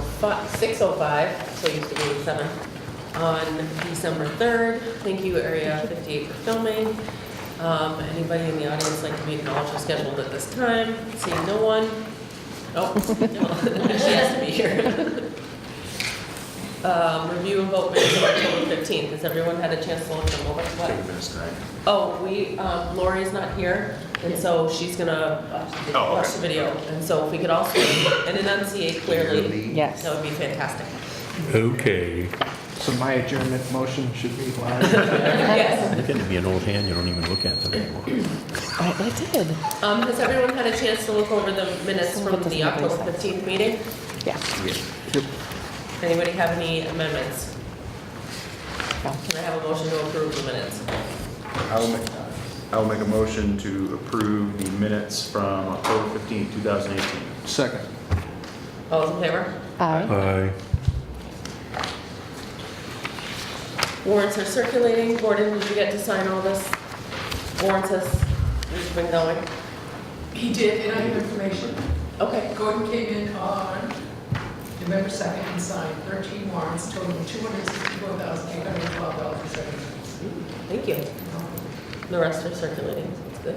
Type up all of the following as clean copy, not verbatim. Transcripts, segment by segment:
6:05, so it used to be 7, on December 3rd. Thank you, Area 58, for filming. Anybody in the audience like to be acknowledged or scheduled at this time? Seeing no one. Oh, no, she has to be here. Review and vote minutes of October 15th. Has everyone had a chance to look them over? Oh, Lori's not here, and so she's gonna watch the video. And so if we could also and enunciate clearly, Yes. that would be fantastic. Okay. So my adjournment motion should be live. Yes. You're getting to be an old hand, you don't even look at them anymore. I did. Has everyone had a chance to look over the minutes from the October 15th meeting? Yes. Anybody have any amendments? No. Can I have a motion to approve the minutes? I'll make a motion to approve the minutes from October 15th, 2018. Second. All those in favor? Aye. Aye. Warrants are circulating. Gordon, did you get to sign all this? Warrants has been going. He did, and I have information. Okay. Gordon came in on November 2nd and signed 13 warrants totaling $264,812.70. Thank you. The rest are circulating. That's good.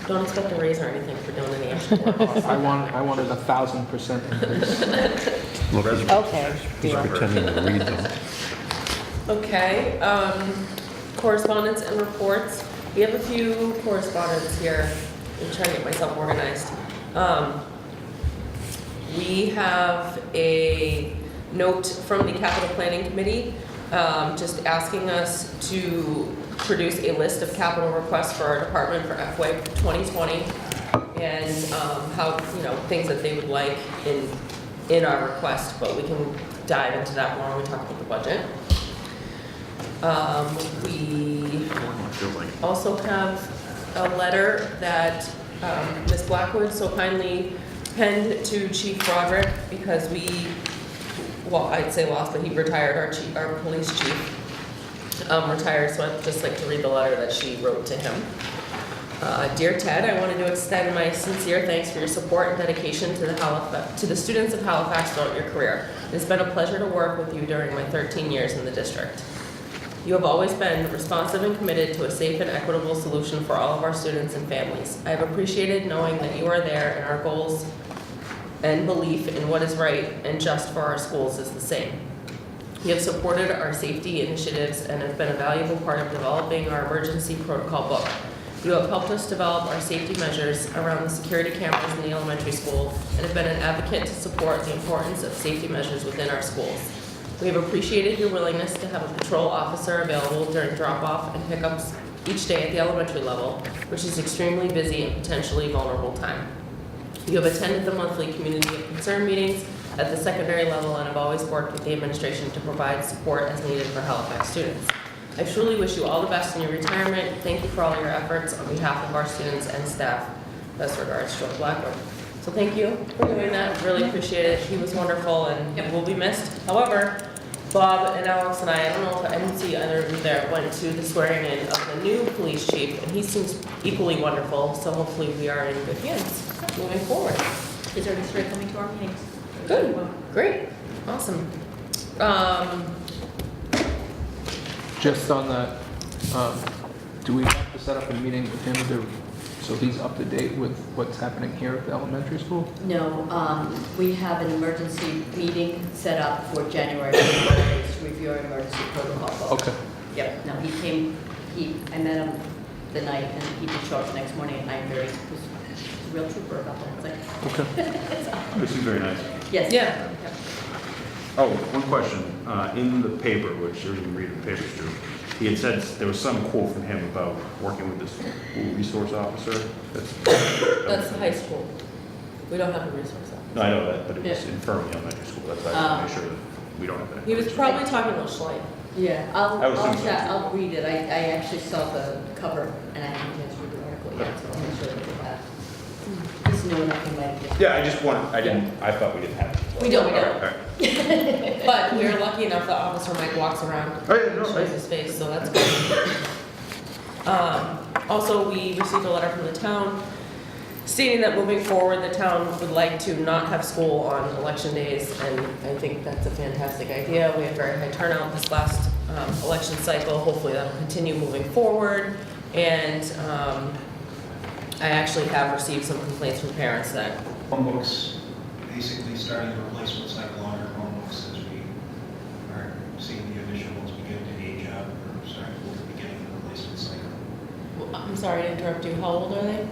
Don't expect a raise or anything for doing any extra work. I wanted 1,000% increase. Look, Okay. he's pretending to read them. Okay, correspondence and reports. We have a few correspondence here. I'm trying to get myself organized. We have a note from the Capital Planning Committee, just asking us to produce a list of capital requests for our department for FY 2020 and how, things that they would like in our request, but we can dive into that more when we talk about the budget. We also have a letter that Ms. Blackwood so kindly penned to Chief Broderick because I'd say lost, but he retired, our police chief retired, so I'd just like to read the letter that she wrote to him. Dear Ted, I wanted to extend my sincere thanks for your support and dedication to the students of Halifax throughout your career. It has been a pleasure to work with you during my 13 years in the district. You have always been responsive and committed to a safe and equitable solution for all of our students and families. I have appreciated knowing that you are there and our goals and belief in what is right and just for our schools is the same. You have supported our safety initiatives and have been a valuable part of developing our emergency protocol book. You have helped us develop our safety measures around the security cameras in the elementary school and have been an advocate to support the importance of safety measures within our schools. We have appreciated your willingness to have a patrol officer available during drop-off and pickups each day at the elementary level, which is extremely busy and potentially vulnerable time. You have attended the monthly community of concern meetings at the secondary level and have always worked with the administration to provide support as needed for Halifax students. I truly wish you all the best in your retirement. Thank you for all your efforts on behalf of our students and staff. Best regards, George Blackwood. So thank you for doing that. Really appreciate it. He was wonderful and will be missed. However, Bob and Alex and I don't know if I didn't see either of you there, went to the swearing in of the new police chief, and he seems equally wonderful. So hopefully we are in good hands moving forward. He's already started coming to our meetings. Good, great, awesome. Just on that, do we have to set up a meeting with him so he's up to date with what's happening here at the elementary school? No, we have an emergency meeting set up for January 1st to review our emergency protocol book. Okay. Yep, no, I met him the night and he did show up the next morning at 9:30. He was a real trooper about that. It's like, Okay. This is very nice. yes. Yeah. Yep. Oh, one question. In the paper, which you can read in the papers too, he had said there was some quote from him about working with this school resource officer. That's the high school. We don't have a resource officer. No, I know that, but it was Yeah. in Fermi Elementary School. That's why I want to make sure that we don't have that. He was probably talking about Schleich. Yeah, I was thinking so. I'll read it. I actually saw the cover and I haven't read the article yet, so I'll make sure that we have. He's new enough, he might get. Yeah, I thought we didn't have it. We don't. All right. But we are lucky enough that Officer Mike walks around Oh, yeah, no, and shows his face, so that's good. Also, we received a letter from the town stating that moving forward, the town would like to not have school on election days, and I think that's a fantastic idea. We had very high turnout this last election cycle. Hopefully that'll continue moving forward. And I actually have received some complaints from parents that, Chromebooks, basically starting the replacement cycle on our Chromebooks as we are seeing the initial ones begin to age out, or starting to beginning of the replacement cycle. well, I'm sorry to interrupt you, how old are they?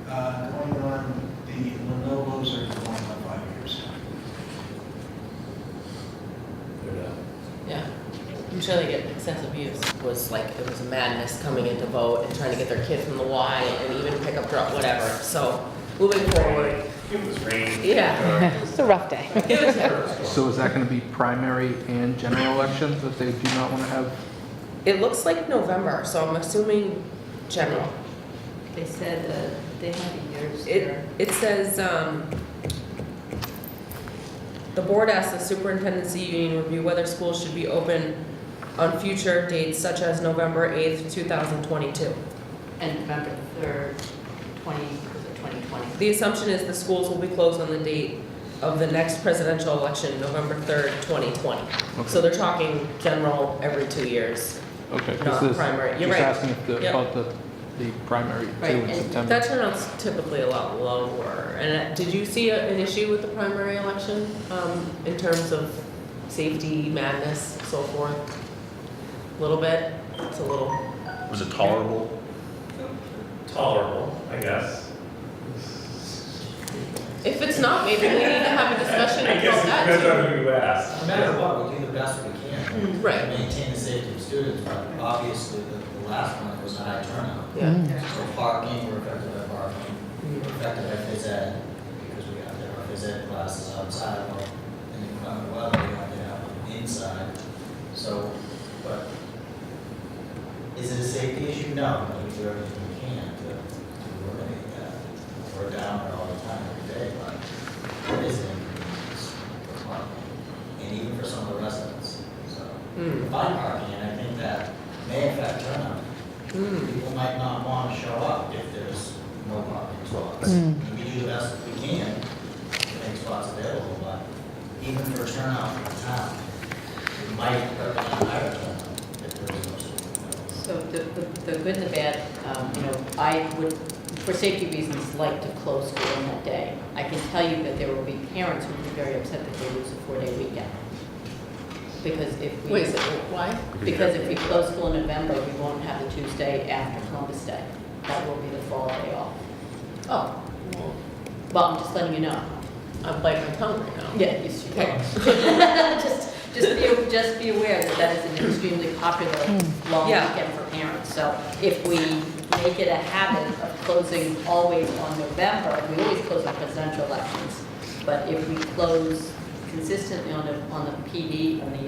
Going on, the Lenovo's are going on 5 years. Yeah, I'm sure they get excessive use. It was madness coming in to vote and trying to get their kid from the Y and even pick up drop, whatever. So moving forward, It was raining. yeah. It's a rough day. It was terrible. So is that going to be primary and general elections that they do not want to have? It looks like November, so I'm assuming general. They said they had a year's It, it says, the board asked the superintendency union review whether schools should be open on future dates such as November 8th, 2022. And November 3rd, 2020. The assumption is the schools will be closed on the date of the next presidential election, November 3rd, 2020. So they're talking general every 2 years, Okay, not because primary. You're just right. asking if Yep. about the primary Right, too in and September. That turnout's typically a lot lower. And did you see an issue with the primary election in terms of safety, madness, so forth? A little bit? It's a little, Was it tolerable? Tolerable, I guess. if it's not, maybe we need to have a discussion I guess about it that depends too. on who you ask. No matter what, we do the best we can Right. to maintain the safety of students, but obviously the last one was a high turnout. Yeah. So parking, we're affected by parking, we're affected by phys ed, because we have to have our phys ed classes outside, or in the inclement weather, we have to have them inside. So, but is it a safety issue? No, but we do everything we can to eliminate that. We're down there all the time, every day, but it is an inconvenience for parking, and even for some of the residents, so. Mm. By parking, and I think that may affect turnout. Mm. People might not want to show up if there's no parking spots. Mm. And we do the best that we can to make spots available, but even for turnout for the town, it might represent higher turnout if there is no school available. So the good and the bad, I would, for safety reasons, like to close school on that day. I can tell you that there will be parents who will be very upset that they lose a 4-day weekend. Because if we. Wait a second, why? Because if we close school in November, we won't have the Tuesday after Columbus Day. That will be the fall day off. Oh, well, Well, I'm just letting you know. I'm biting my tongue right now. Yeah, yes, you Okay. can. Just be aware that that is an extremely popular long Yeah. weekend for parents. So if we make it a habit of closing always on November, we always close on presidential elections. But if we close consistently on the PD, on the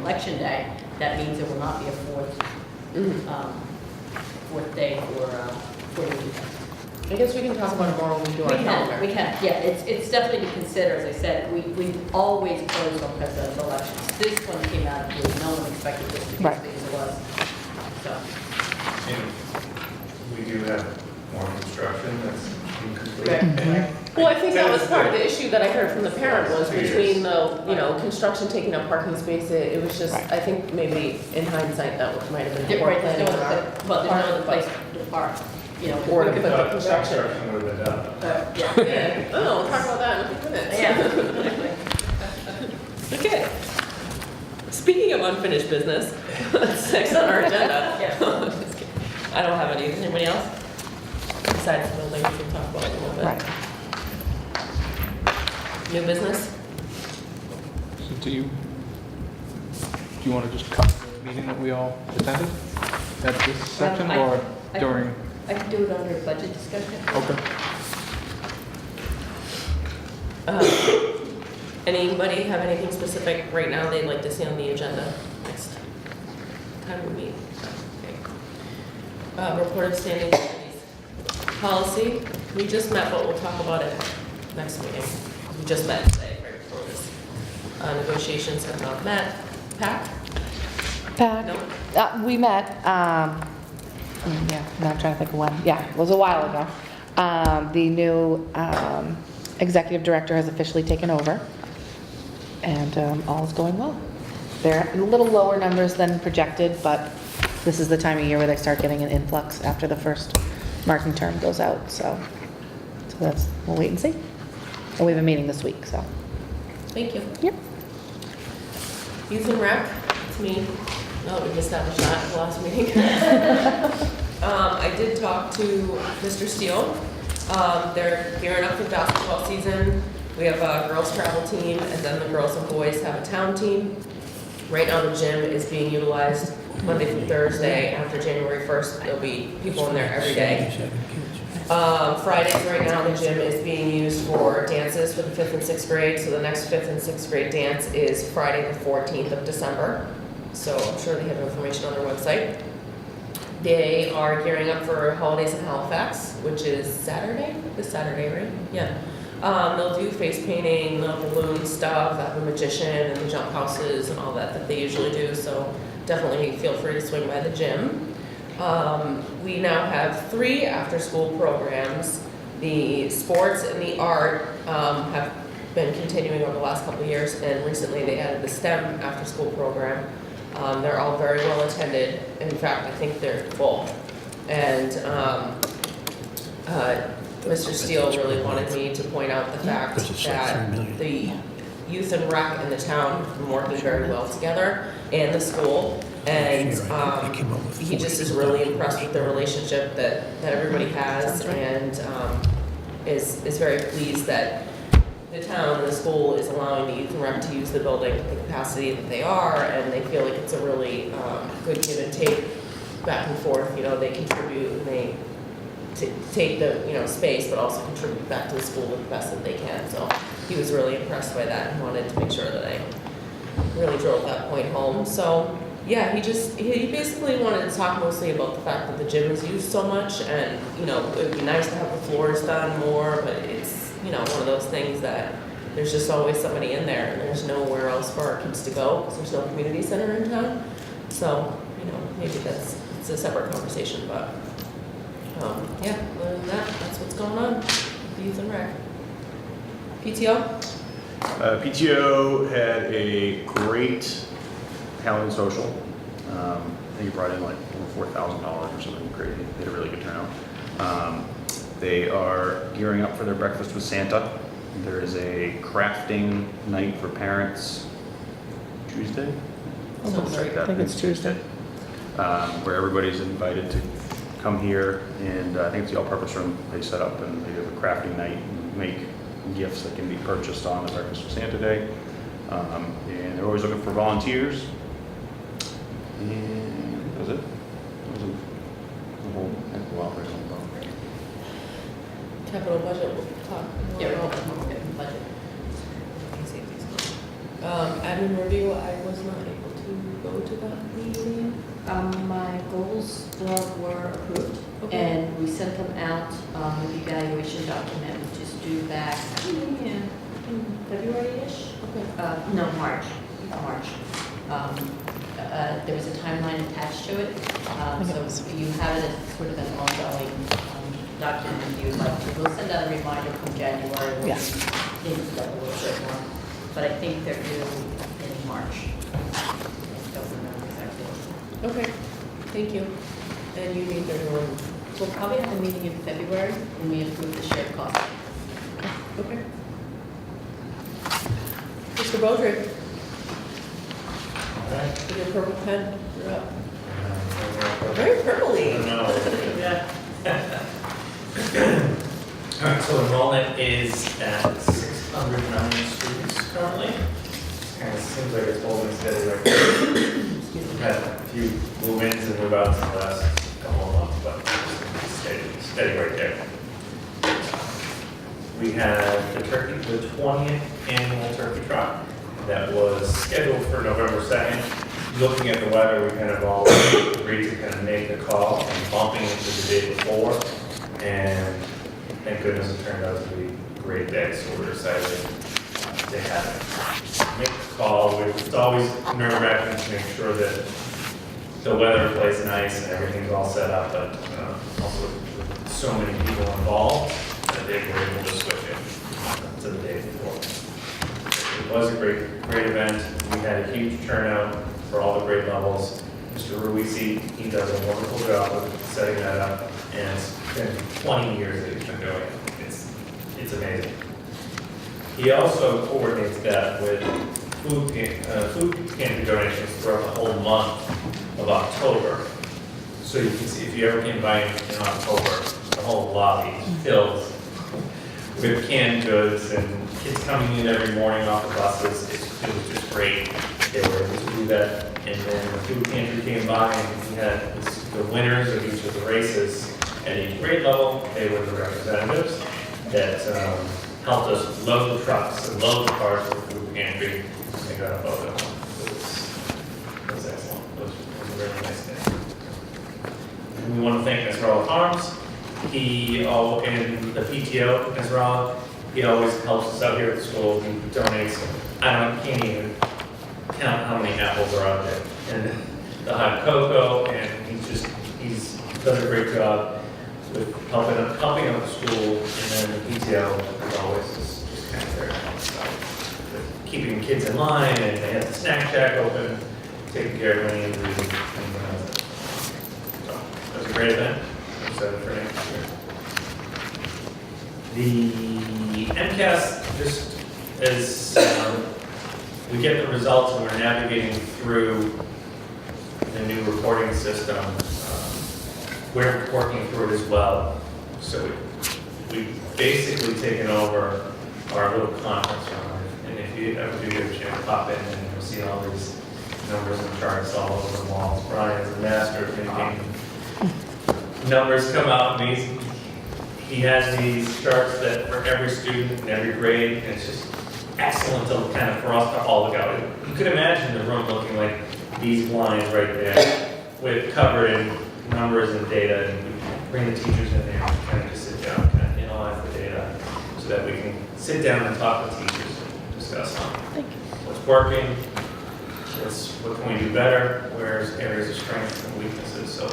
election day, that means there will not be a fourth day for the weekend. I guess we can talk about it more when we do our calendar. We can, yeah, it's definitely to consider, as I said, we always close on presidential elections. This one came out of blue, no one expected this to be as Right. big as it was, so. And we do have more construction that's incomplete. Right. Well, I think that was part of the issue that I heard from the parent was between the, construction taking up parking space. It was just, Right. I think maybe in hindsight, that might have been Yeah, poor right, there's planning no on our other, well, there's no other part, place to park, Or to we put could- the construction. would have been done. yeah. Yeah. Oh, we'll talk about that in a few minutes. Yeah. Okay. Speaking of unfinished business, that's next on our agenda. Yeah. Just kidding. I don't have any. Anybody else? Besides the building, we can talk about it a little bit. Right. New business? So do you want to just cover the meeting that we all attended at this section I- or I- during? I can do it under budget discussion. Okay. Anybody have anything specific right now they'd like to see on the agenda next time we meet? Okay. Report of standing committees. Policy, we just met, but we'll talk about it next meeting. We just met today, right before this. Negotiations have not met. PAC? PAC, No? we met, yeah, now I'm trying to think of when, yeah, it was a while ago. The new executive director has officially taken over, and all is going well. They're a little lower numbers than projected, but this is the time of year where they start getting an influx after the first marking term goes out, so we'll wait and see. And we have a meeting this week, so. Thank you. Yep. Youth and Rec, it's me. Oh, we established that at the last meeting. I did talk to Mr. Steele. They're gearing up for basketball season. We have a girls travel team, and then the girls and boys have a town team. Right now, the gym is being utilized Monday through Thursday. After January 1st, there'll be people in there every day. Fridays, right now, the gym is being used for dances for the 5th and 6th grade. So the next 5th and 6th grade dance is Friday the 14th of December. So I'm sure they have information on their website. They are gearing up for holidays in Halifax, which is Saturday? This Saturday, right? Yeah. They'll do face painting, the balloon stuff, have a magician and the jump houses and all that they usually do. So definitely feel free to swing by the gym. We now have 3 after-school programs. The sports and the art have been continuing over the last couple of years, and recently they added the STEM after-school program. They're all very well attended. In fact, I think they're full. And Mr. Steele really wanted me to point out the fact that the youth and rec in the town have been working very well together, and the school. And he just is really impressed with the relationship that everybody has, and is very pleased that the town and the school is allowing the youth and rec to use the building at the capacity that they are, and they feel like it's a really good give and take back and forth. You know, they contribute and they take the space, but also contribute back to the school the best that they can. So he was really impressed by that and wanted to make sure that I really drove that point home. So yeah, he basically wanted to talk mostly about the fact that the gym is used so much, and it would be nice to have the floors done more, but it's one of those things that there's just always somebody in there, and there's nowhere else for our kids to go because there's no community center in town. So maybe it's a separate conversation, but yeah, other than that, that's what's going on with the youth and rec. PTO? PTO had a great Halloween social. I think he brought in like over $4,000 or something crazy. They had a really good turnout. They are gearing up for their breakfast with Santa. There is a crafting night for parents Tuesday. Sounds right. I think it's Tuesday. Where everybody's invited to come here, and I think it's the all-purpose room they set up, and they have a crafting night and make gifts that can be purchased on the Breakfast with Santa Day. And they're always looking for volunteers. And that was it. That was a whole heck of a lot. Capital budget, we'll talk. Yeah, we're hoping to budget. Admin review, I was not able to go to that meeting. My goals were approved, Okay. and we sent them out with the evaluation document, which is due back in February-ish? Okay. No, March. There was a timeline attached to it, so you have it as sort of an ongoing document if you would like to. We'll send out a reminder from January. We'll Yes. things that a little bit more, but I think they're due in March. I don't remember exactly. Okay, thank you. And you need their one. We'll probably have a meeting in February when we approve the shared cost. Okay. Mr. Beaudry, with your purple pen, you're up. Very purpley. Yeah. All right, so enrollment is at 609 students currently. Kind of seems like it's holding steady right now. We've had a few move-ins and move-outs in the last couple of months, but steady right there. We had the 20th annual turkey trot that was scheduled for November 2nd. Looking at the weather, we kind of all agreed to kind of make the call and bumping it to the day before. And thank goodness it turned out to be a great day, so we're excited to have it. Make the call. It's always nerve-wracking to make sure that the weather plays nice and everything's all set up, but also so many people involved that they were able to switch it to the day before. It was a great event. We had a huge turnout for all the grade levels. Mr. Ruisi, he does a wonderful job of setting that up, and it's been 20 years that he's been doing it. It's amazing. He also coordinates that with food pantry donations throughout the whole month of October. So you can see, if you ever came by in October, the whole lobby is filled with canned goods and kids coming in every morning off the buses. It was just great. They were able to do that. And then the food pantry came by and we had the winners of each of the races at each grade level. They were the representatives that helped us load the trucks and load the cars for the food pantry. And they got a photo. It was excellent. It was a really nice day. And we want to thank Nasrallah Farms. And the PTO, Nasrallah, he always helps us out here at the school. He donates, can't even count how many apples are out there. And the hot cocoa, and he's done a great job with helping out the school, and then the PTO is always just kind of there to help us out with keeping kids in line, and they have the snack shack open, taking care of any injuries and anything else. So it was a great event. I'm excited for next year. The MCAS, just as we get the results and we're navigating through the new reporting system, we're working through it as well. So we've basically taken over our little conference room. And if you ever do get a chance to pop in and you'll see all these numbers and charts all over the walls. Brian's a master of making numbers come out, and he has these charts that for every student in every grade, and it's just excellent to kind of for us to all look out. You could imagine the room looking like these lines right there, with covered in numbers and data, and we bring the teachers in there and kind of just sit down, kind of analyze the data, so that we can sit down and talk to teachers and discuss what's working, what can we do better, where's areas of strength and weaknesses. So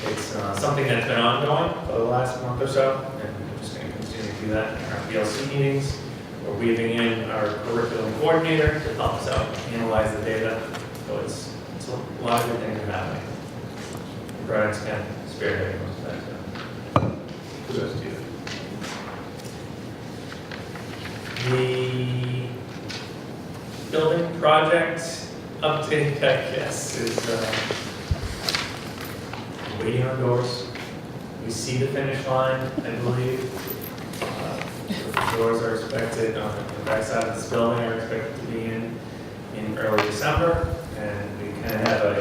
it's something that's been ongoing for the last month or so, and we're just going to continue to do that in our PLC meetings. We're weaving in our curriculum coordinator to help us out and analyze the data. So it's a lot of good things are happening. Brian's kind of spearheading most of that. So kudos to you. The building project update, I guess, is waiting on doors. We see the finish line, I believe. The doors are expected on the backside of this building are expected to be in early December, and we kind of have a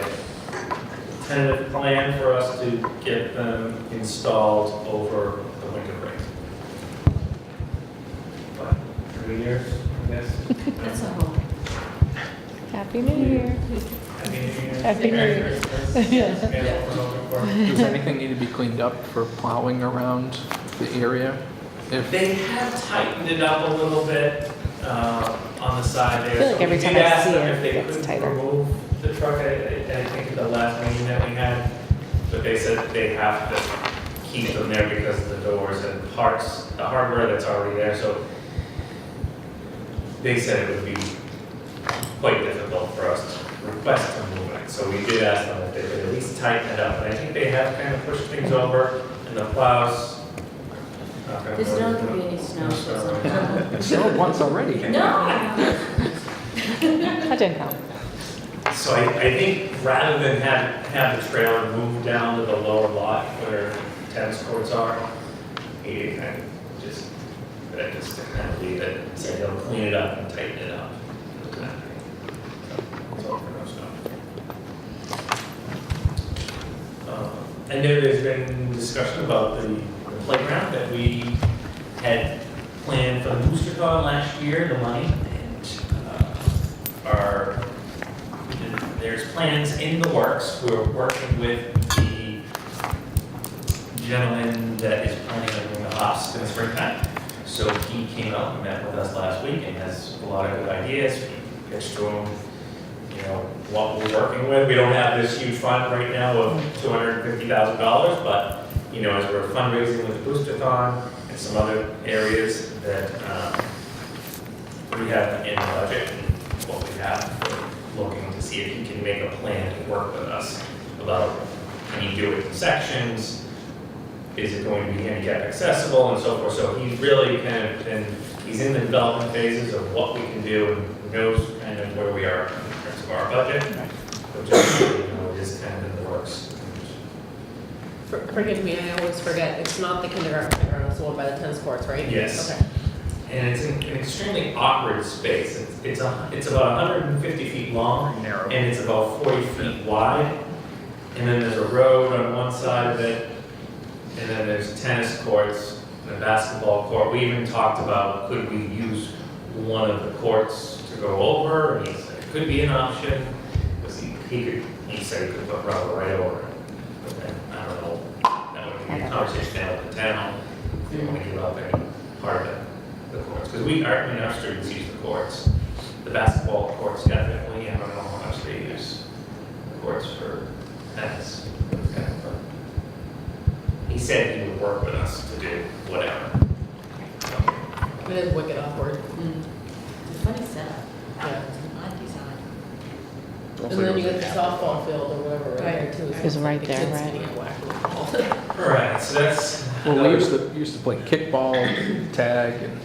tentative plan for us to get them installed over the winter break. What, 3 years, I guess? That's a whole. Happy New Year. Happy New Year. Happy New Year. Does anything need to be cleaned up for plowing around the area? They have tightened it up a little bit on the side there. I feel like every time I see it, If they it gets could tighter. remove the truck, I think at the last meeting that we had, but they said they have to keep them there because of the doors and parts, the hardware that's already there. So they said it would be quite difficult for us to request to move it. So we did ask them if they could at least tighten it up. And I think they have kind of pushed things over, and the plows. There's not going to be any snow. It snowed once already. No. That didn't count. So I think rather than have the trailer move down to the lower lot where tennis courts are, he kind of just kind of leave it, say they'll clean it up and tighten it up. So for no snow. I know there's been discussion about the playground that we had planned for the booster club last year, the money, and there's plans in the works. We're working with the gentleman that is planning on doing the hops in the springtime. So he came out and met with us last week and has a lot of good ideas. We pitched to him, what we're working with. We don't have this huge fund right now of $250,000, but you know, as we're fundraising with the Booster-thon and some other areas that we have in the budget and what we have, we're looking to see if he can make a plan to work with us about, can he do it in sections? Is it going to be handicap accessible and so forth? So he's really kind of been, he's in the development phases of what we can do and knows kind of where we are in terms of our budget. But just, you know, it is kind of in the works. Forgive me, I always forget, it's not the kindergarten playground, it's the one by the tennis courts, right? Yes. Okay. And it's an extremely awkward space. It's about 150 feet long, Narrow. and it's about 40 feet wide. And then there's a road on one side of it, and then there's tennis courts and a basketball court. We even talked about, could we use one of the courts to go over? And he said it could be an option, because he said he could put rubber right over it. But then, I don't know, that would be a conversation now with the town, if they want to give up any part of it. The courts, because our students use the courts. The basketball courts definitely, I don't know how much they use the courts for tennis. Okay, but he said he would work with us to do whatever. It is wicked awkward. It's a funny setup. Yeah. It's an odd design. And then you get the softball field or whatever right there too. So It's right the there, kids right. can get whacked with the ball. All right, so that's. Well, we used to play kickball, tag, and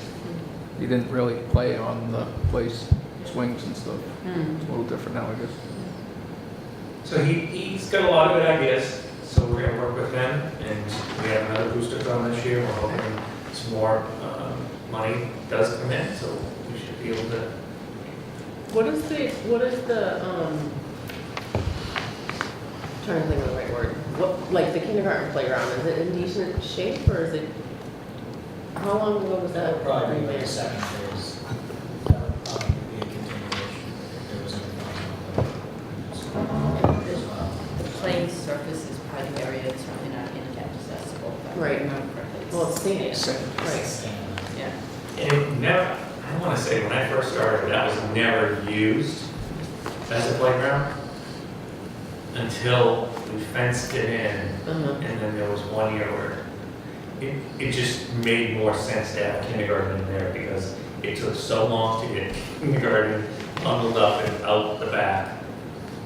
you didn't really play on the place swings and stuff. It's a little different now, I guess. So he's got a lot of good ideas, so we're gonna work with him, and we have another booster fund this year, we're hoping some more money does come in, so we should be able to. What is the, trying to think of the right word, what, like the kindergarten playground, is it in decent shape or is it, how long ago was That that? would probably be the revamped? second phase. That would probably be a continuation if there was anything as well. The playing surface is part of the area, it's certainly not handicap accessible. if I Right. remember correctly. Well, it's sand, Sand. right. Yeah. And it never, I want to say, when I first started, that was never used as a playground until we fenced it in, Uh-huh. and then there was one year where it just made more sense to have kindergarten in there because it took so long to get kindergarten bundled up and out the back.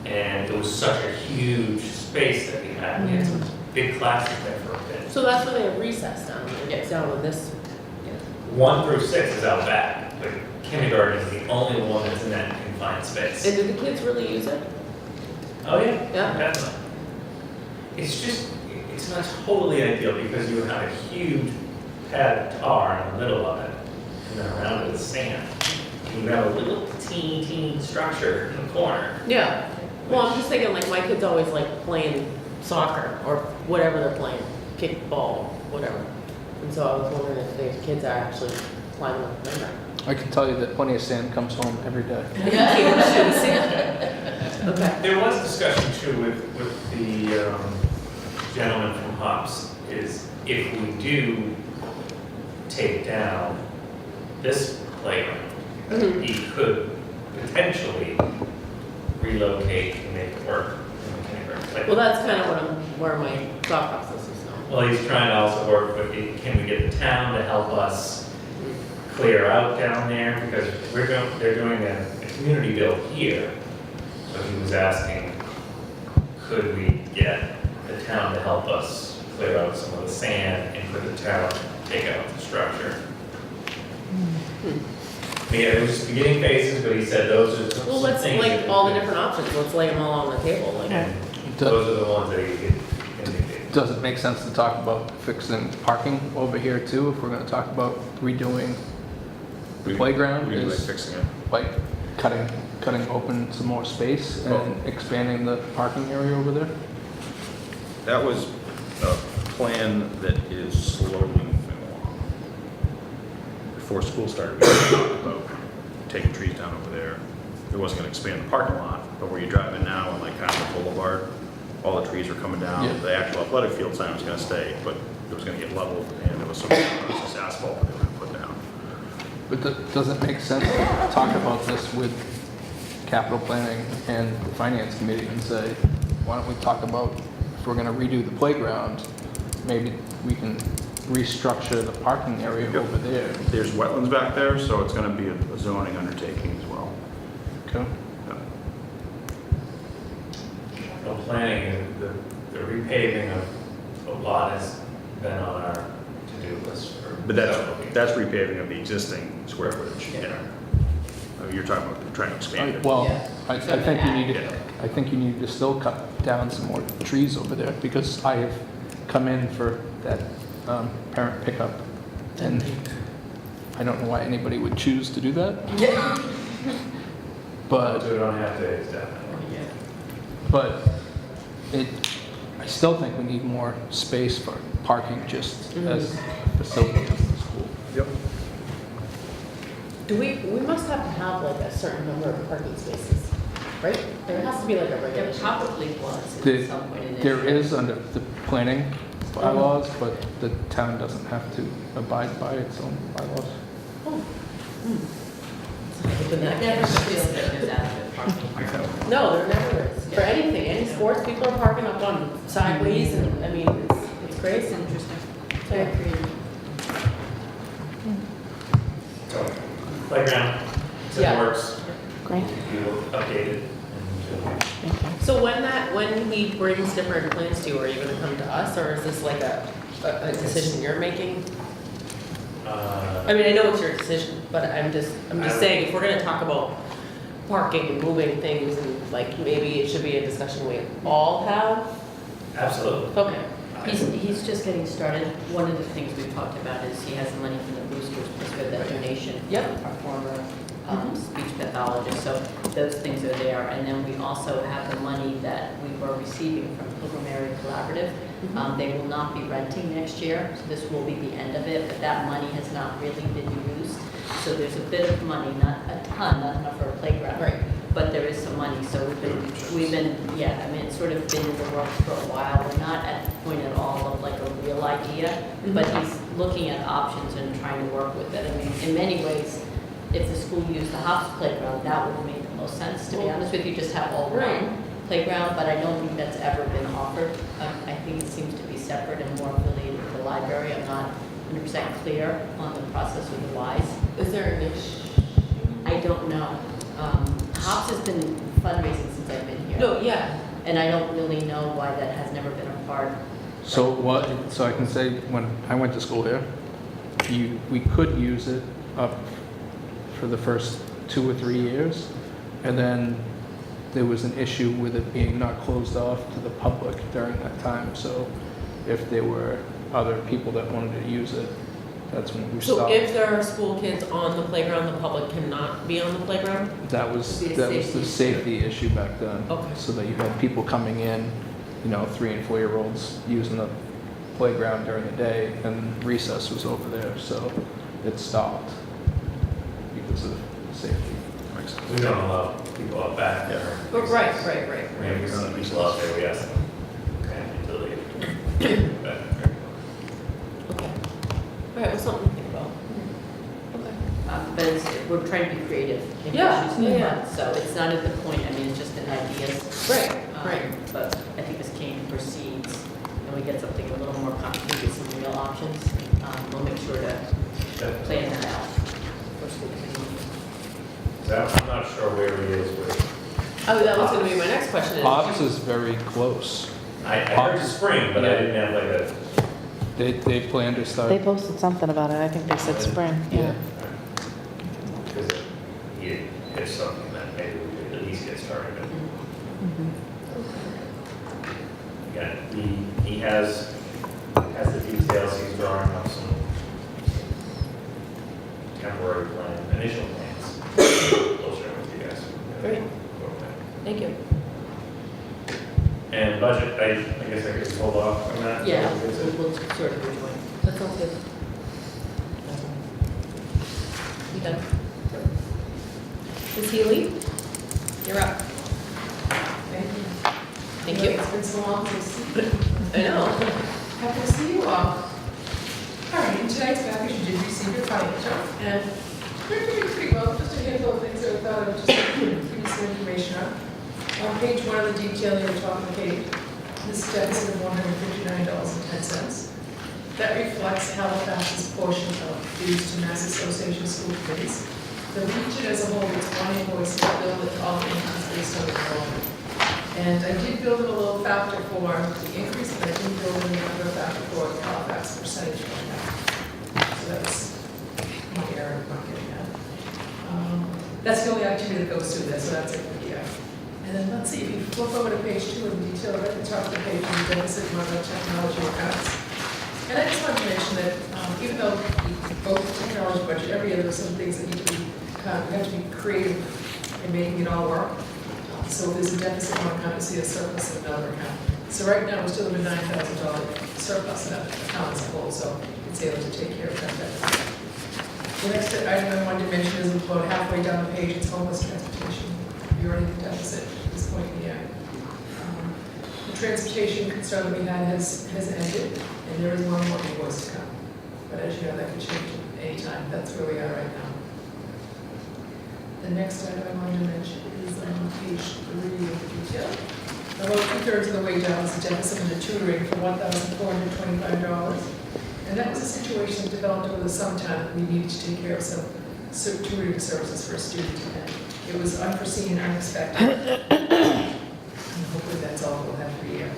And it was such a huge space that we had. We had some big classes there for a bit. So that's where they have recess down, it's down with this. 1 through 6 is out back, but kindergarten is the only one that's in that confined space. And do the kids really use it? Oh, yeah? Yeah. Definitely. It's just, it's not totally ideal because you have a huge pad of tar in the middle of it, and then around it is sand. And you have a little teeny structure in the corner. Yeah. Well, I'm just thinking like my kids always like playing soccer or whatever they're playing, kickball, whatever. And so I was wondering if the kids are actually climbing up the playground. I can tell you that plenty of sand comes home every day. Okay. There was discussion too with the gentleman from Hops, is if we do take down this playground, Mhm. he could potentially relocate and make it work in the kindergarten. Well, that's kind of where my thought process is now. Well, he's trying to also work with, can we get the town to help us clear out down there? Because they're doing a community build here. So he was asking, could we get the town to help us clear out some of the sand and could the town take out the structure? Yeah, it was just beginning phases, but he said those are some Well, let's things that like we all the could- different options, let's lay them all on the table, like. And those are the ones that he could indicate. Does it make sense to talk about fixing parking over here too, if we're gonna talk about redoing the playground? We like Is fixing it. like cutting open some more space and expanding the parking area over there? That was a plan that is slowly moving along. Before school started, we talked about taking trees down over there. It wasn't gonna expand the parking lot, but where you drive in now on like kind of the boulevard, all the trees were coming down. Yeah. The actual athletic field sign was gonna stay, but it was gonna get leveled and there was some this asphalt that they were gonna put down. But does it make sense to talk about this with capital planning and the finance committee and say, why don't we talk about, if we're gonna redo the playground, maybe we can restructure the parking area Yep. over there. There's wetlands back there, so it's gonna be a zoning undertaking as well. Okay. Yeah. No planning, the repaving of a lot has been on our to-do list for. But that's, several weeks. that's repaving of the existing square footage, you Yeah. know. You're talking about trying to expand it. Well, Yeah. I think you need to, Yeah. I think you need to still cut down some more trees over there, because I have come in for that parent pickup, and I don't know why anybody would choose to do that, but, Do it on half days, definitely. but I still think we need more space for parking just as a facility as the school. Yep. We must have to have like a certain number of parking spaces, right? There has to be like a There regulation. probably was The- at some point in this. There is under the planning bylaws, but the town doesn't have to abide by its own bylaws. Open I that never can. feel that there's adequate parking. No, there never is. For anything, any sports, people are parking up on sideways and, I mean, it's crazy. Interesting. Yeah. So, playground, it's in Yeah. works, Great, we will update it. And, thank you. So when he brings different plans to you, are you gonna come to us, or is this like a decision you're making? I mean, I know it's your decision, but I'm just saying, if we're gonna talk about parking and moving things, and like, maybe it should be a discussion we all have? Absolutely. Okay. He's just getting started. One of the things we've talked about is he has the money from the boosters, because we have that donation. Yep. From our former Mhm. speech pathologist, so those things are there. And then we also have the money that we were receiving from Pilgrim Area Collaborative. They will not be renting next year, so this will be the end of it, but that money has not really been used. So there's a bit of money, not a ton, not enough for a playground. Right. But there is some money, so we've been, yeah, I mean, it's sort of been in the works for a while. We're not at the point at all of like a real idea, but he's looking at options and trying to work with it. I mean, in many ways, if the school used the Hops playground, that would make the most sense, to be honest with you, just have all Right. one playground, but I don't think that's ever been offered. I think it seems to be separate and more affiliated with the library. I'm not 100% clear on the process or the whys. Is there an issue? I don't know. Hops has been fundraising since I've been here. No, yeah. And I don't really know why that has never been a part. So what, so I can say, when I went to school here, we could use it up for the first 2 or 3 years, and then there was an issue with it being not closed off to the public during that time, so if there were other people that wanted to use it, that's when we So stopped. if there are school kids on the playground, the public cannot be on the playground? That was It'd be a the safety safety issue back then. Okay. So that you had people coming in, 3 and 4-year-olds using the playground during the day, and recess was over there, so it stopped because of safety. Makes sense. We don't allow people up back there. But right. Maybe we run the people out there, we ask them, okay, until they get back. Okay. All right, well, something to think about. Okay. But we're trying to be creative in Yeah, issues in yeah, the yeah. front, so it's not at the point, I mean, it's just an idea. Right. But I think as Kane proceeds, and we get something a little more concrete, with some real options, we'll make sure to plan that out for school committee. So I'm not sure where he is with, Oh, that was gonna be my next question. Hobbs is very close. I heard spring, but I didn't have like a. They plan to start. They posted something about it, I think they said spring, yeah. Because it's something that maybe we could at least get started with. Mhm. Again, he has the details, he's drawing up some temporary plan, initial plans. We'll share with you guys. Great. Thank you. And budget, I guess I could hold off on that. Yeah, we'll sort of rejoin. That sounds good. You done? Ms. Healy, you're up. Thank you. Thank you. It's been so long to see. I know. Happy to see you all. All right, in tonight's package, you did receive your financial, and we're doing pretty well, just a handful of things that I thought I would just give you some information on. On page 1 of the detail, you were talking, Kate, this deficit of $159.10. That reflects Halifax's portion of dues to Mass Association of School Committees. The region as a whole gets one invoice to bill with all the increase based on enrollment. And I did build in a little factor for the increase, but I didn't build in another factor for Halifax percentage going up. So that's my error, I'm not getting at. That's the only activity that goes through this, so that's it for here. And then let's see, if you flip over to page 2 in detail, right at the top of the page, is the deficit and other technology accounts. And I just wanted to mention that even though we both the technology budget, every year there are some things that need to be, we have to be creative in making it all work. So if there's a deficit in one account, you see a surplus in another account. So right now, we still have a $9,000 surplus in that account as a whole, so it's able to take care of that deficit. The next item I wanted to mention is about halfway down the page, it's homeless transportation. We already have a deficit at this point in the year. The transportation concern that we had has ended, and there is one more invoice to come. But as you know, that could change at any time. That's where we are right now. The next item I wanted to mention is on page 3 of the detail. About 2/3 of the way down is a deficit in the tutoring for $1,425. And that was a situation that developed over the summertime. We needed to take care of some tutoring services for a student. And it was unforeseen and unexpected. And hopefully that's all we'll have for a year.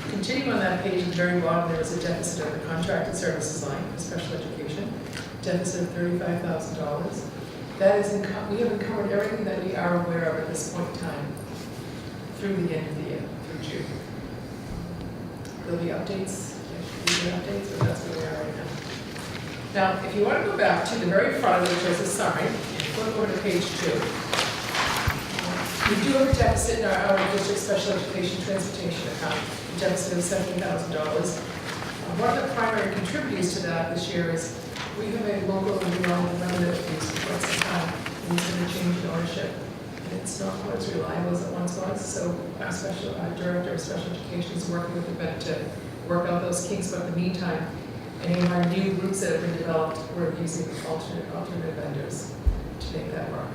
Continuing on that page, at the very bottom, there was a deficit of the contracted services line for special education, deficit of $35,000. That is, we have covered everything that we are aware of at this point in time through the end of the year, through June. There'll be updates, but that's where we are right now. Now, if you want to go back to the very front, which is a summary, flip over to page 2. We do have a deficit in our out-of-district special education transportation account, a deficit of $70,000. One of the primary contributors to that this year is we have a local and regional limited fees for quite some time, and it's been a change in ownership. And it's not quite as reliable as it once was, so our director of special education is working with the vet to work out those kinks, but in the meantime, any of our new routes that have been developed, we're using alternate vendors to make that work.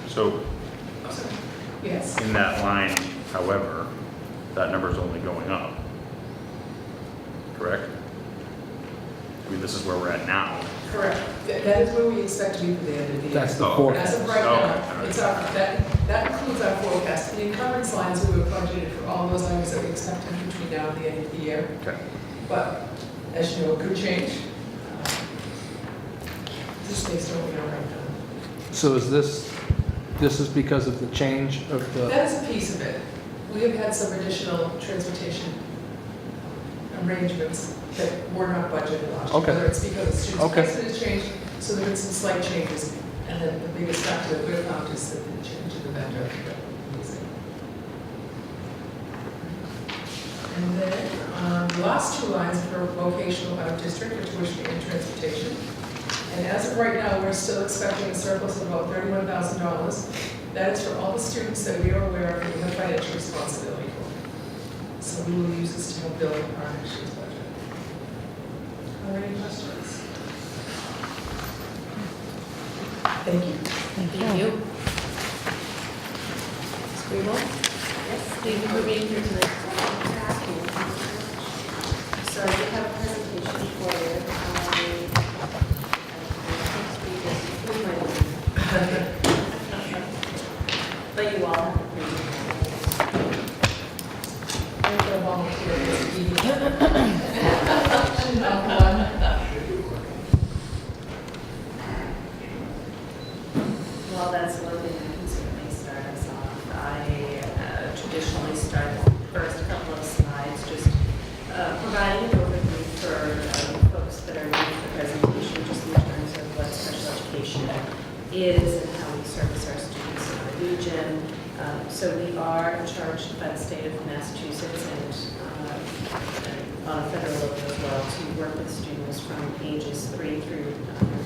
So Yes. in that line, however, that number is only going up, correct? I mean, this is where we're at now. Correct. That is where we expect to be for the end of the year. That's the Oh, forecast. As of right Okay, now, all right. it's our, that includes our forecast. The encumbrance lines, we were budgeted for all those items that we expect to between now and the end of the year. Okay. But as you know, it could change. Just based on what we know right now. So is this is because of the change of the, That is a piece of it. We have had some additional transportation arrangements that were not budgeted last year. Okay. Whether it's because the student's Okay. placement has changed, so there have been some slight changes. And then the biggest factor that we've found is the change in the vendor that we're using. And then the last 2 lines for vocational out of district for tuition and transportation. And as of right now, we're still expecting a surplus of about $31,000. That is for all the students that we are aware of that we have financial responsibility for. So we will use this to help build our next year's budget. Are there any questions? Thank you. Thank you. Scribble? Yes. Thank you for being here tonight. So I do have a presentation for you. But you all have to read it. I'm going to volunteer as a Well, that's one thing I can certainly start us off. I traditionally start the first couple of slides, just providing an overview for folks that are new to the presentation, just in terms of what special education is and how we service our students in our region. So we are charged by the state of Massachusetts and on a federal level as well to work with students from ages 3 through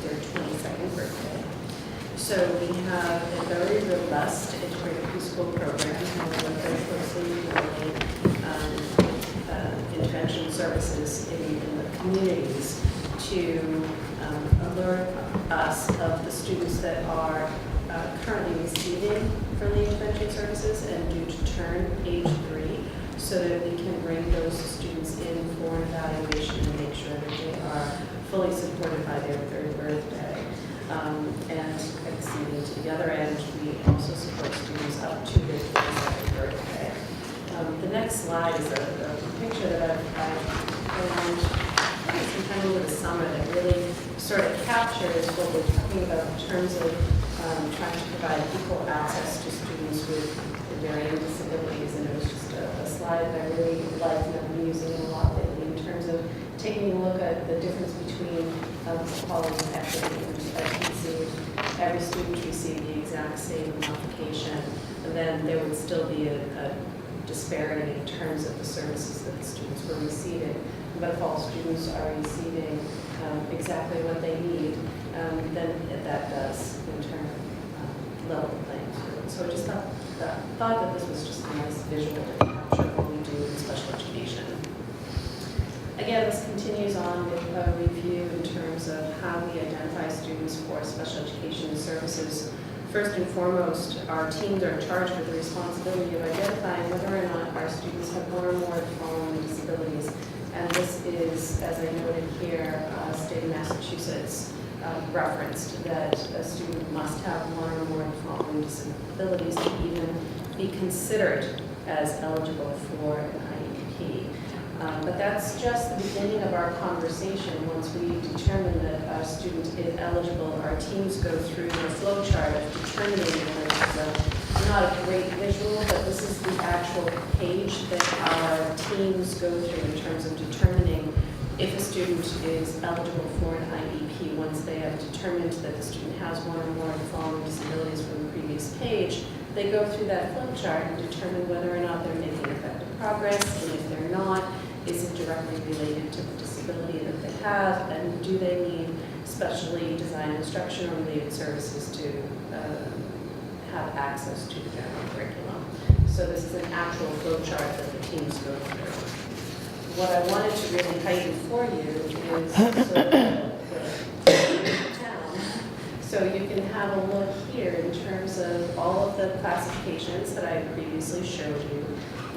their 22nd birthday. So we have a very robust integrated preschool program, and we work very closely with intervention services in the communities to alert us of the students that are currently receiving friendly intervention services and due to turn age 3. So so that we can bring those students in for an evaluation and make sure that they are fully supported by their third birthday. And exceeding to the other end, we also support students up to their 22nd birthday. The next slide is a picture that I've found sometime over the summer that really sort of captures what we're talking about in terms of trying to provide equal access to students with varying disabilities. And it was just a slide that I really liked and I've been using a lot lately in terms of taking a look at the difference between equality and equity. As you can see, every student received the exact same application, and then there would still be a disparity in terms of the services that the students were receiving. But if all students are receiving exactly what they need, then that does in turn level the playing field. So I just thought that this was just a nice visual to capture what we do in special education. Again, this continues on with a review in terms of how we identify students for special education services. First and foremost, our teams are charged with the responsibility of identifying whether or not our students have one or more of the following disabilities. And this is, as I noted here, state of Massachusetts referenced that a student must have one or more of the following disabilities to even be considered as eligible for an IEP. But that's just the beginning of our conversation. Once we determine that our student is eligible, our teams go through the flow chart of determining whether it's not a great visual, but this is the actual page that our teams go through in terms of determining if a student is eligible for an IEP. Once they have determined that the student has one or more of the following disabilities from the previous page, they go through that flow chart and determine whether or not they're making effective progress, and if they're not, is it directly related to the disability that they have, and do they need specially designed instruction or related services to have access to the general curriculum. So this is an actual flow chart that the teams go through. What I wanted to really heighten for you is sort of the town. So you can have a look here in terms of all of the classifications that I previously showed you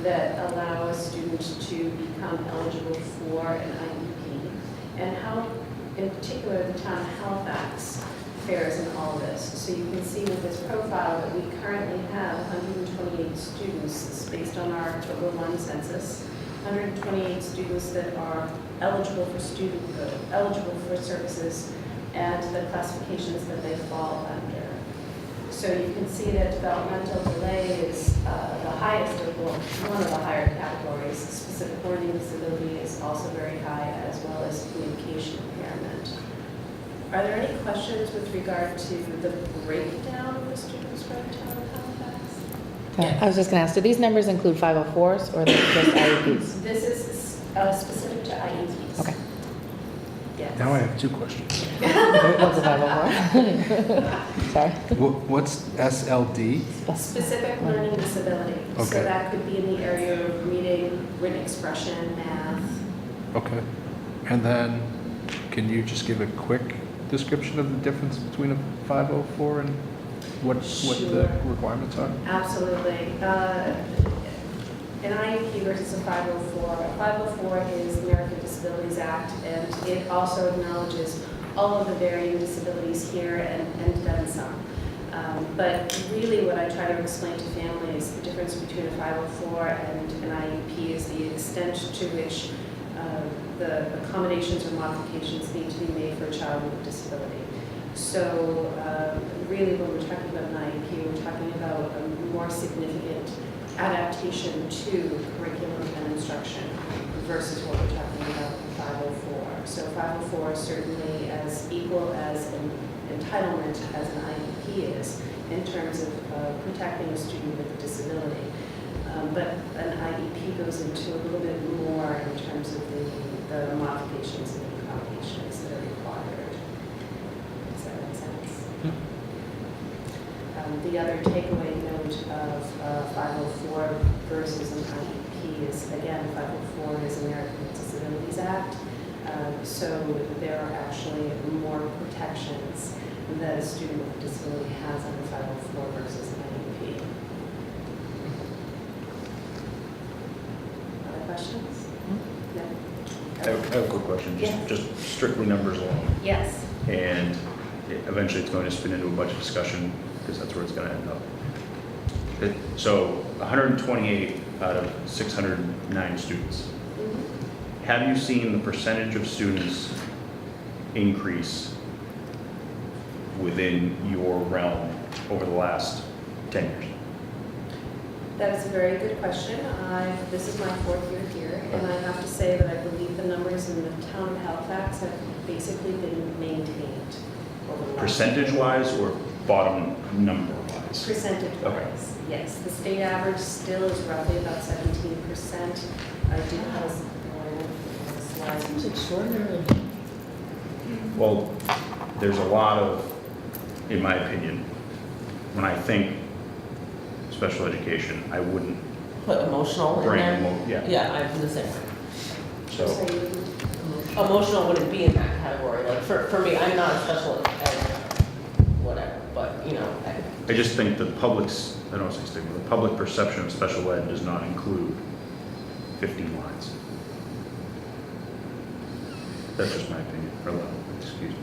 that allow a student to become eligible for an IEP, and how, in particular, the town of Halifax fares in all of this. So you can see with this profile that we currently have 128 students based on our October 1 census, 128 students that are eligible for eligible for services, and the classifications that they fall under. So you can see that developmental delay is the highest of one of the higher categories. Specific learning disability is also very high, as well as communication impairment. Are there any questions with regard to the breakdown of the students from the town of Halifax? I was just going to ask, do these numbers include 504s or are they just IEPs? This is specific to IEPs. Okay. Yes. Now I have two questions. What's a 504? Sorry. What's SLD? Specific learning disability. So Okay. that could be in the area of reading, written expression, math. Okay. And then, can you just give a quick description of the difference between a 504 and what the Sure. requirements are? Absolutely. An IEP versus a 504. A 504 is the American Disabilities Act, and it also acknowledges all of the varying disabilities here and then some. But really what I try to explain to families, the difference between a 504 and an IEP is the extent to which the accommodations or modifications need to be made for a child with a disability. So really when we're talking about an IEP, we're talking about a more significant adaptation to curriculum and instruction versus what we're talking about in 504. So 504 is certainly as equal as an entitlement as an IEP is in terms of protecting a student with a disability. But an IEP goes into a little bit more in terms of the modifications and accommodations that are required. Does that make sense? The other takeaway note of 504 versus an IEP is, again, 504 is American Disabilities Act, so there are actually more protections that a student with a disability has under 504 versus an IEP. question, Yeah. just strictly numbers alone. Yes. And eventually it's going to spin into a budget discussion, because that's where it's gonna end up. So 128 out of 609 students. Have you seen the percentage of students increase within your realm over the last 10 years? That is a very good question. This is my 4th year here, and I have to say that I believe the numbers in the town of Halifax have basically been maintained over the last. Percentage-wise or bottom number-wise? Percentage-wise, yes. The state average still is roughly about 17%. I do have a slide. Seems extraordinarily. Well, there's a lot of, in my opinion, when I think special education, I wouldn't Put emotional in bring, there? yeah. Yeah, I'm the same way. So, So you would- Emotional wouldn't be in that category, like, for me, I'm not a special ed, whatever, but, you know, I just think the public's, I don't want to say stigma, the public perception of special ed does not include 15 lines. That's just my opinion, or 11, excuse me.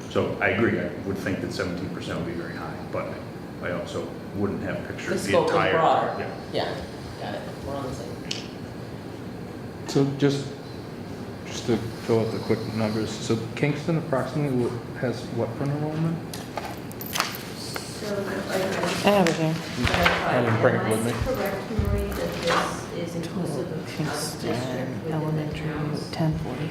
So I agree, I would think that 17% would be very high, but I also wouldn't have the pictured the scope is entire. broader. Yeah. Yeah, got it, we're on the same. So just to fill out the quick numbers, so Kingston approximately has what for enrollment? So I have it here. I didn't bring it with me. Am I correct, Marie, that this is inclusive of Kingston out-of-district within the Elementary, towns? 1040.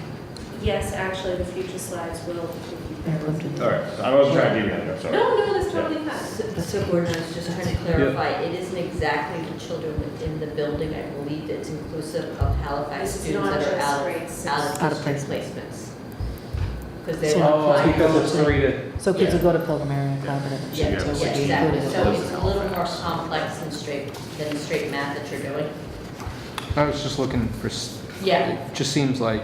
Yes, actually, the future slides will. All right, I wasn't trying to do that, I'm sorry. No, that's totally fine. So Gordon, I was just trying to clarify, it isn't exactly the children within the building, I believe it's inclusive of Halifax This is students not that are just out grade six. Out of of district placements. Because they So- were Oh, applying. because it's 3 to, So kids Yeah. will go to Pilgrim Area Collaborative. Yeah, Yeah, So it would yeah, be exactly, included so in it's a little more complex than straight math that you're doing. I was just looking for, Yeah. it just seems like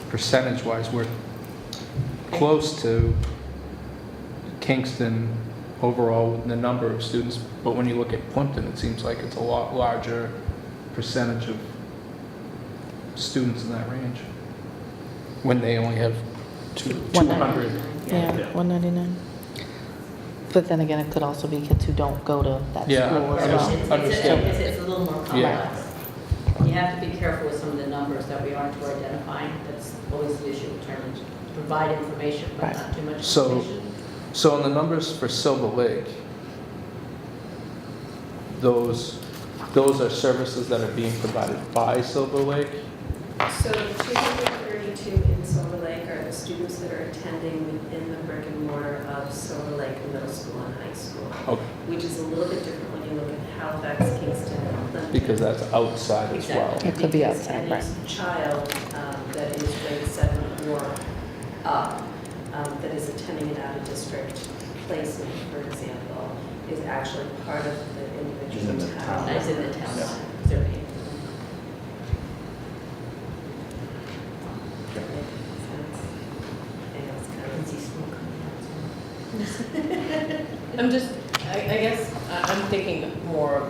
percentage-wise, we're close to Kingston overall with the number of students, but when you look at Plimpton, it seems like it's a lot larger percentage of students in that range. When they only have 200. Yeah, Yeah. 199. But then again, it could also be kids who don't go to that Yeah, school I as just- well. It's a little more Yeah. complex. You have to be careful with some of the numbers that we aren't identifying, that's always the issue in terms of provide information, but Right. not too much So- information. So in the numbers for Silver Lake, those are services that are being provided by Silver Lake? So the 232 in Silver Lake are the students that are attending within the brick and mortar of Silver Lake Middle School and High School, Okay, which is a little bit different when you look at Halifax, Kingston, and Plimpton. because that's outside as well. Exactly. It could be Because outside, any right. child that is grade 7 or up, that is attending an out-of-district placement, for example, is actually part of the Is in the individual town. town. That's in the town, Yeah. because they're paying. I'm just, I guess, I'm thinking more,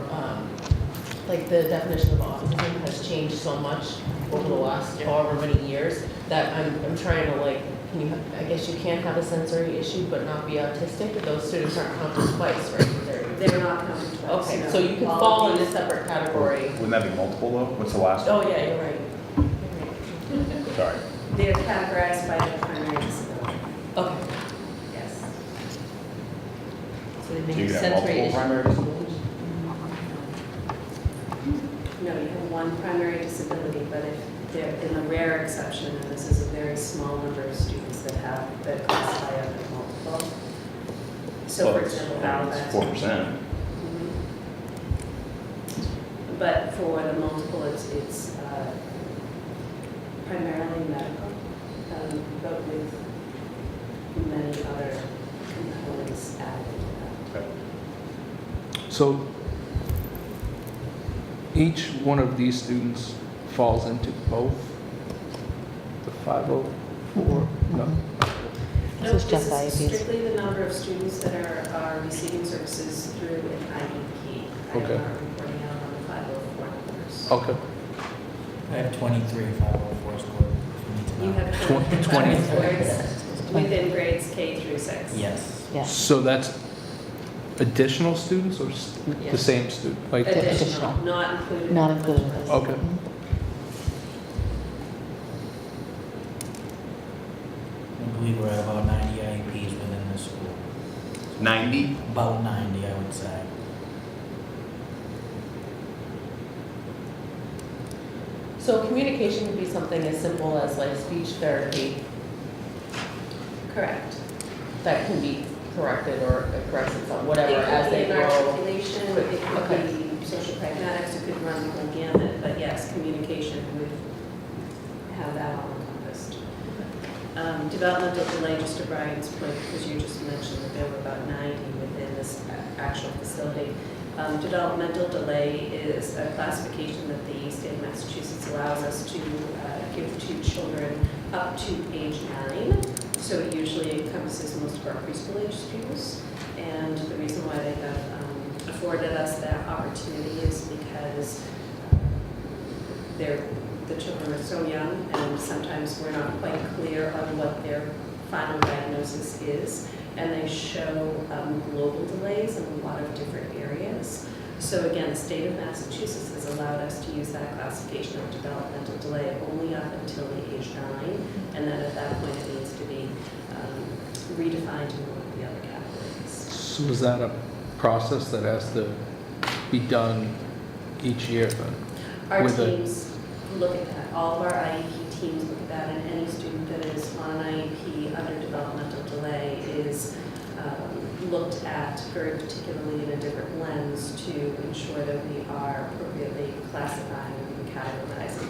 like the definition of autism has changed so much over the last however many years that I'm trying to like, can you, I guess you can have a sensory issue but not be autistic, but those students aren't counted twice, right? They're not counted twice. Okay, no. so you can All fall of in a these- separate category. Wouldn't that be multiple though? What's the last one? Oh, yeah, you're right. Sorry. They're categorized by their primary disability. Okay. Yes. So they So make you a can have sensory multiple issue. primary disabilities? No, you have one primary disability, but if they're, in the rare exception, and this is a very small number of students that classify under multiple. So Well, for it's- example, I mean, Halifax. it's 4%. But for the multiple, it's primarily medical, but with many other components added to that. Okay. So each one of these students falls into both the 504? No. This is just This is IEPs. strictly the number of students that are receiving services through an IEP. I am Okay. not reporting out on the 504 numbers. Okay. I have 23 504 score from You have 20. 20 sports within grades K through 6. Yes. Yeah. So that's additional students or the Yes. same student? Like, Additional, not included. Not in the included. list. okay. I believe we're at about 90 IEPs within the school. 90? About 90, I would say. So communication could be something as simple as like speech therapy Correct. that can be corrected or corrects itself, whatever, It as could they be an grow. articulation, it could Okay. be social pragmatics, it could run the whole gamut, but yes, communication would have that all encompassed. Developmental delay, just to Brian's point, because you just mentioned that there were about 90 within this actual facility. Developmental delay is a classification that the state of Massachusetts allows us to give to children up to age 9. So it usually encompasses most of our preschool age students. And the reason why they have afforded us that opportunity is because the children are so young, and sometimes we're not quite clear on what their final diagnosis is. And they show global delays in a lot of different areas. So again, the state of Massachusetts has allowed us to use that classification of developmental delay only up until the age 9, and then at that point it needs to be redefined in one of the other categories. So is that a process that has to be done each year then? Our With a- teams look at that, all of our IEP teams look at that, and any student that is on an IEP under developmental delay is looked at very particularly in a different lens to ensure that we are appropriately classifying and categorizing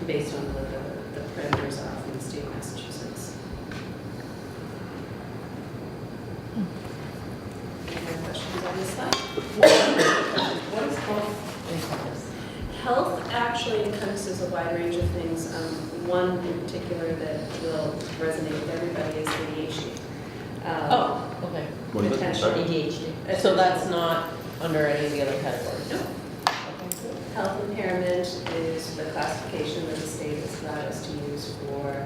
based on what the parameters are from the state of Massachusetts. Any more questions on this slide? What is health encompass? Health actually encompasses a wide range of things. One in particular that will resonate with everybody is ADHD. Oh, okay. What is it? Potential Sorry. ADHD. So that's not under any of the other categories? No. Health impairment is the classification that the state has allowed us to use for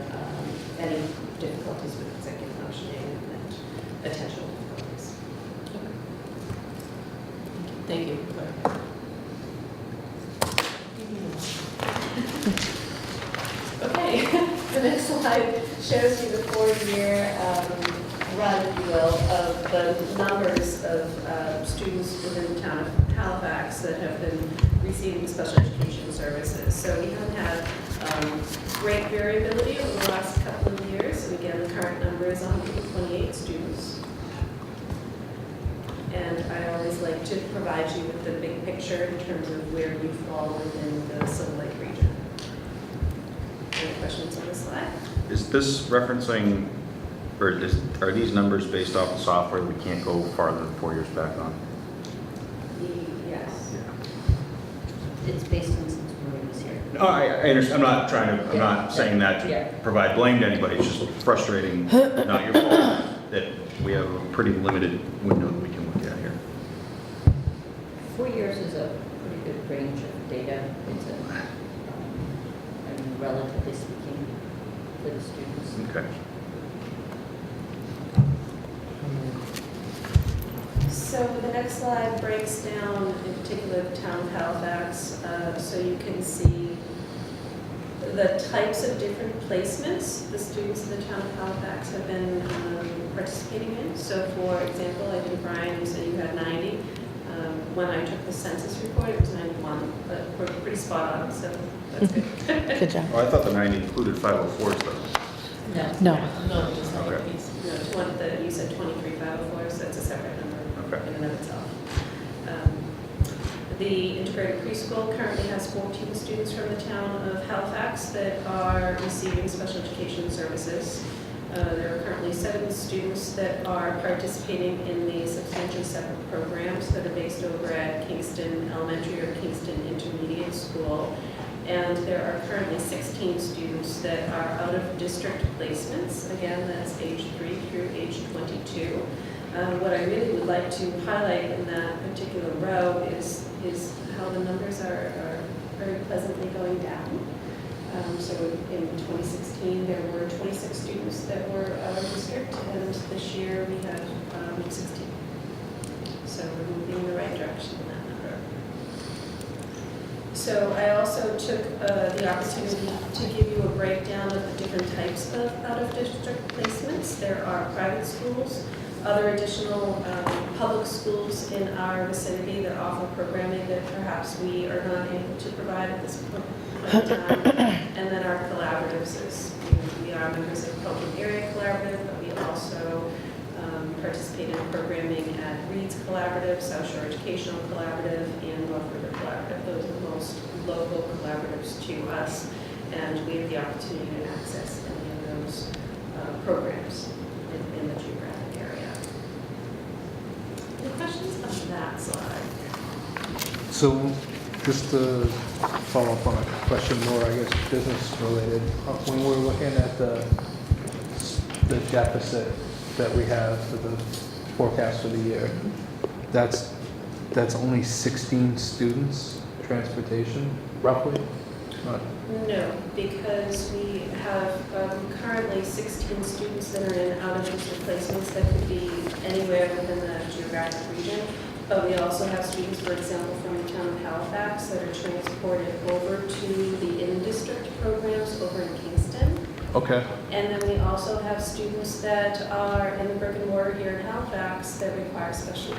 any difficulties with executive functioning and attentional difficulties. Thank you. Okay, the next slide shows you the 4-year run, if you will, of the numbers of students within the town of Halifax that have been receiving special education services. So we have had great variability over the last couple of years. And again, the current number is 128 students. And I always like to provide you with the big picture in terms of where you fall within the Silver Lake region. Any questions on this slide? Is this referencing, or are these numbers based off the software we can't go farther than 4 years back on? Yes. It's based on since Marie was here. No, I understand, I'm not saying that Yeah. to provide blame to anybody, it's just frustrating, not your fault, that we have a pretty limited window that we can look at here. 4 years is a pretty good range of data. It's a, I mean, relatively speaking, for the students. Okay. So the next slide breaks down, in particular, the town of Halifax, so you can see the types of different placements the students in the town of Halifax have been participating in. So for example, I think Brian, you said you had 90. When I took the census report, it was 91, but we're pretty spot on, so that's good. Good job. Oh, I thought the 90 included 504s though. No. No, just like Okay. these. No, you said 23,504, so that's a separate number Okay. in and of itself. The integrated preschool currently has 14 students from the town of Halifax that are receiving special education services. There are currently 7 students that are participating in the substantially separate programs that are based over at Kingston Elementary or Kingston Intermediate School. And there are currently 16 students that are out of district placements. Again, that's age 3 through age 22. What I really would like to highlight in that particular row is how the numbers are very pleasantly going down. So in 2016, there were 26 students that were out of district, and this year we have 16. So we're moving in the right direction in that number. So I also took the opportunity to give you a breakdown of the different types of out-of-district placements. There are private schools, other additional public schools in our vicinity that offer programming that perhaps we are not able to provide at this point in time. And then our collaboratives is, we are members of the Pelham Area Collaborative, but we also participate in programming at Reed's Collaborative, South Shore Educational Collaborative, and North River Collaborative. Those are the most local collaboratives to us, and we have the opportunity to access any of those programs in the geographic area. Any questions on that slide? So just to follow up on a question more, I guess, business related, when we're looking at the deficit that we have for the forecast for the year, that's only 16 students, transportation, roughly? Not- No, because we have currently 16 students that are in out-of-district placements that could be anywhere within the geographic region. But we also have students, for example, from the town of Halifax that are transported over to the in-district programs over in Kingston. Okay, And then we also have students that are in the brick and mortar here in Halifax that require special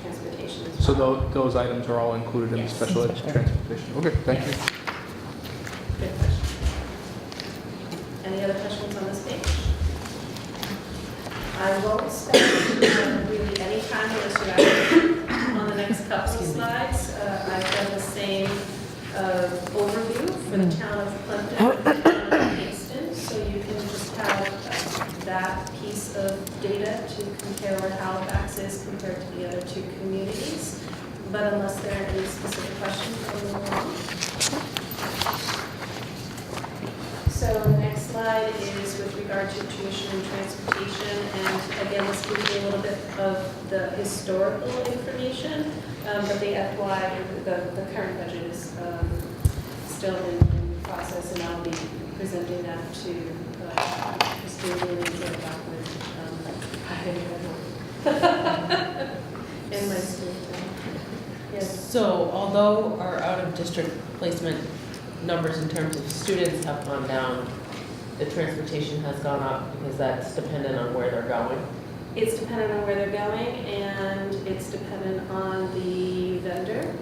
transportation as so well. those items are all included in the Yes. special ed transportation? Okay, thank you. Good question. Any other questions on this page? I won't spend really any time unless you have on the next couple of slides. I've done the same overview for the town of Plimpton and Kingston, so you can just have that piece of data to compare where Halifax is compared to the other two communities. But unless there are any specific questions, I'll move on. So the next slide is with regard to tuition and transportation, and again, this gives you a little bit of the historical information, but the FY, the current budget is still in process, and I'll be presenting that to Christine and Joe Bachman. I haven't read one. In my school town. Yes. So although our out-of-district placement numbers in terms of students have gone down, the transportation has gone up because that's dependent on where they're going. It's dependent on where they're going, and it's dependent on the vendor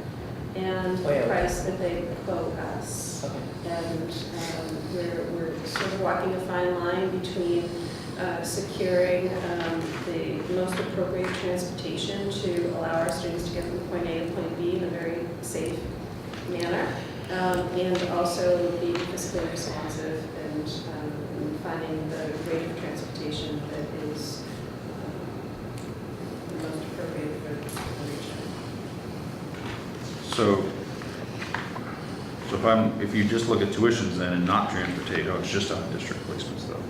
and the Oh, yeah. price that they quote us. Okay. And we're sort of walking a fine line between securing the most appropriate transportation to allow our students to get from point A to point B in a very safe manner, and also being fiscally responsive and finding the rate of transportation that is the most appropriate for the region. So if you just look at tuitions then and not transportation, it's just out of district placements though.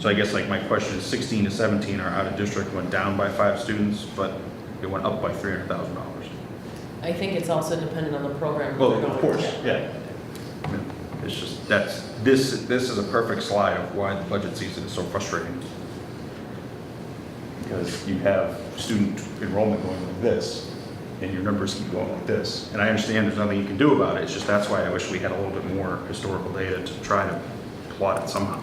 So I guess like my question is 16 to 17 are out of district, went down by 5 students, but it went up by $300,000. I think it's also dependent on the program. that Well, they're of going course, to. yeah. It's just, this is a perfect slide of why the budget season is so frustrating. Because you have student enrollment going like this, and your numbers keep going like this. And I understand there's nothing you can do about it, it's just that's why I wish we had a little bit more historical data to try to plot it somehow.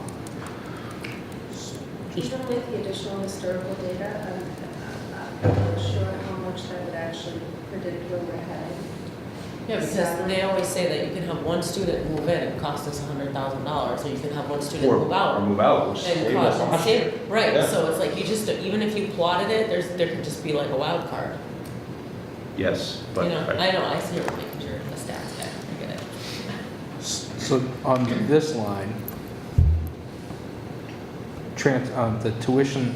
Even with the additional historical data, I'm not sure how much that would actually predict where we're heading. Yeah, because they always say that you can have one student move in and cost us $100,000, or you can have one student move Or out. move out, which And saved us cost, last year. right, Yeah. so it's like you just, even if you plotted it, there could just be like a wild card. Yes, but You know, I see you're making sure the stats guy, I get it. So on this line, the tuition,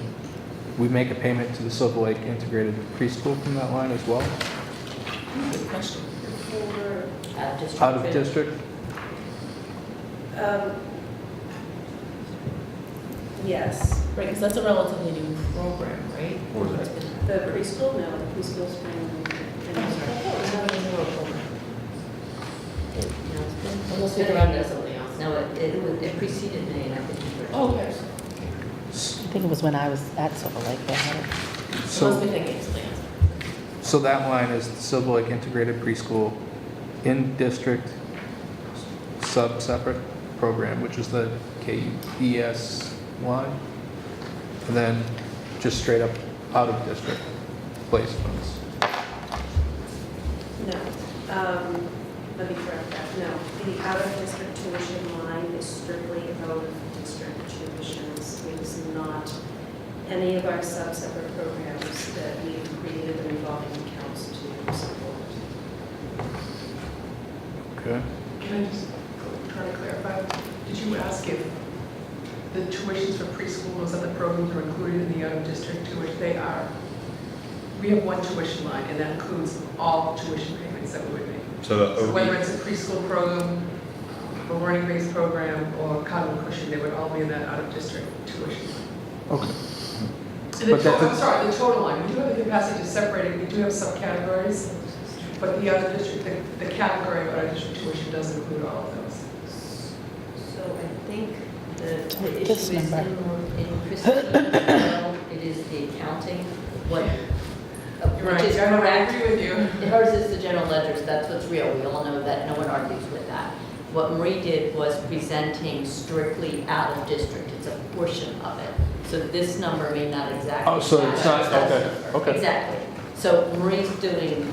we make a payment to the Silver Lake Integrated Preschool from that line as well? Good question. For, Out of district. Out of district? yes, Right, because that's a relatively new program, right? What was it? It's been- the preschool, no, the preschool's been. I'm sorry. It's not a newer program. Yeah, it's been- Unless it's we been grab around it. something else. No, it preceded me, and I think you were. Oh, okay. I think it was when I was at Silver Lake, they had it. Must So, be thinking it's plans. so that line is the Silver Lake Integrated Preschool in-district sub-separate program, which is the KES line. And then just straight up out-of-district placements. No, let me correct that, no. The out-of-district tuition line is strictly out-of-district tuitions. It is not any of our sub-separate programs that we've created the revolving accounts to support. Okay. Can I just try to clarify? Did you ask if the tuitions for preschool, those other programs are included in the out-of-district tuition? They are. We have one tuition line, and that includes all tuition payments that we would make. So the So whether OB, it's a preschool program, a learning-based program, or Cotton Cushion, they would all be in that out-of-district tuition line. Okay. And the But that's total, a- I'm sorry, the total line, we do have the capacity to separate it, we do have subcategories, but the out-of-district, the category of out-of-district tuition does include all of those. So I think the issue This is number. in Christine's bill, it is the accounting, what, You're which is right, I correct. agree with you. Hers is the general ledgers, that's what's real, we all know that, no one argues with that. What Marie did was presenting strictly out of district, it's a portion of it. So this number may not exactly. Oh, so it's not, match that okay, number. okay. Exactly. So Marie's doing,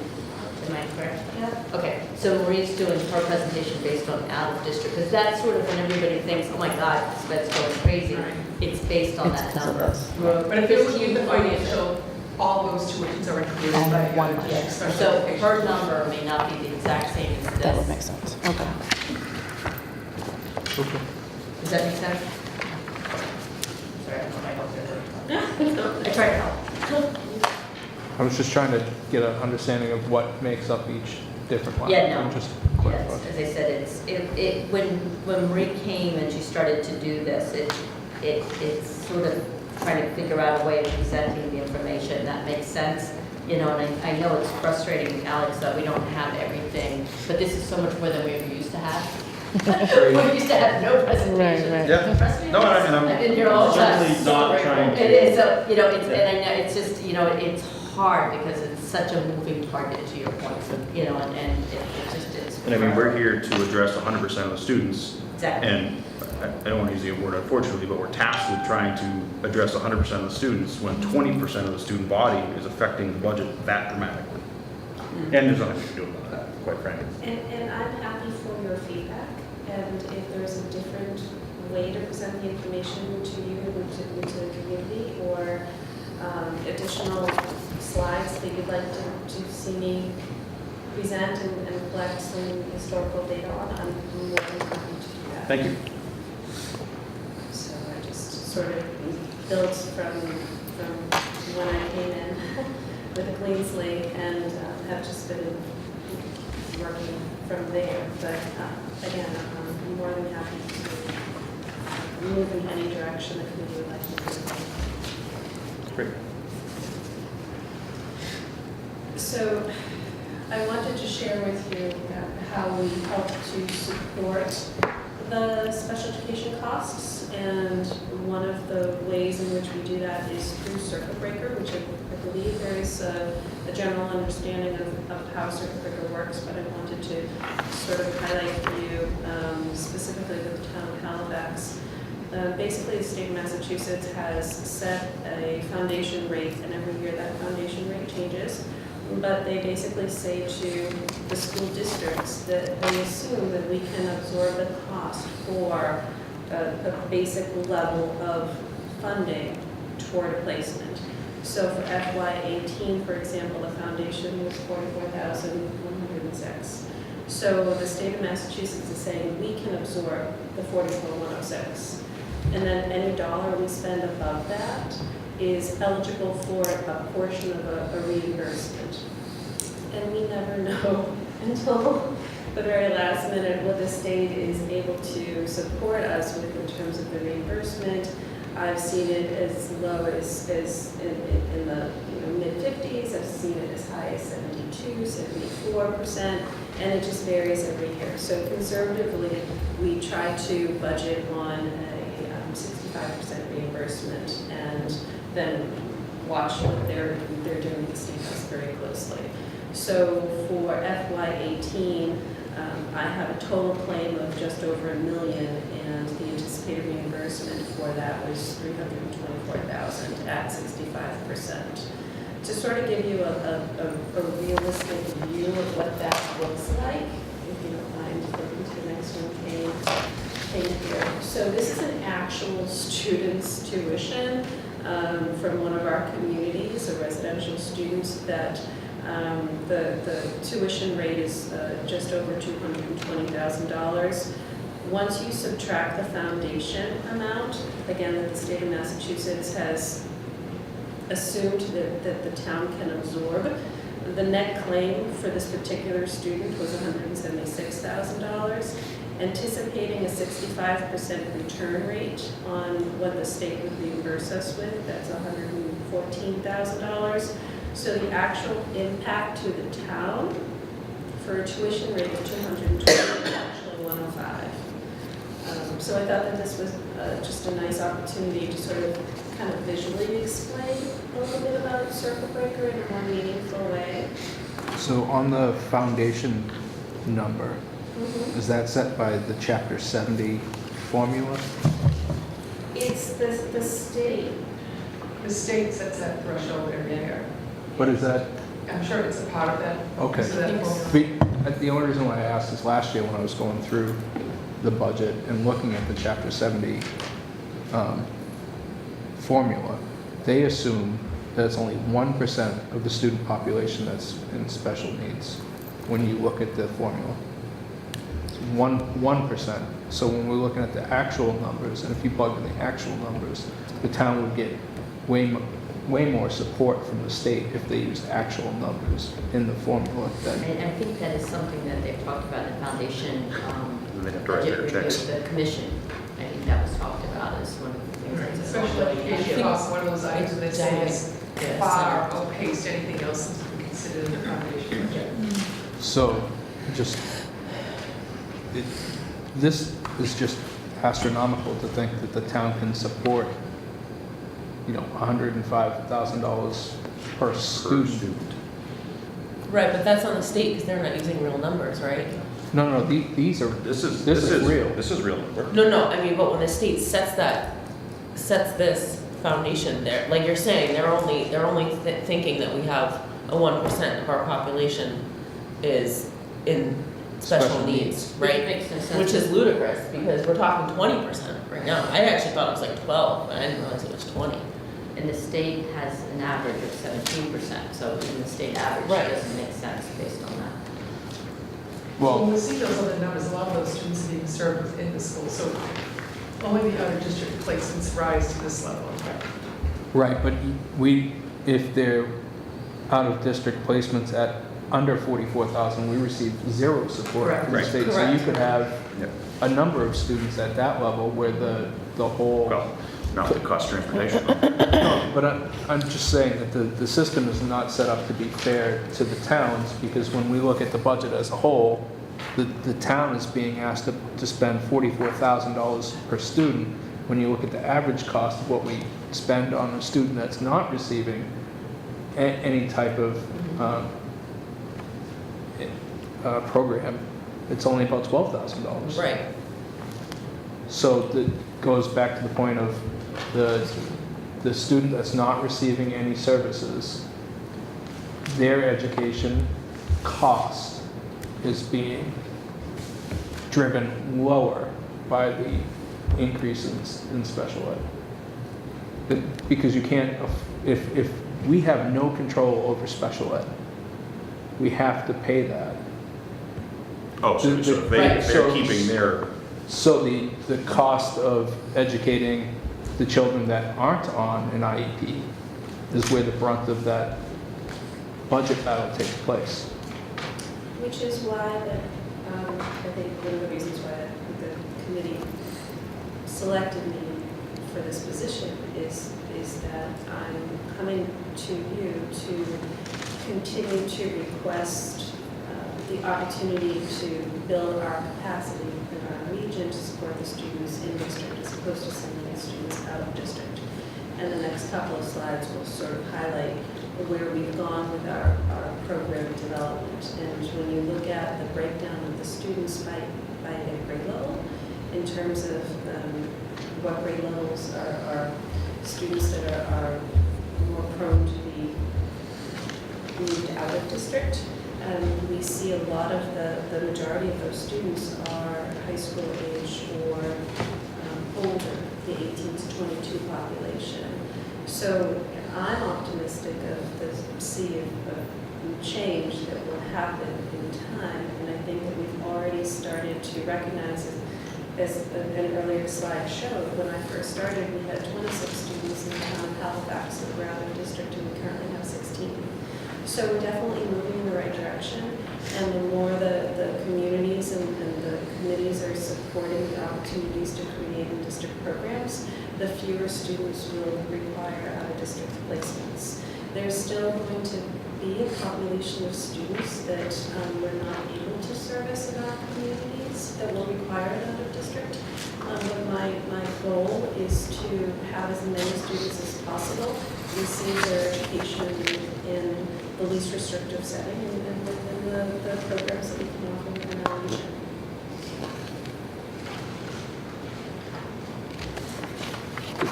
am I correct? Yeah. Okay, so Marie's doing her presentation based on out of district, because that's sort of when everybody thinks, oh my God, that's going crazy. Right. It's based on It's that because of number. this. But if you're looking at the financial, all those tuitions are included And by the one out-of-district Yes, special so education. her number may not be the exact same as That would this. make sense. Okay. Okay. Does that make sense? Sorry, I don't know if I helped her. I tried to help. I was just trying to get an understanding of what makes up each different line. Yeah, no. And just Yes, clarify. as I said, when Marie came and she started to do this, it's sort of trying to figure out a way of presenting the information that makes sense. You know, and I know it's frustrating, Alex, that we don't have everything, but this is so much more than we ever used to have. We used to have no presentation. Right. Yeah. Frustrating. No, and I'm I've been here all the time. certainly not trying to. It is, so, you know, it's, and I know, it's just, you know, it's hard because it's such a moving target, to your point, so, you know, and it just is. and I mean, we're here to address 100% of the students. Exactly. And I don't want to use the word unfortunately, but we're tasked with trying to address 100% of the students when 20% of the student body is affecting the budget that dramatically. And there's nothing we can do about that, quite frankly. And I'm happy for your feedback, and if there's a different way to present the information to you and to the community, or additional slides that you'd like to see me present and collect some historical data on, I'm more than happy to do that. Thank you. So I just sort of built from when I came in with a clean slate, and have just been working from there. But again, I'm more than happy to move in any direction the committee would like to move. Great. So I wanted to share with you how we help to support the special education costs, and one of the ways in which we do that is through circuit breaker, which I believe there is a general understanding of how circuit breaker works, but I wanted to sort of highlight for you specifically with the town of Halifax. Basically, the state of Massachusetts has set a foundation rate, and every year that foundation rate changes. But they basically say to the school districts that they assume that we can absorb the cost for a basic level of funding toward a placement. So for FY18, for example, the foundation was $44,106. So the state of Massachusetts is saying we can absorb the $44,106. And then any dollar we spend above that is eligible for a portion of a reimbursement. And we never know until the very last minute what the state is able to support us with in terms of the reimbursement. I've seen it as low as in the mid-50s. I've seen it as high as 72, 74%. and it just varies every year. So conservatively, we try to budget on a 65% reimbursement and then watch what they're doing with State House very closely. So for FY18, I have a total claim of just over $1 million, and the anticipated reimbursement for that was $324,000 at 65%. To sort of give you a realistic view of what that looks like, if you don't mind flipping to the next one, came here. So this is an actual student's tuition from one of our communities, a residential student that the tuition rate is just over $220,000. Once you subtract the foundation amount, again, that the state of Massachusetts has assumed that the town can absorb, the net claim for this particular student was $176,000. Anticipating a 65% return rate on what the state would reimburse us with, that's $114,000. So the actual impact to the town for a tuition rate of $220 is actually $105. So I thought that this was just a nice opportunity to sort of kind of visually explain a little bit about Circuit Breaker in a more meaningful way. So on the foundation number, is that set by the Chapter 70 formula? It's the state. The state sets that threshold every year. What is that? I'm sure it's a part of that. Okay. So that The only reason why I asked is last year when I was going through the budget and looking at the Chapter 70 formula, they assume that it's only 1% of the student population that's in special needs when you look at the formula. It's 1%. So when we're looking at the actual numbers, and if you plug in the actual numbers, the town would get way more support from the state if they used actual numbers in the formula. And I think that is something that they've talked about in the foundation They have to write their budget review checks. of the commission. I think that was talked about as one of the things that's. special education costs, one of those items that they say is Yeah, far outpaced anything else that's been considered in the foundation budget. So, this is just astronomical to think that the town can support, $105,000 per student. Right, but that's on the state because they're not using real numbers, right? No, these are, This is real. This is real number. No, I mean, but when the state sets this foundation there, like you're saying, they're only thinking that we have a 1% of our population is in special Special needs, Which right? makes no sense. Which is ludicrous because we're talking 20% right now. I actually thought it was like 12, but I didn't realize it was 20. And the state has an average of 17%, so even the state average Right. doesn't make sense based on that. When Well, we see those other numbers, a lot of those students are being served within the school, so only the out-of-district placements rise to this level. right, but if they're out-of-district placements at under 44,000, we receive zero support Correct. from the Right. state. So you Correct. could have Yeah. a number of students at that level where the whole. Well, not the cost of transportation. But I'm just saying that the system is not set up to be fair to the towns, because when we look at the budget as a whole, the town is being asked to spend $44,000 per student. When you look at the average cost of what we spend on a student that's not receiving any type of program, it's only about $12,000. Right. So that goes back to the point of the student that's not receiving any services, their education cost is being driven lower by the increase in special ed. Because you can't, if we have no control over special ed, we have to pay that. Oh, so Right. they're So- keeping their, So the cost of educating the children that aren't on an IEP is where the brunt of that budget battle takes place. Which is why I think one of the reasons why the committee selected me for this position is that I'm coming to you to continue to request the opportunity to build our capacity in our region to support the students in district as opposed to sending the students out of district. And the next couple of slides will sort of highlight where we've gone with our program development. And when you look at the breakdown of the students by their grade level, in terms of what grade levels are students that are more prone to be moved out of district, we see a lot of the majority of those students are high school age or older, the 18 to 22 population. So I'm optimistic of the sea of change that will happen in time, and I think that we've already started to recognize it. As an earlier slide showed, when I first started, we had 26 students in the town of Halifax that were out of district, and we currently have 16. So we're definitely moving in the right direction, and the more the communities and the committees are supporting the opportunities to create in-district programs, the fewer students will require out-of-district placements. There's still going to be a population of students that we're not able to service in our communities that will require it out of district. But my goal is to have as many students as possible receive their education in the least restrictive setting and within the programs that we can offer within our region.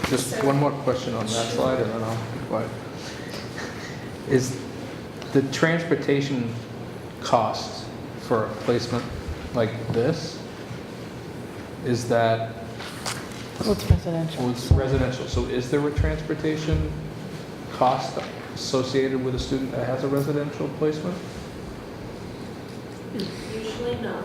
Just one more question on that slide, and then I'll be quiet. Is the transportation cost for a placement like this, is that, Well, it's residential. well, it's residential, so is there a transportation cost associated with a student that has a residential placement? Usually not.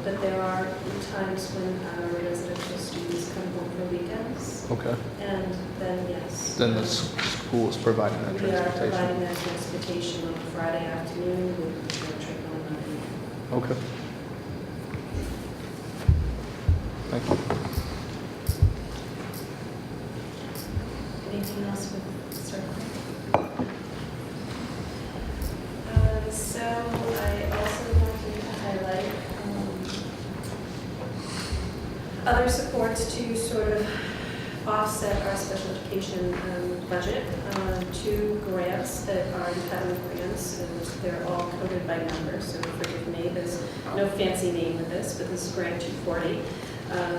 But there are times when our residential students come home for weekends, Okay, and then yes. then the school is providing that We are transportation. providing that transportation on Friday afternoon with a trip on Monday. Okay. Thank you. Anything else with circle? So I also wanted to highlight other supports to sort of offset our special education budget. Two grants that are entitlement grants, and they're all coded by number, so forgive me, there's no fancy name with this, but this is grant 240.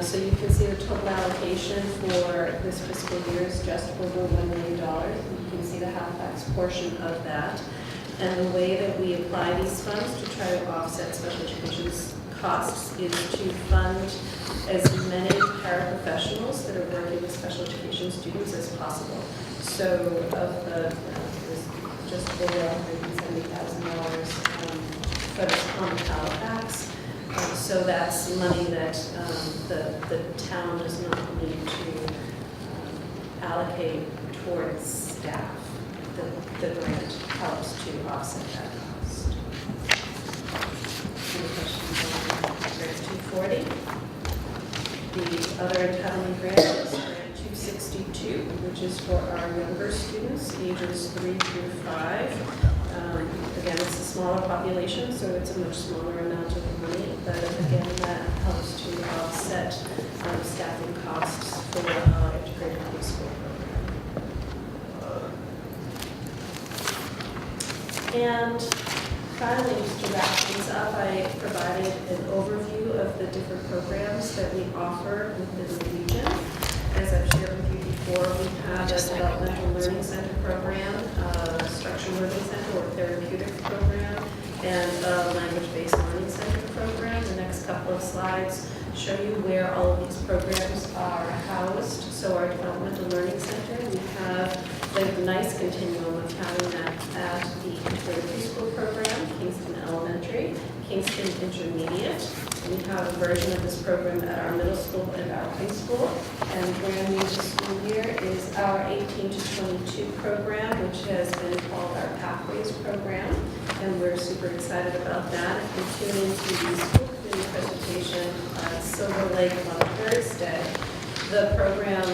So you can see the total allocation for this fiscal year is just over $1 million. You can see the Halifax portion of that. And the way that we apply these funds to try to offset special education costs is to fund as many paraprofessionals that are working with special education students as possible. So of the, just over $170,000 for the town of Halifax. So that's money that the town does not need to allocate towards staff. The grant helps to offset that cost. Any questions on grant 240? The other entitlement grant is grant 262, which is for our younger students, ages 3 through 5. Again, it's a smaller population, so it's a much smaller amount of money, but again, that helps to offset staffing costs for our integrated preschool program. And finally, just to wrap things up, I provided an overview of the different programs that we offer within the region. As I've shared with you before, we have a developmental learning center program, a structural learning center or therapeutic program, and a language-based learning center program. The next couple of slides show you where all of these programs are housed. So our developmental learning center, we have the nice continuum of having that at the integrated preschool program, Kingston Elementary, Kingston Intermediate. We have a version of this program at our middle school and our high school. And brand new this school year is our 18 to 22 program, which has been called our Pathways program. And we're super excited about that. If you tune into the school committee presentation at Silver Lake on Thursday, the program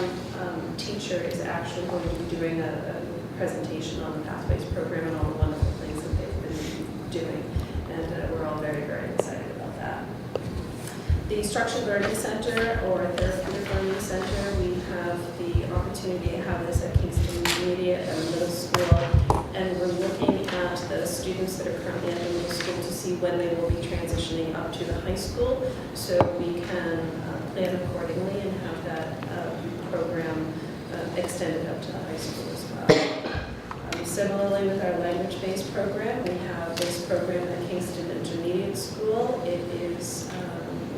teacher is actually going to be doing a presentation on the Pathways program and all the wonderful things that they've been structured learning center or a therapeutic learning center. We have the opportunity to have this at Kingston Intermediate and Middle School. And we're looking at the students that are currently at the middle school to see when they will be transitioning up to the high school, so we can plan accordingly and have that program extended up to the high school as well. Similarly, with our language-based program, we have this program at Kingston Intermediate School. It is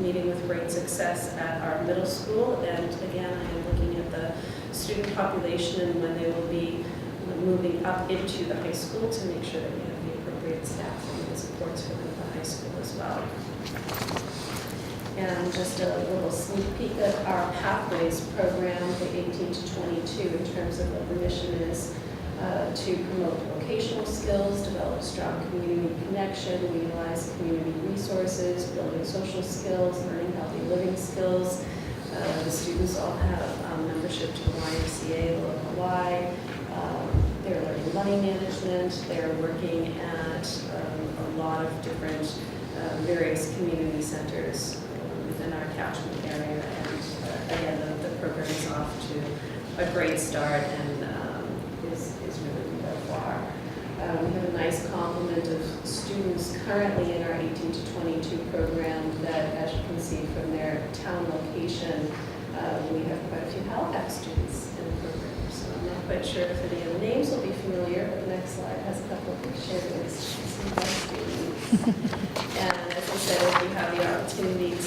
meeting with great success at our middle school, and again, I am looking at the student population and when they will be moving up into the high school to make sure that we have the appropriate staffing and supports for them at the high school as well. And just a little sneak peek at our Pathways program for 18 to 22 in terms of what the mission is to promote vocational skills, develop strong community connection, utilize community resources, building social skills, learning healthy living skills. The students all have membership to the YMCA, the local Y. They're learning money management. They're working at a lot of different various community centers within our catchment area. And again, the program is off to a great start and is really worthwhile. We have a nice complement of students currently in our 18 to 22 program that, as you can see from their town location, we have quite a few Halifax students in the program. So I'm not quite sure if any of the names will be familiar, but the next slide has a couple of pictures. Some of our students. And as I said, if you have the opportunity to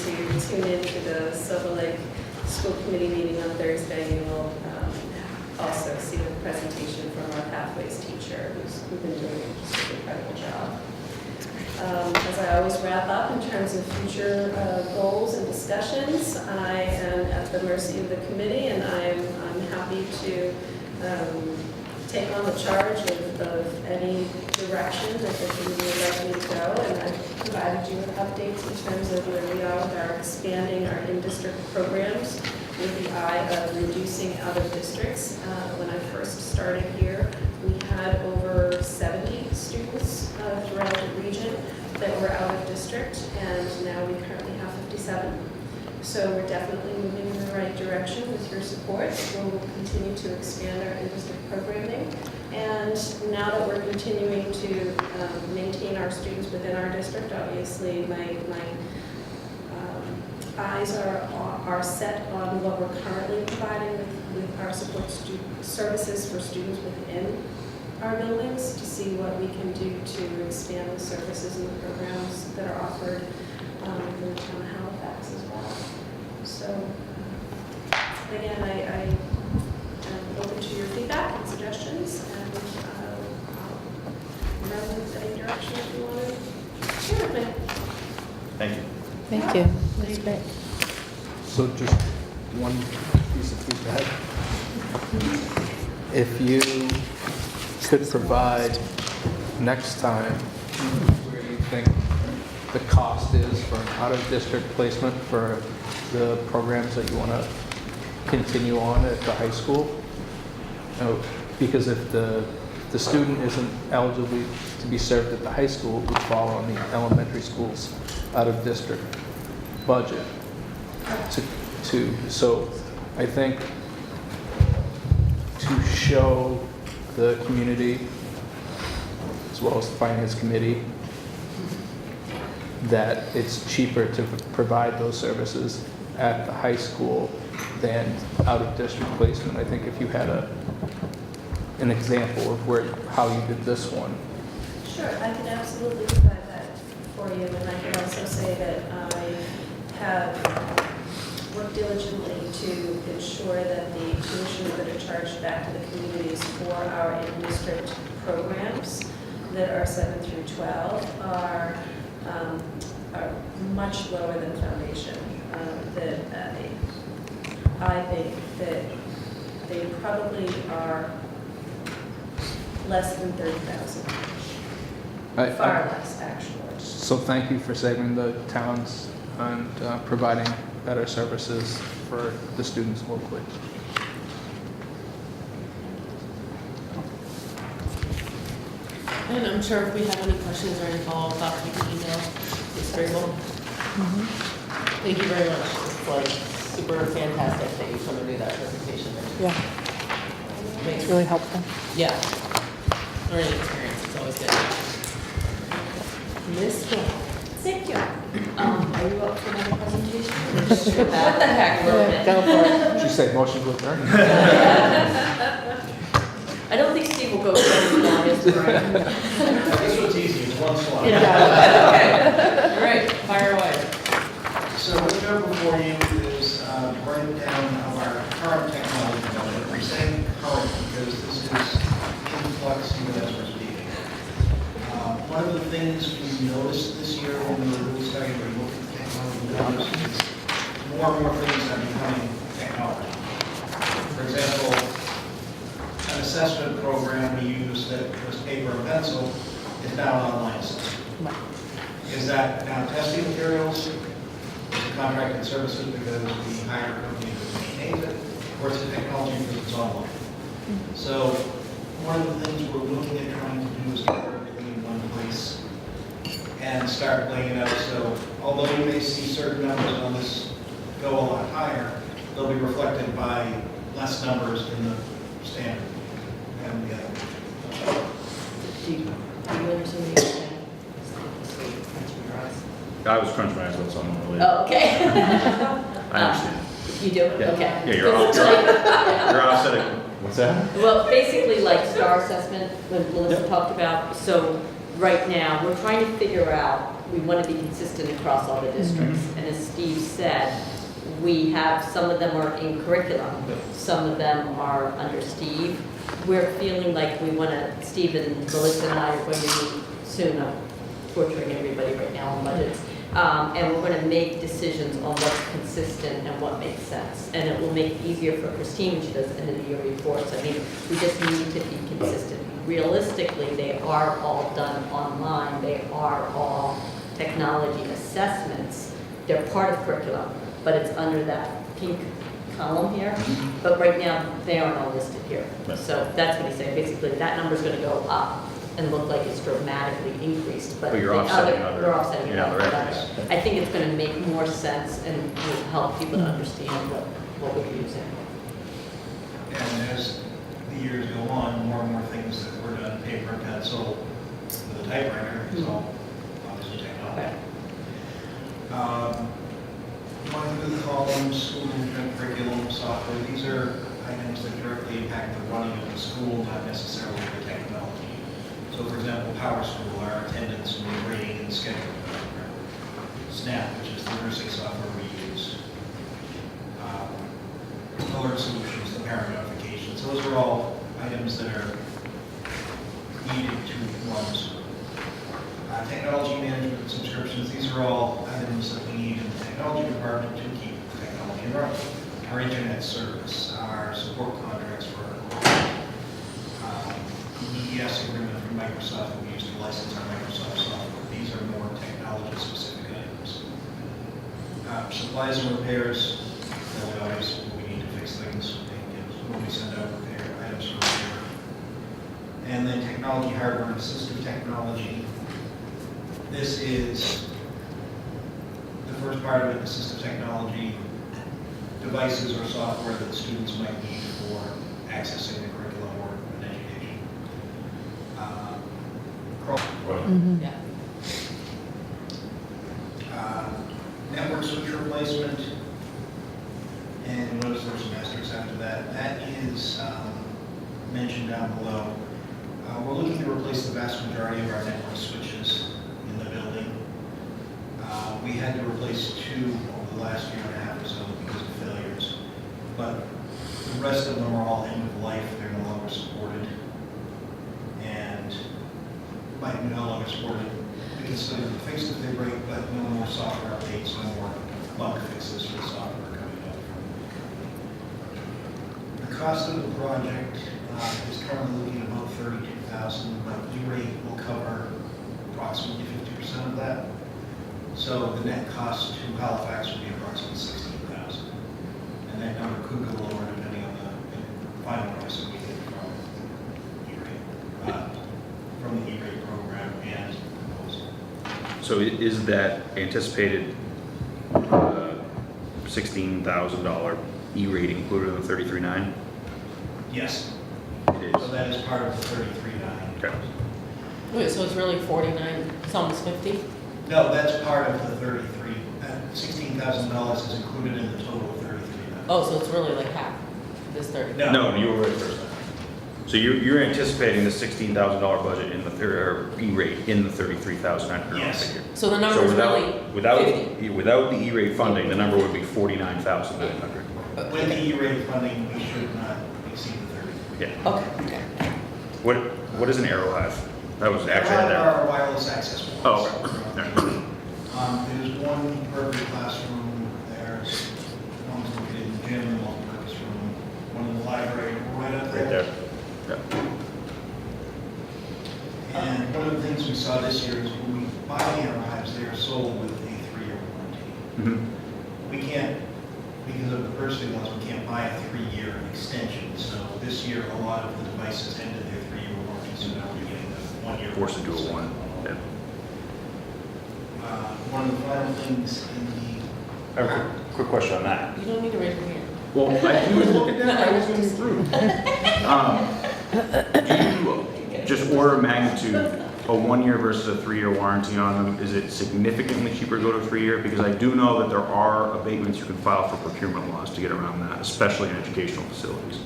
tune into the Silver Lake School Committee meeting on Thursday, you will also see the presentation from our Pathways teacher who's been doing just an incredible job. As I always wrap up in terms of future goals and discussions, I am at the mercy of the committee, and I'm happy to take on the charge of any direction that the committee would like me to go. And I've provided you with updates in terms of where we are with our expanding our in-district programs with the eye of reducing out of districts. When I first started here, we had over 70 students throughout the region that were out of district, and now we currently have 57. So we're definitely moving in the right direction with your support. We'll continue to expand our in-district programming. And now that we're continuing to maintain our students within our district, obviously my eyes are set on what we're currently providing with our support services for students within our buildings to see what we can do to expand the services and the programs that are offered within the town of Halifax as well. So again, I am open to your feedback and suggestions, and I'll run with any direction if you want to share with me. Thank you. Thank you. That's great. So just one piece of feedback. If you could provide next time where you think the cost is for an out-of-district placement for the programs that you want to continue on at the high school. Because if the student isn't eligible to be served at the high school, it would fall on the elementary school's out-of-district budget. So I think to show the community, as well as the finance committee, that it's cheaper to provide those services at the high school than out-of-district placement. I think if you had an example of how you did this one. Sure, I can absolutely provide that for you, and I can also say that I have worked diligently to ensure that the tuition that are charged back to the communities for our in-district programs that are 7 through 12 are much lower than foundation. I think that they probably are less than 30,000. Far less, actually. So thank you for saving the towns and providing better services for the students locally. And I'm sure if we have any questions or any follow-up thoughts, we can email Ms. Grable. Thank you very much. It's like super fantastic that you come and do that presentation. Yeah, it's really helpful. Yeah. Learning experience, it's always good. Miss Gill. Thank you. Are you up for another presentation? What the heck, we're Yeah, go for it. She said motion to adjourn? I don't think Steve will go so long as Brian. This one's easy, it's one slide. Okay. All right, fire away. So what we have before you is a breakdown of our current technology budget. We're saying current because this is in flux even as we're speaking. One of the things we noticed this year when we were really starting to look at technology numbers is more and more things are becoming technology. For example, an assessment program we used that was paper and pencil is now an online system. Is that now testing materials? Is it contracted services because we hire a company that maintains it? Or is it technology because it's online? So one of the things we're looking at trying to do is get everything in one place and start laying it out. So although you may see certain numbers on this go a lot higher, they'll be reflected by less numbers in the standard. And the other. Do you understand what you're saying? I was crunching my eyes with someone earlier. Oh, okay. I understand. You do? Yeah. Okay. Yeah, you're off. You're offsetting. What's that? Well, basically like star assessment, when Melissa talked about, so right now, we're trying to figure out, we want to be consistent across all the districts. And as Steve said, we have, some of them are in curriculum, some of them are under Steve. We're feeling like we want to, Steve and Melissa and I are going to meet soon, I'm torturing everybody right now on budgets. And we're going to make decisions on what's consistent and what makes sense. And it will make it easier for Christine when she does end of the year reports. I mean, we just need to be consistent. Realistically, they are all done online. They are all technology assessments. They're part of curriculum, but it's under that pink column here. But right now, they aren't all listed here. Right. So that's what he's saying. Basically, that number's going to go up and look like it's dramatically increased, but But you're the offsetting other- we're offsetting it yeah, up other with areas. others. I think it's going to make more sense and will help people to understand what we're using. And as the years go on, more and more things that were done paper and pencil with a typewriter is all obviously technology. One of the columns, school management curriculum software, these are items that directly impact the running of the school, not necessarily the technology. So for example, Power School, our attendance and rating and scheduling program. SNAP, which is the nursing software we use. Alert Solutions, the parent notifications. Those are all items that are needed to run the school. Technology management subscriptions, these are all items that we need in the technology department to keep technology running. Our internet service, our support contracts for our EES agreement from Microsoft that we use to license our Microsoft software. These are more technology specific items. Supplies and repairs, fairly obvious, we need to fix things when we send out repair items for repair. And then technology, hardware, and assistive technology. This is the first part of it, assistive technology, devices or software that students might need for accessing the curriculum or an education. Yeah. Network switch replacement, and notice there's some asterisks after that. That is mentioned down below. We're looking to replace the vast majority of our network switches in the building. We had to replace 2 over the last year and a half or so because of failures, but the rest of them are all end of life. They're no longer supported, and by no longer supported, we can still get them fixed if they break, but no more software updates, no more bug fixes for the software coming out from the cost of the project is currently looking at about $32,000, but E-rate will cover approximately 50% of that. So the net cost to Halifax would be approximately $16,000. And that number could go lower depending on the final price that we get from the E-rate program and proposal. So is that anticipated $16,000 E-rate included in the 33,900? Yes, It so is. that is part of the 33,900. Okay. Wait, so it's really 49, it's almost 50? No, that's part of the 33, that $16,000 is included in the total of 33,900. Oh, so it's really like half, this 30? No, you were right first time. So you're anticipating the $16,000 budget in the E-rate in the 33,900 Yes. figure. So the So number's without, really 50? without the E-rate funding, the number would be 49,900. With the E-rate funding, we should not exceed the 30. Yeah. Okay, okay. What does an arrow have? That was actually There there. are wireless access points. Oh, okay. There's one per classroom, there's one located in the gym, a multi-purpose room, one in the library, right up Right there. Yeah. And one of the things we saw this year is when we buy the archives, they are sold with a 3-year warranty. Mhm. We can't, because of the purchasing laws, we can't buy a 3-year extension. So this year, a lot of the devices ended their 3-year warranty, so now we're getting the 1-year. Forced to do a one. Yeah. One of the final things in I have a quick question on that. You don't need to raise your hand. Well, I was looking at, I was going through. Do you just order of magnitude, a 1-year versus a 3-year warranty on them? Is it significantly cheaper to go to 3-year? Because I do know that there are abatements you can file for procurement laws to get around that, especially in educational facilities.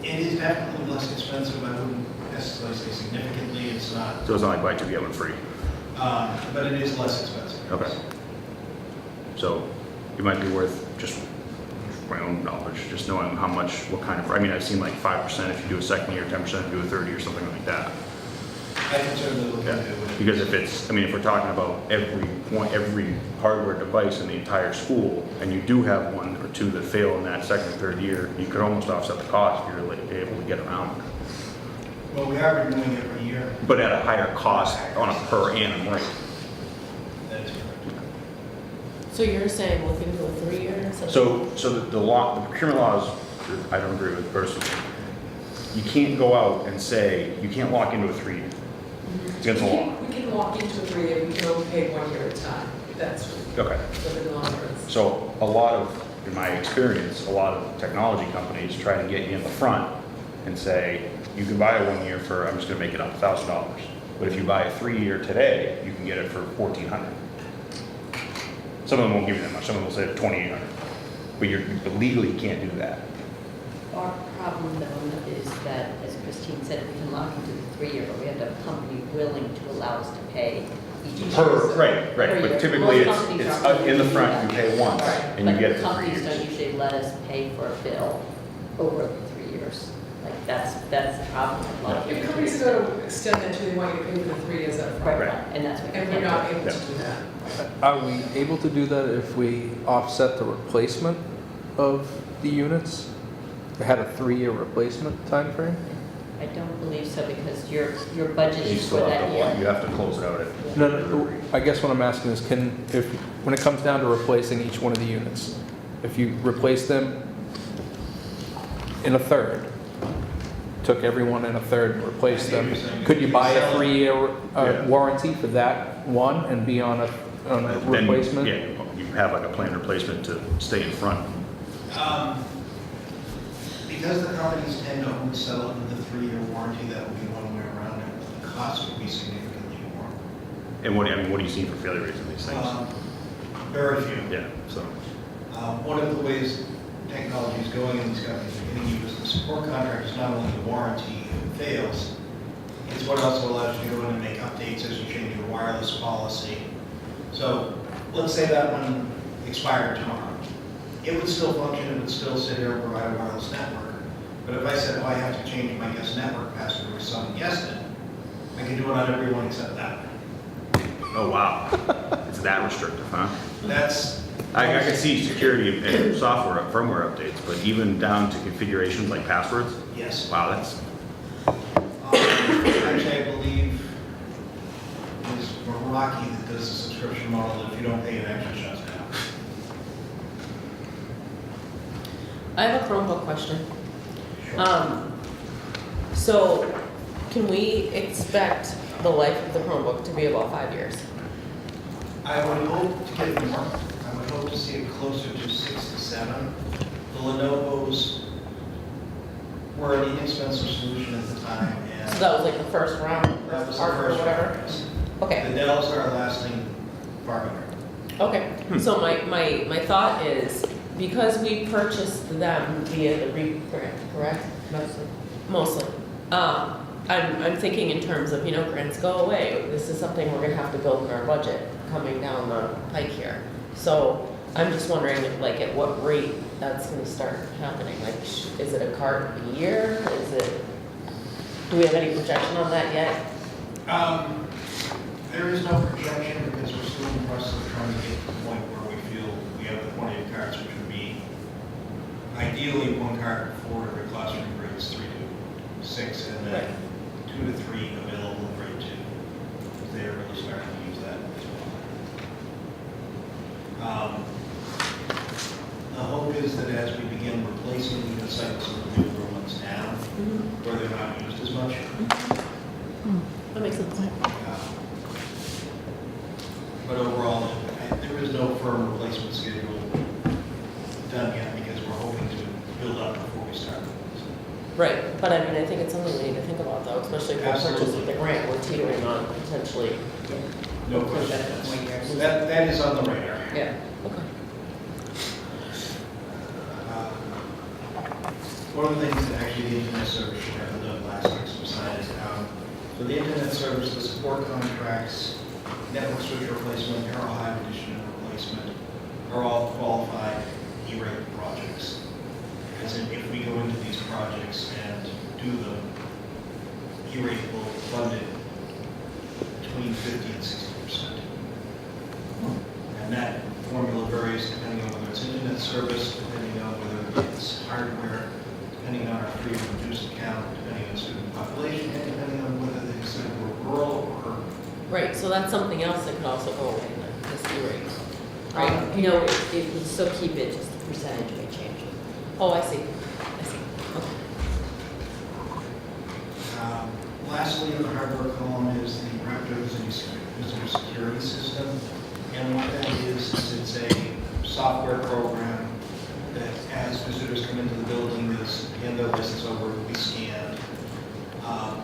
It is definitely less expensive. I wouldn't necessarily say significantly. It's not, So it's not like buy two, get one free. but it is less expensive. Okay. So it might be worth just my own knowledge, just knowing how much, what kind of, I mean, I've seen like 5% if you do a second year, 10% if you do a third year, something like that. I can certainly look Yeah, into it. because if it's, I mean, if we're talking about every hardware device in the entire school, and you do have one or two that fail in that second or third year, you could almost offset the cost if you're like able to get around it. Well, we are renewing every year. But at a higher cost on a per annum rate. That is correct. So you're saying look into a 3-year or something? So the law, the procurement laws, I don't agree with personally. You can't go out and say, you can't lock into a 3-year. It's against the law. We can walk into a 3-year, we can only pay 1 year at a time. That's Okay. what the law is. So a lot of, in my experience, a lot of technology companies try to get you in the front and say, you can buy a 1 year for, I'm just gonna make it up, $1,000. But if you buy a 3-year today, you can get it for $1,400. Some of them won't give you that much, some of them will say $2,800. But legally, you can't do that. Our problem though is that, as Christine said, we can lock into the 3-year, but we have to have a company willing to allow us to pay each year. Right, Per year. but typically Most companies it's aren't in the willing to front, do you that. pay once, and you get it for 3 But companies don't years. usually let us pay for a bill over the 3 years. Like, that's the problem with locking If into companies it. are going to extend that to, they want you to pay for the 3 years up front. Right, and that's what. we And we're can't not do. able to do that. Are we able to do that if we offset the replacement of the units? It had a 3-year replacement time frame. I don't believe so, because your budget You is for still have that to, year. you have to close it out at. No, I guess what I'm asking is when it comes down to replacing each one of the units, if you replace them in a third, took everyone in a third and replaced them, could you buy a 3-year Yeah. warranty for that one and be on a Then, replacement? Yeah, you have like a planned replacement to stay in front. Because the companies tend to only sell it with a 3-year warranty, that would be one way around it. The cost would be significantly more. And what do you see for failure rates of these things? Very few. Yeah, so, One of the ways technology is going in these companies are getting you is the support contract is not only the warranty if it fails, it's what also allows you to go in and make updates as you change your wireless policy. So let's say that one expired tomorrow. It would still function, it would still sit here and provide a wireless network. But if I said, oh, I have to change my guest network password or something guessed it, I can do it on every one except that. oh wow, it's that restrictive, huh? That's, I can see security and software, firmware updates, but even down to configurations like passwords, yes. wow, that's, Actually, I believe it's Meraki that does the subscription model, that if you don't pay, it actually shuts down. I have a Chromebook question. So can we expect the life of the Chromebook to be about 5 years? I would hope to get more. I would hope hoped to see it closer to 6 to 7. The Lenovo's were an inexpensive solution at the time, and So that was like the first round, that was the or first whatever? one, yes. Okay. The Dells are lasting far better. Okay, so my thought is, because we purchased them via the REAP grant, correct? Mostly. I'm thinking in terms of, grants go away, this is something we're gonna have to build in our budget coming down the pike here. So I'm just wondering, like, at what rate that's gonna start happening, like, is it a cart a year, do we have any projection on that yet? There is no projection because we're still in the process of trying to get to the point where we feel we have the 20 carts, which would be ideally 1 cart for every classroom in grades 3 to 6, and then 2 to 3 available in grade 2. They're really starting to use that as well. The hope is that as we begin replacing, we can cycle some of the older ones down where they're not used as much. That makes sense. But overall, there is no firm replacement schedule done yet because we're hoping to build up before we start. Right, but I mean, I think it's something we need to think about though, especially if we're Absolutely. purchasing the grant, we're teetering on potentially. No question. That is on the radar. Yeah, okay. One of the things that actually the internet service should have done last exercise, for the internet service, the support contracts, network switch replacement, Arrow Hive addition and replacement are all qualified E-rate projects. As in, if we go into these projects and do them, E-rate will fund it between 50 and 60%. And that formula varies depending on whether it's internet service, depending on whether it's hardware, depending on our free and reduced account, depending on student population, and depending on whether they said we're rural or urban. Right, so that's something else that could also go away then, this E-rate. Right? No, it would still keep it, just the percentage may change. Oh, I see, okay. Lastly, in the hardware column is the Raptor visitor security system. And what that is it's a software program that as visitors come into the building, they hand their license over, it will be scanned.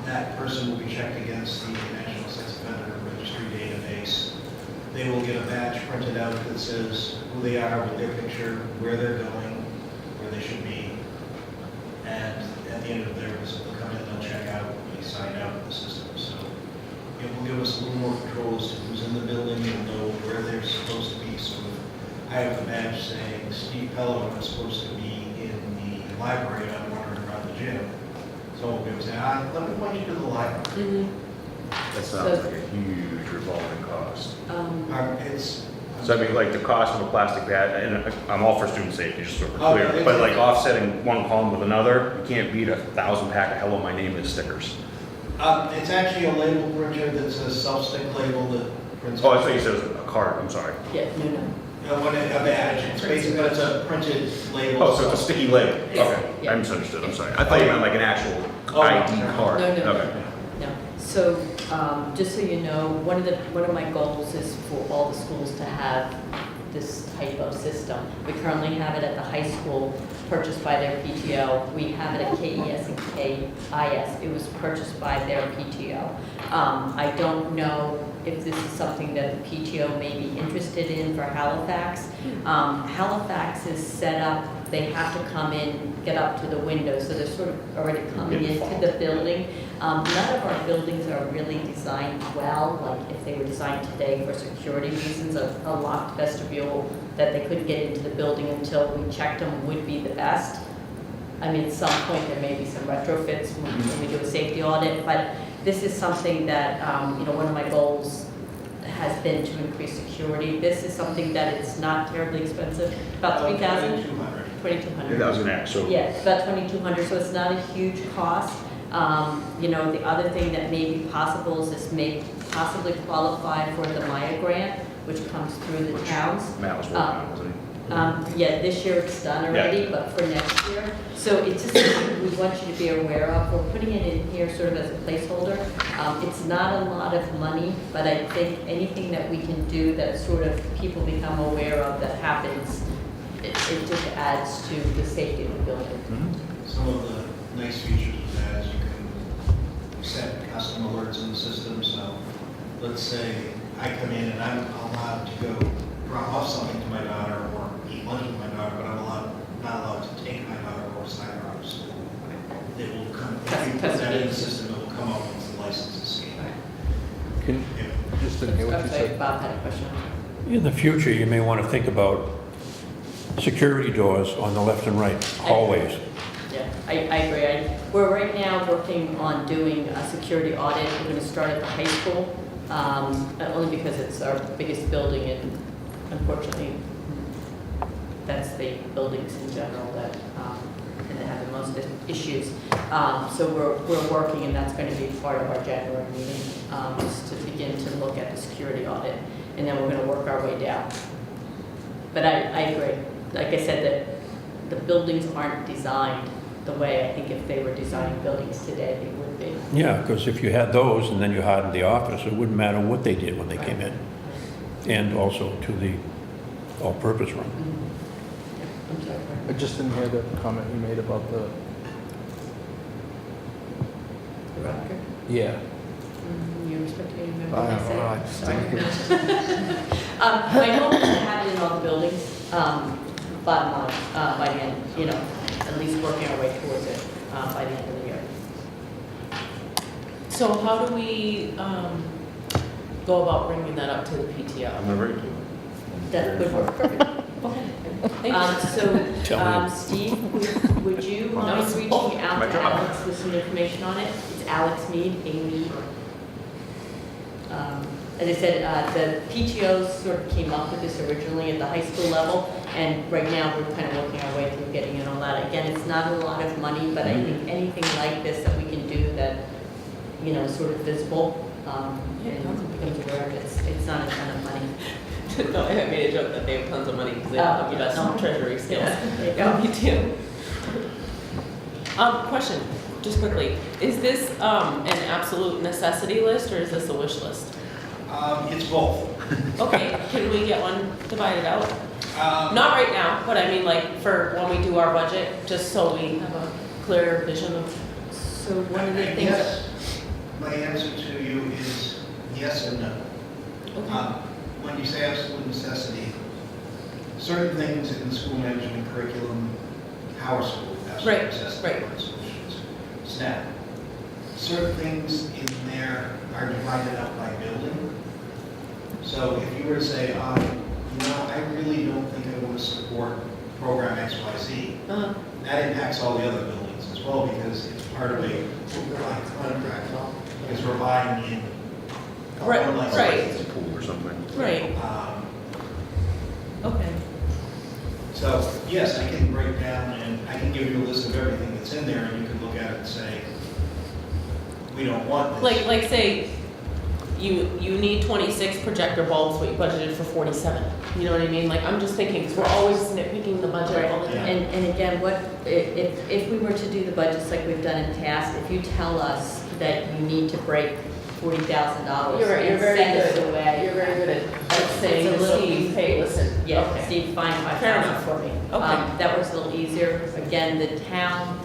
That person will be checked against the National Sex Offender Registry database. They will get a badge printed out that says who they are with their picture, where they're going, where they should be. And at the end of their visit, they'll come in, they'll check out, they sign out of the system. So it will give us a little more control as to who's in the building, we'll know where they're supposed to be. So if I have a badge saying Steve Pello is supposed to be in the library and I'm wandering around the gym, someone will be able to say, let me point you to the library. That sounds like a huge revolving cost. It's So I mean, like the cost of a plastic bag, and I'm all for student safety, just so we're Oh, clear, yeah, but it's- like offsetting one column with another, you can't beat 1,000 pack of Hello, my name is stickers. it's actually a label printer that's a self-stick label that prints. Oh, I thought you said it was a card, I'm sorry. Yeah, no. A badge, it's basically, but it's a printed label. Oh, so it's a sticky label, okay, Yeah. I misunderstood, I'm sorry. I thought you meant like an actual Oh, ID no. card. No, Okay. No. So, just so you know, one of my goals is for all the schools to have this type of system. We currently have it at the high school, purchased by their PTO. We have it at KES and KIS. It was purchased by their PTO. I don't know if this is something that the PTO may be interested in for Halifax. Halifax is set up, they have to come in, get up to the window, so they're sort of already coming into the building. None of our buildings are really designed well, like if they were designed today for security reasons, a locked vestibule that they couldn't get into the building until we checked them would be the best. I mean, at some point, there may be some retrofits when we do a safety audit, but this is something that, one of my goals has been to increase security. This is something that it's not terribly expensive, about 3,000? 2,200. 2,200. That was an act, so. Yeah, it's about 2,200, so it's not a huge cost. The other thing that may be possible is this may possibly qualify for the Maya grant, which comes through the towns. Matt was working on, wasn't he? Yeah, this year it's done already, but for next year. So it's just something we want you to be aware of. We're putting it in here sort of as a placeholder. It's not a lot of money, but I think anything that we can do that sort of people become aware of that happens, it just adds to the safety of the building. Some of the nice features of that is you can set custom alerts in the system. So let's say I come in and I'm allowed to go drop off something to my daughter or eat lunch with my daughter, but I'm not allowed to take my daughter or sign her out of school. It will come, if you put that in the system, it will come up once the license is scanned. Can, just didn't hear what you I'm sorry, said. Bob had a question. In the future, you may want to think about security doors on the left and right, hallways. Yeah, I agree. We're right now working on doing a security audit. We're going to start at the high school, only because it's our biggest building, and unfortunately, that's the buildings in general that tend to have the most issues. So we're working, and that's going to be part of our January meeting, is to begin to look at the security audit, and then we're going to work our way down. But I agree. Like I said, that the buildings aren't designed the way I think if they were designing buildings today, they would be. Yeah, because if you had those and then you hardened the office, it wouldn't matter what they did when they came in. And also to the all-purpose room. I'm sorry. I just didn't hear the comment you made about the, The record? yeah. You respect to remember I what I don't know, I said? just Sorry. didn't My hope is to have it in all the buildings, bottom line, by the end, at least working our way towards it by the end of the year. So how do we go about bringing that up to the PTO? I'm ready to. That would work perfect. Okay, thank you. Tell me. Steve, would you mind reaching out My to job. Alex with some information on it? It's Alex Mead, A-Mead. As I said, the PTOs sort of came up with this originally at the high school level, and right now we're kind of working our way through getting in on that. Again, it's not a lot of money, but I think anything like this that we can do that, is sort of visible, and becomes aware of it, it's not a ton of money. No, I made a joke that they have tons of money because they don't give us no. treasury skills. There you go. Me too. Question, just quickly, is this an absolute necessity list or is this a wish list? It's both. Okay, can we get one divided out? Not right now, but I mean like for when we do our budget, just so we have a clear vision of. So one of the things. Yes, my answer to you is yes and no. Okay. When you say absolute necessity, certain things in the school management curriculum, our school, absolute Right, necessity right. for solutions, SNAP. Certain things in there are divided up by building. So if you were to say, I really don't think I want to support program XYZ, that impacts all the other buildings as well because it's part of a contract. Because we're buying in. Right, one license. right. It's a pool or something. Right, okay. So, yes, I can break down and I can give you a list of everything that's in there and you can look at it and say, we don't want this. Like say, you need 26 projector bulbs, but you budgeted for 47. You know what I mean? Like, I'm just thinking, because we're always nitpicking the budget all the time. And again, if we were to do the budgets like we've done in past, if you tell us that you need to break $40,000 You're and very send us good. away. You're very good at saying, It's a little Steve, hey, listen. Yeah, Okay. Steve, find Fair 5,000 enough. for me. Okay. That was a little easier. Again, the town,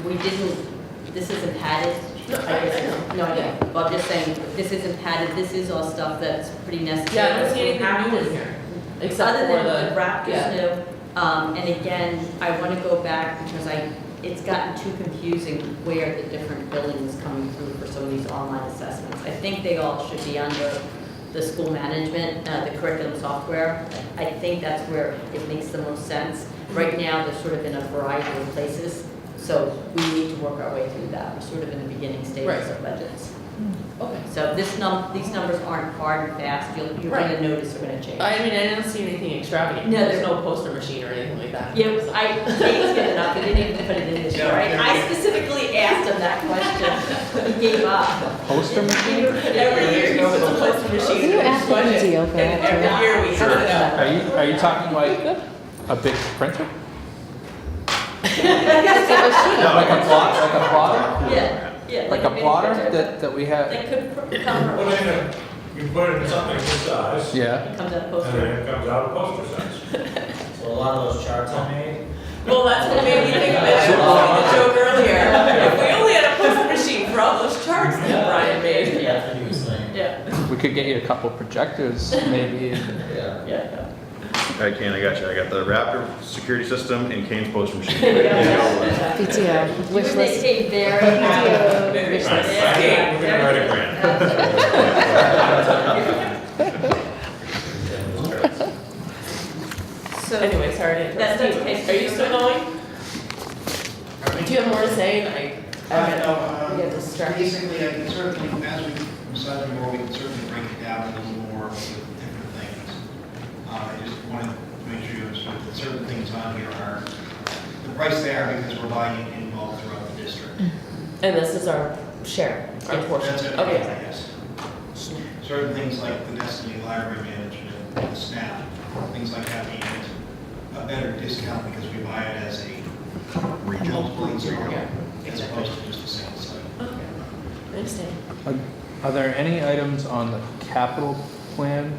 we didn't, this isn't padded. No, I know. No, I know. But I'm just saying, this isn't padded, this is all stuff that's pretty necessary. Yeah, I don't see anything We have new in to- here, except Other for than the. the Raptors yeah. new, and again, I want to go back because it's gotten too confusing where the different buildings coming through for some of these online assessments. I think they all should be under the school management, the curriculum software. I think that's where it makes the most sense. Right now, they're sort of in a variety of places. So we need to work our way through that. We're sort of in the beginning stages Right. of budgets. Okay. So these numbers aren't hard and fast. You're gonna Right. notice they're gonna change. I mean, I didn't see anything extravagant. No, There's there- no poster machine or anything like that. Yeah, Kate's good enough, he didn't even put it in his Yeah, right? there I is. specifically asked him that question, he gave up. Poster He machine? didn't put it Every in. year he puts a poster machine You in his asked budget. Lindsay over And that, every too. year we have it out. Are you talking like a big printer? Like a plotter? Yeah. Like a mini plotter printer that we have? That could come Well, from, then, you put it in something this size, Yeah. it comes out and poster. then it comes out a poster size. So a lot of those charts I made, Well, that's what made me think of it. I was making a joke earlier. If we only had a poster machine for all those charts that Brian made. yeah, that's what he was saying. Yeah, We could get you a couple projectors, maybe. Yeah. yeah. All right, Ken, I got you. I got the Raptor security system and Kane's poster machine. Yeah. PTO, You wish would list. make a very happy. Maybe wish it's list. nice. Yeah. We're gonna write a grant. So, Anyway, sorry to interrupt. That's okay. Are you still going? Do you have more to say? I get distracted. Basically, I can certainly, as we massage more, we can certainly break it down a little more with different things. I just wanted to make sure you understood that certain things on here are, the price they are because we're buying it in bulk throughout the district. And this is our share, our portion. That's it, Okay. yes. Certain things like the Destiny Library Management, the SNAP, things like that, we get a better discount because we buy it as a regional place, Yeah. as opposed to just a single site. Okay. I understand. Are there any items on the capital plan?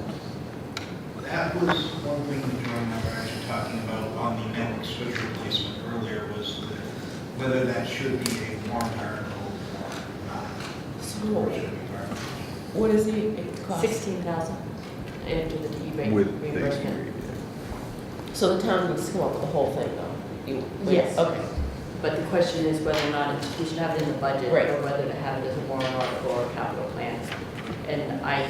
That was one thing that Joe and I were actually talking about on the network switch replacement earlier, was whether that should be a warrant article or not. So Or should it be part of it. what is the cost? 16,000 after the DE With the reimbursement. So the town needs to come up with the whole thing though? Yes. Okay. But the question is whether or not we should have it in the budget, Right. or whether to have it as a warrant article or a capital plan. And I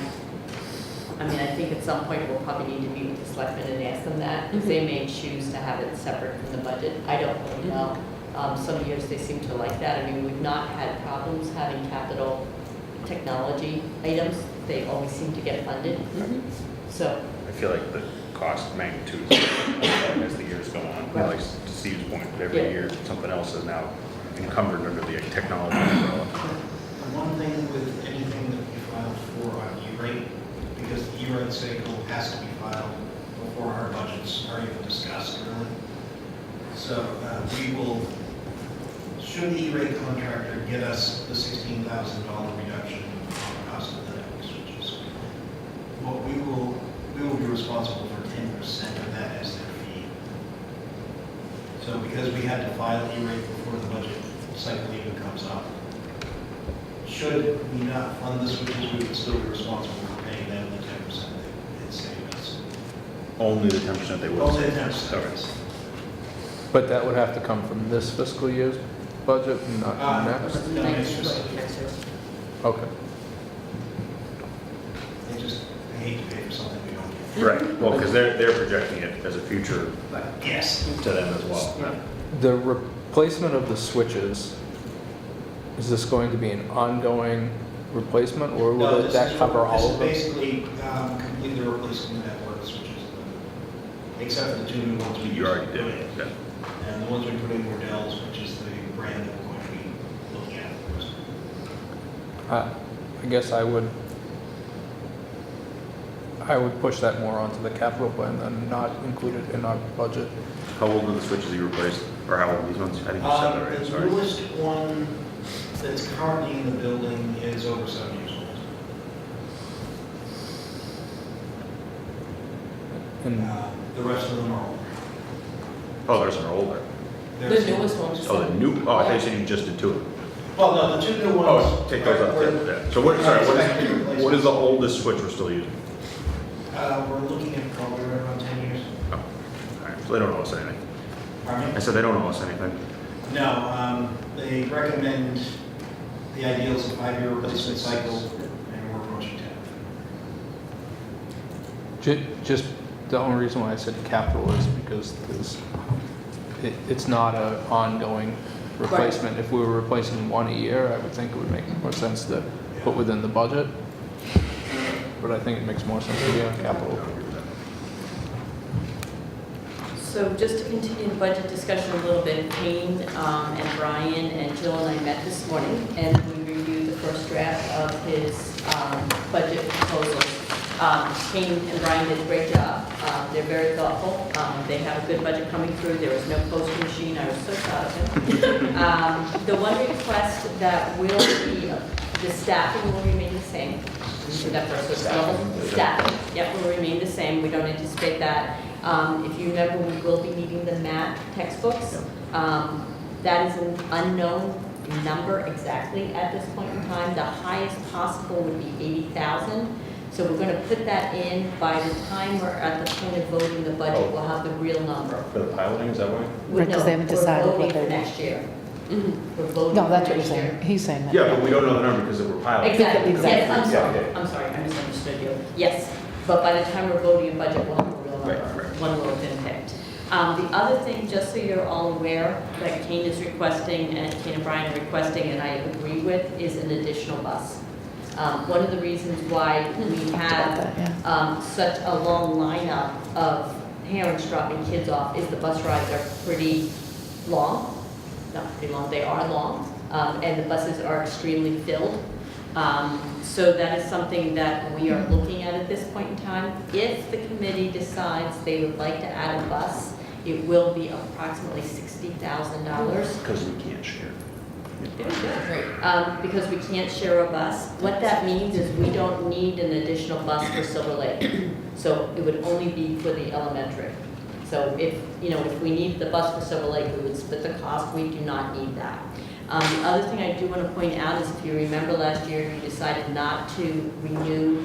mean, I think at some point we'll probably need to meet with the selectmen and ask them that, because they may choose to have it separate from the budget. I don't really know. Some years they seem to like that. I mean, we've not had problems having capital technology items. They always seem to get funded. So, I feel like the cost magnitude as the years go on, Right. like to Steve's point, every Yeah. year something else is now encumbered under the technology umbrella. One thing with anything that we file for on E-rate, because the E-rate cycle has to be filed before our budgets are even discussed, really. So we will, should the E-rate contractor get us the $16,000 reduction on the cost of the network switches, what we will be responsible for 10% of that as their fee. So because we had to file E-rate before the budget cycle even comes up, should we not fund the switches, we would still be responsible for paying them the 10% they saved us. Only the 10% they will. Only the save. 10%. Okay. But that would have to come from this fiscal year's budget and not next? No, it's just, Okay. I hate to pay for something we don't get. Right, well, because they're projecting it as a future Yes. to them as well. The replacement of the switches, is this going to be an ongoing replacement, or No, will this that is- cover all of them? This is basically completely replacing the network switches, except for the two new ones we You already did, put in. yeah. And the ones we put in were Dell's, which is the brand that we're going to be looking at first. I guess I would push that more onto the capital plan than not include it in our budget. How old are the switches you replaced, or how old are these ones? I think you said that already, The sorry. newest one that's currently in the building is over 7 years old. And The rest of them are older. Oh, theirs are older. The There's- newest one. Oh, the new, oh, I thought you said you just did two of them. Well, no, the two new ones. Oh, take those out are- there, yeah. So what, sorry, Expected to replace what is the them. oldest switch we're still using? We're looking at probably right around 10 years. Oh, all right, so they don't owe us anything. Pardon me? I said they don't owe us anything. No, they recommend the ideal is a 5-year replacement cycle, and we're approaching 10. just, the only reason why I said capital is because it's not an ongoing replacement. If we were replacing one a year, I would think it would make more sense to put within the budget. But I think it makes more sense to be on capital. So just to continue the budget discussion a little bit, Kane and Brian and Jill and I met this morning, and we reviewed the first draft of his budget proposals. Kane and Brian did a great job. They're very thoughtful. They have a good budget coming through. There was no posting machine. I was so proud of him. The one request that will be, the staffing will remain the same. So that first was staffing. Yep, will remain the same. We don't anticipate that. If you remember, we will be needing the math textbooks. That is an unknown number exactly at this point in time. The highest possible would be 80,000. So we're going to put that in. By the time we're at the point of voting the budget, we'll have the real number. For the piloting, is that why? Right, 'cause they haven't decided what We're voting they're for doing. next year. Mhm. We're voting No, for that's what you're next year. saying. He's saying that. Yeah, but we don't know the number because we're piloting. Exactly, Exactly. yes, I'm sorry, Yeah, I'm sorry, I misunderstood you. Yes, but by the time we're voting a budget, we'll have a real Right, number, right. one will have been picked. The other thing, just so you're all aware, that Kane is requesting, and Kane and Brian are requesting, and I agree with, is an additional bus. One of the reasons why we About have that, yeah. such a long lineup of parents dropping kids off is the bus rides are pretty long. Not pretty long, they are long, and the buses are extremely filled. So that is something that we are looking at this point in time. If the committee decides they would like to add a bus, it will be approximately $60,000. Because we can't share. Because we can't share a bus. What that means is we don't need an additional bus for Silver Lake. So it would only be for the elementary. So if we need the bus for Silver Lake, we would split the cost. We do not need that. The other thing I do want to point out is if you remember last year, you decided not to renew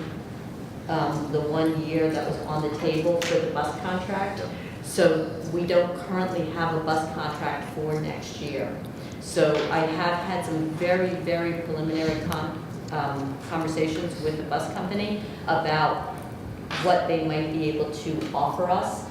the 1 year that was on the table for the bus contract. So we don't currently have a bus contract for next year. So I have had some very, very preliminary conversations with the bus company about what they might be able to offer us.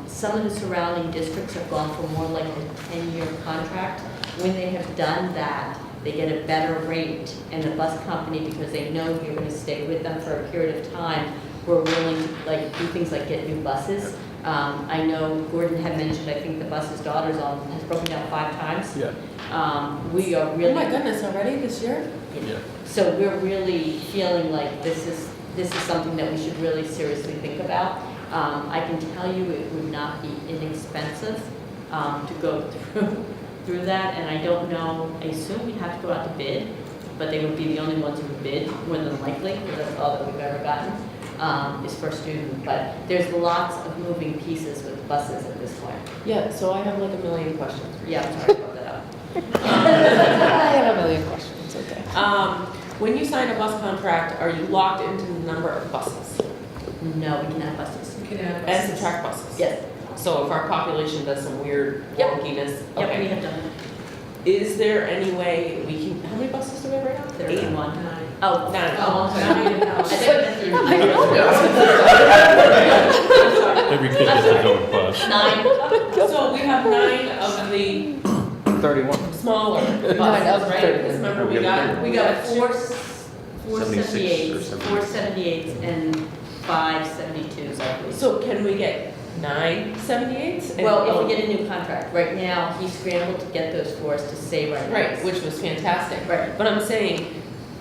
Some of the surrounding districts have gone for more like a 10-year contract. When they have done that, they get a better rate, and the bus company, because they know you're going to stay with them for a period of time, we're willing to do things like get new buses. I know Gordon had mentioned, I think the bus's daughter's has broken down 5 times. Yeah. We are really. Oh my goodness, already this year? Yeah. So we're really feeling like this is something that we should really seriously think about. I can tell you it would not be inexpensive to go through that, and I don't know, I assume we'd have to go out to bid, but they would be the only ones who would bid, more than likely, because that's all that we've ever gotten, is per student. But there's lots of moving pieces with buses at this point. Yeah, so I have like a million questions. Yeah, I'm sorry about that. I have a million questions, okay. When you sign a bus contract, are you locked into the number of buses? No, we can have buses. You can add And buses. subtract buses? Yes. So if our population does some weird Yep. wonkiness, Yep, we okay. have done that. Is there any way we can, how many buses do we have right now? 31. 9. Oh, Nine. Oh, okay. 9. I think that's the. Every kid gets his own bus. 9. So we have 9 of the 31. smaller buses, Nine of right? 30. Because remember, We got 4 76 or 478s, 478s, and 5 72s, I believe. So can we get 9 78s? Well, if we get a new contract, right now, he scrambled to get those for us to save our Right, rates. which was fantastic. Right. But I'm saying,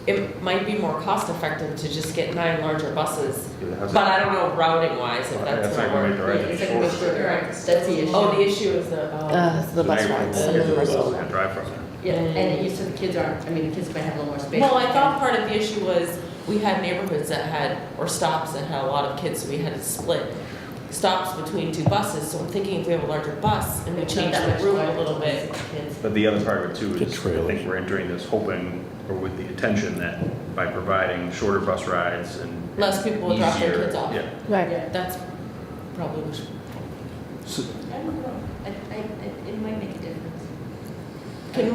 it might be more cost effective to just get 9 larger buses. How's But that? I don't know routing wise if that's That's not gonna going to make work. the right It's like a choice. bit shorter. That's the issue. Oh, the issue is the, The bus So now rides. you're some of them are gonna so- and drive from there. Yeah, and it used to, the kids aren't, I mean, the kids might have a little more space. well, I thought part of the issue was we had neighborhoods that had, or stops that had a lot of kids, so we had to split stops between 2 buses. So I'm thinking if we have a larger bus and we It's not change that the much route larger a little for bit. kids. But the other part of it too The is, I trailers. think we're entering this hoping, or with the intention that by providing shorter bus rides and. Less people will drop their easier- kids off. Yeah. Right. Yeah. That's probably what I don't know. It might make a difference. Can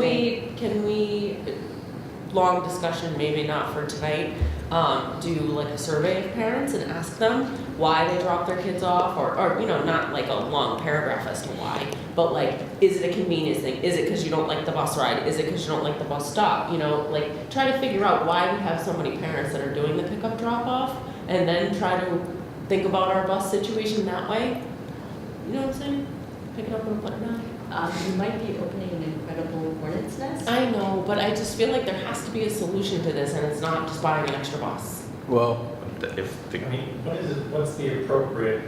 we long discussion, maybe not for tonight, do like a survey of parents and ask them why they drop their kids off, or you know, not like a long paragraph as to why, but like, is it a convenience thing? Is it because you don't like the bus ride? Is it because you don't like the bus stop? You know, like, try to figure out why we have so many parents that are doing the pickup drop off, and then try to think about our bus situation that way. You know what I'm saying? Pick it up and put it down. You might be opening an incredible hornet's nest. I know, but I just feel like there has to be a solution to this, and it's not just buying an extra bus. Well, If the, I mean, what's the appropriate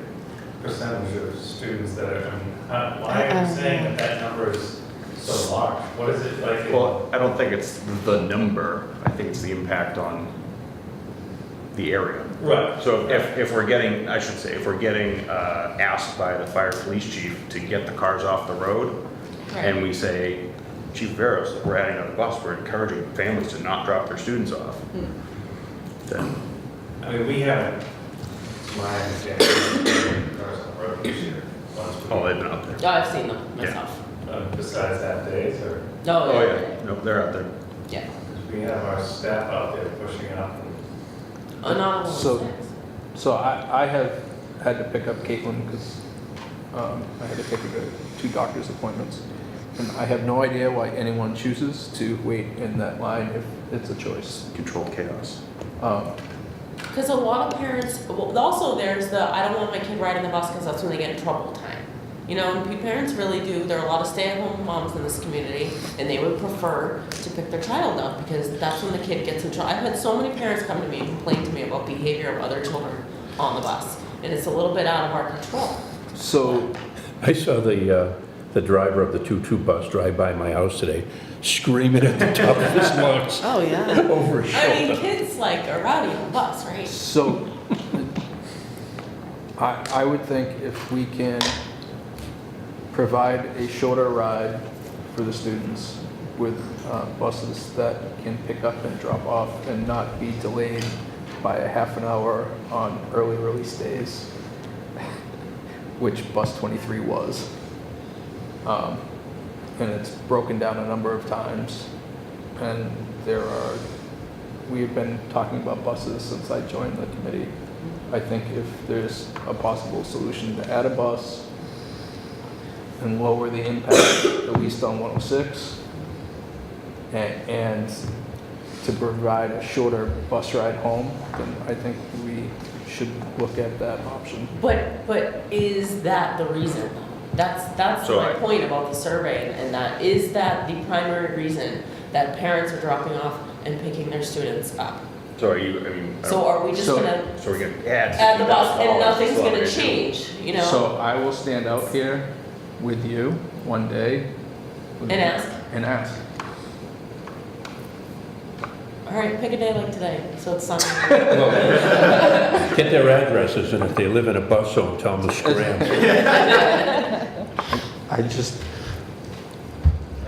percentage of students that are, I mean, why are you saying that number is so large? What is it like? well, I don't think it's the number, I think it's the impact on the area. Right. So if we're getting, I should say, if we're getting asked by the fire police chief to get the cars off the road, and we say, Chief Veros, we're adding another bus, we're encouraging families to not drop their students off, then, I mean, we haven't, to my understanding, cars on the road this year. oh, they've been out there. Oh, I've seen them myself. Besides half days, or Oh, yeah, no, they're out there. Yeah. we have our staff out there pushing up. Not all So- of them. so I have had to pick up Caitlin because I had to pick her to 2 doctor's appointments. And I have no idea why anyone chooses to wait in that line if it's a choice. Controlled chaos. Because a lot of parents, well, also there's the, I don't want my kid riding the bus because that's when they get in trouble time. You know, and parents really do, there are a lot of stay-at-home moms in this community, and they would prefer to pick their child up because that's when the kid gets in trouble. I've had so many parents come to me and complain to me about behavior of other children on the bus, and it's a little bit out of our control. So, I saw the driver of the 2-2 bus drive by my house today, screaming at the top of his lungs Oh, yeah. over his I mean, shoulder. kids like are rowdy on the bus, right? so I would think if we can provide a shorter ride for the students with buses that can pick up and drop off and not be delayed by a half an hour on early release days, which bus 23 was. And it's broken down a number of times. And we've been talking about buses since I joined the committee. I think if there's a possible solution to add a bus and lower the impact, at least on 106, and to provide a shorter bus ride home, then I think we should look at that option. But is that the reason? That's So my point about the survey, and that, is that the primary reason that parents are dropping off and picking their students up? So are you, I mean, I So don't- are we just So- gonna so we're gonna add add the bus and $60,000 nothing's to gonna it. change, you know? So I will stand out here with you one day. And ask. And ask. All right, pick a day like today, so it's sunny. Get their addresses, and if they live in a bus zone, tell them to scram. I just,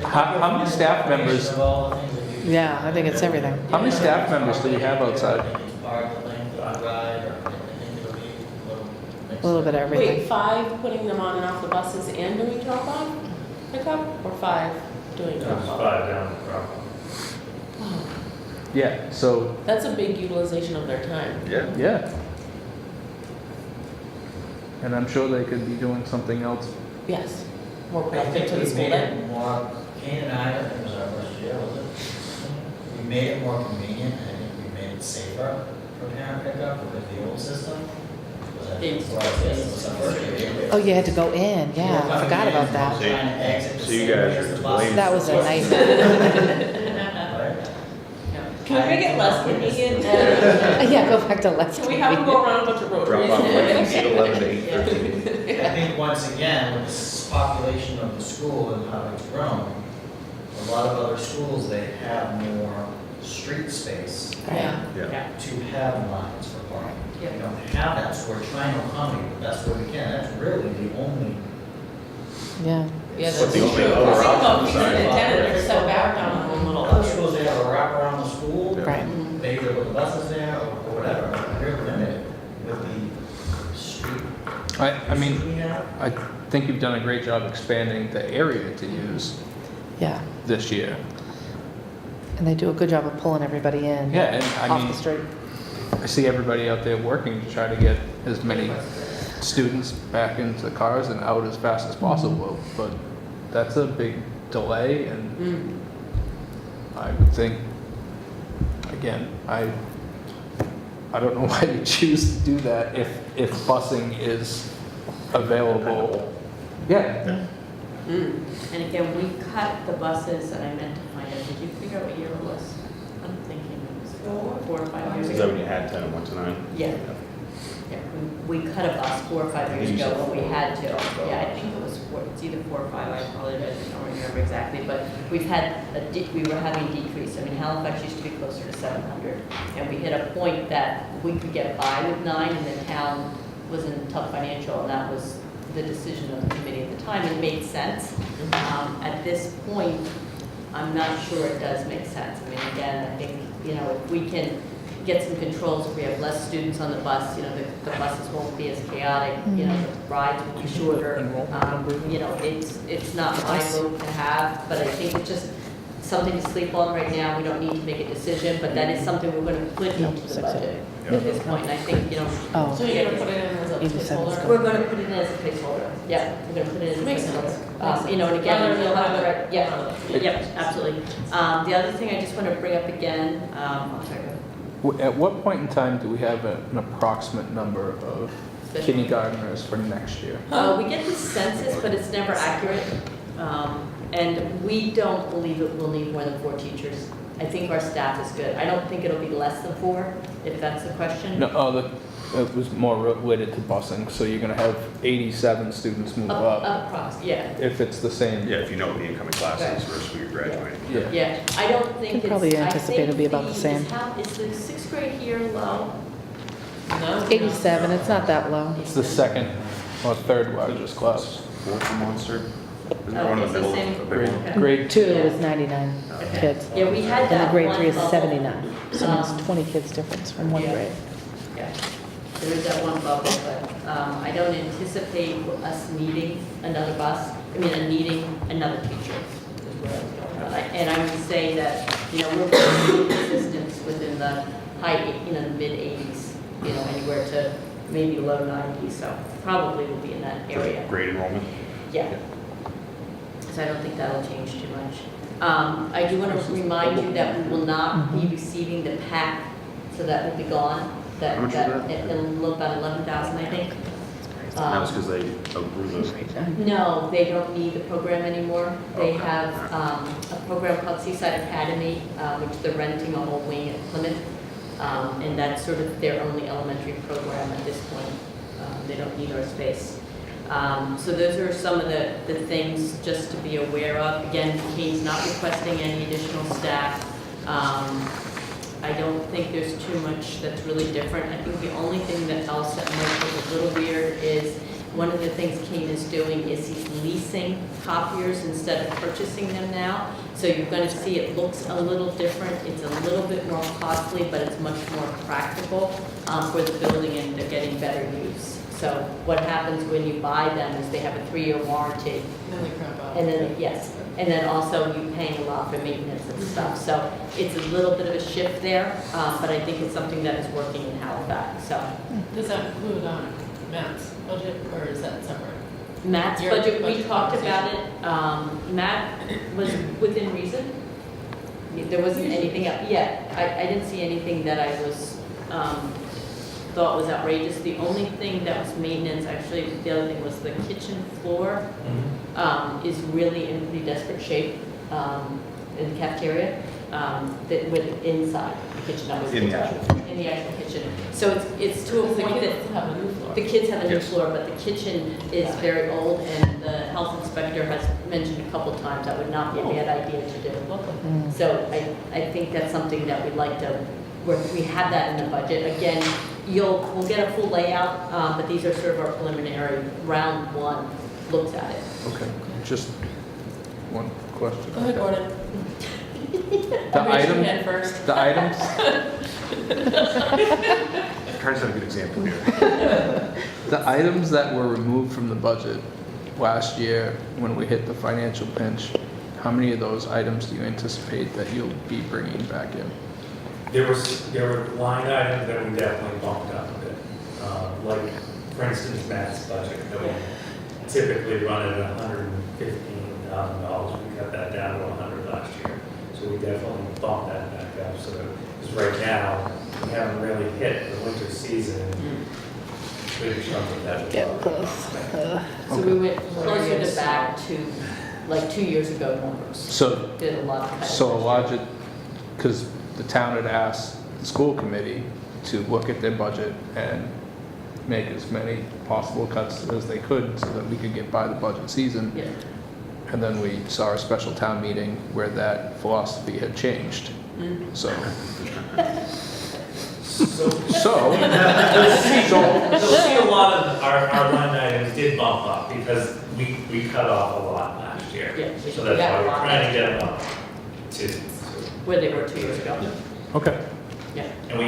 how many staff members, Of all the things that you- Yeah, I think it's everything. how many staff members do you have outside? Park, length, ride, or anything it'll be a little mix. A little bit of Wait, everything. 5 putting them on and off the buses and doing drop off, pickup, or 5 doing drop Just off? 5 down the drop. Yeah, so, That's a big utilization of their time. Yeah. yeah. And I'm sure they could be doing something else. Yes, more I productive think to the we school made day. it more, Kane and I think it was our first year, was it? We made it more convenient, and I think we made it safer for parent pickup with the old system. Was that- Yes. was our first year. Oh, you had to go in, yeah, I forgot about that. See? Trying to exit the So you same guys way as are the to bus. blame. That was a nightmare. Right? Can we make it less convenient? Yeah, go back to left. Can we have them go around a bunch of rotaries? Drop off like 11 to 8:13. I think once again, with the population of the school and how it's grown, a lot of other schools, they have more street space Yeah. Yeah. to have lines for parking. Yeah. They don't have that, so we're trying to accommodate the best way we can. That's really the only. Yeah. Yeah, But that's the true. only Think other about option these besides- independent, they're set back down in one little. Other schools, they have a wrap around the school. Yeah. Right. They either put the buses there or whatever. We're limited with the street I mean, we have. I think you've done a great job expanding the area to use Yeah. this year. And they do a good job of pulling everybody in. Yeah, and I Off mean, the street. I see everybody out there working to try to get as many students back into cars and out as fast as possible, but that's a big delay, and I would think, again, I don't know why you choose to do that if busing is available. Yeah. And again, we cut the buses, and I meant to find out, did you figure out what year it was? I'm thinking it was 4 or 5 years Is that ago. when you had 10 and went to 9? Yeah. Yeah, we cut a bus 4 or 5 I years think you ago said when we 4. had to. Yeah, I think it was 4, it's either 4 or 5, I apologize, I don't remember exactly, but we've had, we were having decrease. I mean, Halifax used to be closer to 700, and we hit a point that we could get by with 9, and the town was in tough financial, and that was the decision of the committee at the time. It made sense. At this point, I'm not sure it does make sense. I mean, again, I think, if we can get some controls, if we have less students on the bus, the buses won't be as chaotic, the rides will be shorter. It's not my vote to have, but I think it's just something to sleep on right now. We don't need to make a decision, but that is something we're going to put into the budget at this point. And I think, Oh, So you're gonna put it in as a 87 placeholder? we're going to put it in as a placeholder. Yeah, we're going to put it as a Makes placeholder. sense. And again, Rather you'll than have have the, yeah, absolutely. The other thing I just want to bring up again, I'm sorry. At what point in time do we have an approximate number of kindergartners for next year? We get the census, but it's never accurate. And we don't believe it will need more than 4 teachers. I think our staff is good. I don't think it'll be less than 4, if that's the question. No, it was more related to busing, so you're gonna have 87 students move up Approx, yeah. if it's the same. Yeah, if you know what the incoming class Right. is versus who you're graduating. Yeah. Yeah, I don't think Can it's. probably I anticipate think it'll be about the same. Is the 6th grade here low? No? 87, it's not that low. It's the second or third largest class. Fourth in Munster? Isn't there Oh, one in it's the the middle? same. A big one? Okay. Grade 2 Yeah. is 99 Okay. kids. Yeah, we had And the that grade one 3 is bubble. 79. So Um, it's 20 kids difference from one Yeah. grade. Yeah, there is that one bubble, but I don't anticipate us needing another bus, needing another teacher. Is where I was going on. And I would say that, we're pretty consistent within the the mid-80s, anywhere to maybe low 90s, so probably will be in that area. Grade enrollment? Yeah. So I don't think that'll change too much. I do want to remind you that we will not be receiving the PAC, so that will be gone. How much is that? It'll look about 11,000, I think. That was because they outgrew the, No, they don't need the program anymore. They have a program called Seaside Academy, which they're renting a whole wing at Plymouth. And that's sort of their only elementary program at this point. They don't need our space. So those are some of the things just to be aware of. Again, Kate's not requesting any additional staff. I don't think there's too much that's really different. I think the only thing that else that might look a little weird is one of the things Kate is doing is he's leasing copiers instead of purchasing them now. So you're going to see it looks a little different. It's a little bit more costly, but it's much more practical for the building, and they're getting better use. So what happens when you buy them is they have a 3-year warranty. Then they crap out. And then, yes, and then also you paying a lot for maintenance and stuff. So it's a little bit of a shift there, but I think it's something that is working in Halifax, so. Does that include Matt's budget, or is that separate? Matt's Your budget, we budget talked about it. Matt was within reason. There wasn't anything, I didn't see anything that I was, thought was outrageous. The only thing that was maintenance, actually, the other thing was the kitchen floor is really in pretty desperate shape in the cafeteria, that with inside the kitchen. That was In the actual in the actual kitchen. So it's to a Because the point that kids have a new floor. the kids have a new Yes. floor, but the kitchen is very old, and the health inspector has mentioned a couple times that would not be a bad idea to do. Mm. So I think that's something that we'd like to, we have that in the budget. Again, we'll get a full layout, but these are sort of our preliminary round 1 looks at it. Okay, just one question. Go ahead, Gordon. The Raise your item, hand first. the items, Trying to set a good example here. the items that were removed from the budget last year when we hit the financial pinch, how many of those items do you anticipate that you'll be bringing back in? There were line items that we definitely bumped up a bit. Like, for instance, Matt's budget, that we typically run at $115,000. We cut that down to 100 last year. So we definitely bumped that back up. So that, because right now, we haven't really hit the winter season. Big chunk of that. Get close. So we went closer to back to, like, 2 years ago numbers. So, Did a lot of cutting. so a logic, because the town had asked the school committee to look at their budget and make as many possible cuts as they could so that we could get by the budget season. Yeah. And then we saw a special town meeting where that philosophy had changed. So, So, so, you'll see a lot of our line items did bump up because we cut off a lot last year. Yeah. So that's why we're trying to get them up to, Where they were 2 years ago. okay. Yeah. and we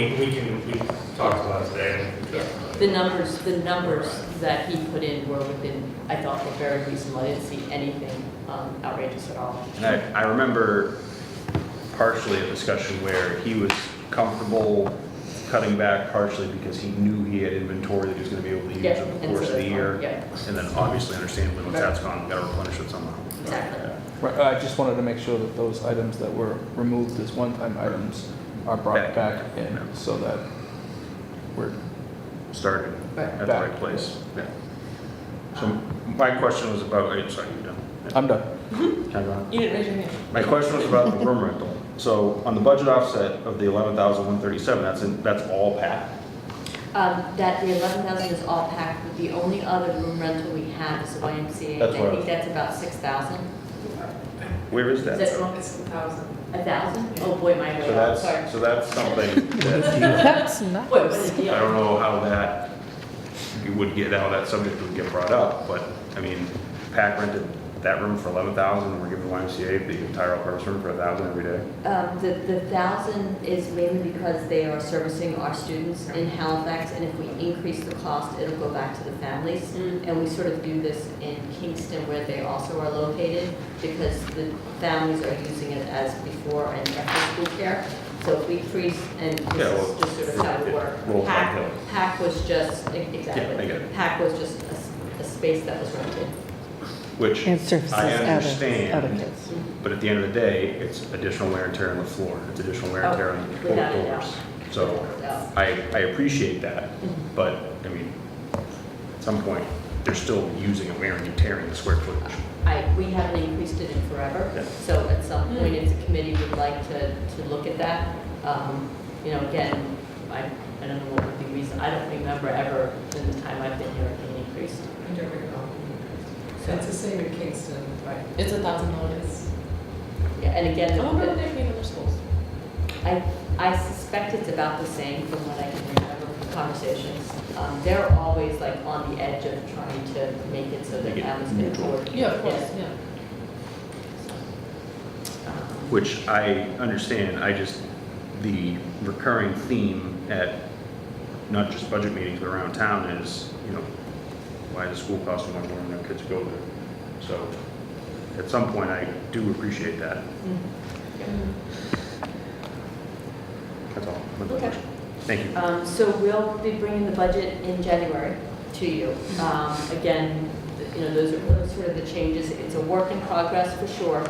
talked about it today. and we Yeah. talked The numbers that he put in were within, I thought were very reasonable. I didn't see anything outrageous at all. And I remember partially a discussion where he was comfortable cutting back partially because he knew he had inventory that he was gonna be able to use Yeah, over the and course so of the that's year. fine. Yeah, And then obviously understandably, once that's gone, we gotta replenish it somehow. exactly. Right, I just wanted to make sure that those items that were removed as one-time items are brought back in so that we're, Started Right. at the right place, yeah. So my question was about, sorry, you done? I'm done. Can I go on? You didn't raise your hand. My question was about the room rental. So on the budget offset of the 11,137, that's all PAC? That the 11,000 is all packed, but the only other room rental we have is the YMCA. That's I what I think was- that's about 6,000. Where is that? Is that wrong? It's 1,000. 1,000? Oh, boy, my So way out, sorry. that's something that, That's Wait, not. what's the deal? I don't know how that, you would get, how that subject would get brought up, but, I mean, PAC rented that room for 11,000, and we're giving YMCA the entire all-purpose room for 1,000 every day. The 1,000 is mainly because they are servicing our students in Halifax, and if we increase the cost, it'll go back to the families. And we sort of do this in Kingston where they also are located, because the families are using it as before and after school care. So if we freeze, and Yeah, this well, is just sort of how it works. rolls downhill. PAC was just, Yeah, I get exactly, it. PAC was just a space that was rented. Which And services I other understand, kids. but at the end of the day, it's additional wear and tear on the floor, it's additional wear and tear on both Without a doubt. doors. So Yeah. I appreciate that, but, I mean, at some point, they're still using and wearing and tearing the square footage. We haven't increased it in forever, Yeah. so at some point, if the committee would like to look at that, you know, again, I don't know what would be reason, I don't remember ever in the time I've been here it being increased. I don't recall. So, It's the same in Kingston, but It's $1,000. it's, yeah, and again, I wonder what they pay in other schools. I suspect it's about the same from what I can remember from conversations. They're always like on the edge of trying to make it so that Make it families can neutral. afford. Yeah, of course, yeah. Which I understand, the recurring theme at not just budget meetings, but around town is, you know, why is the school costing more when our kids go there? So, at some point, I do appreciate that. That's all. My Okay. question. Thank you. So we'll be bringing the budget in January to you. Again, you know, those are sort of the changes. It's a work in progress for sure.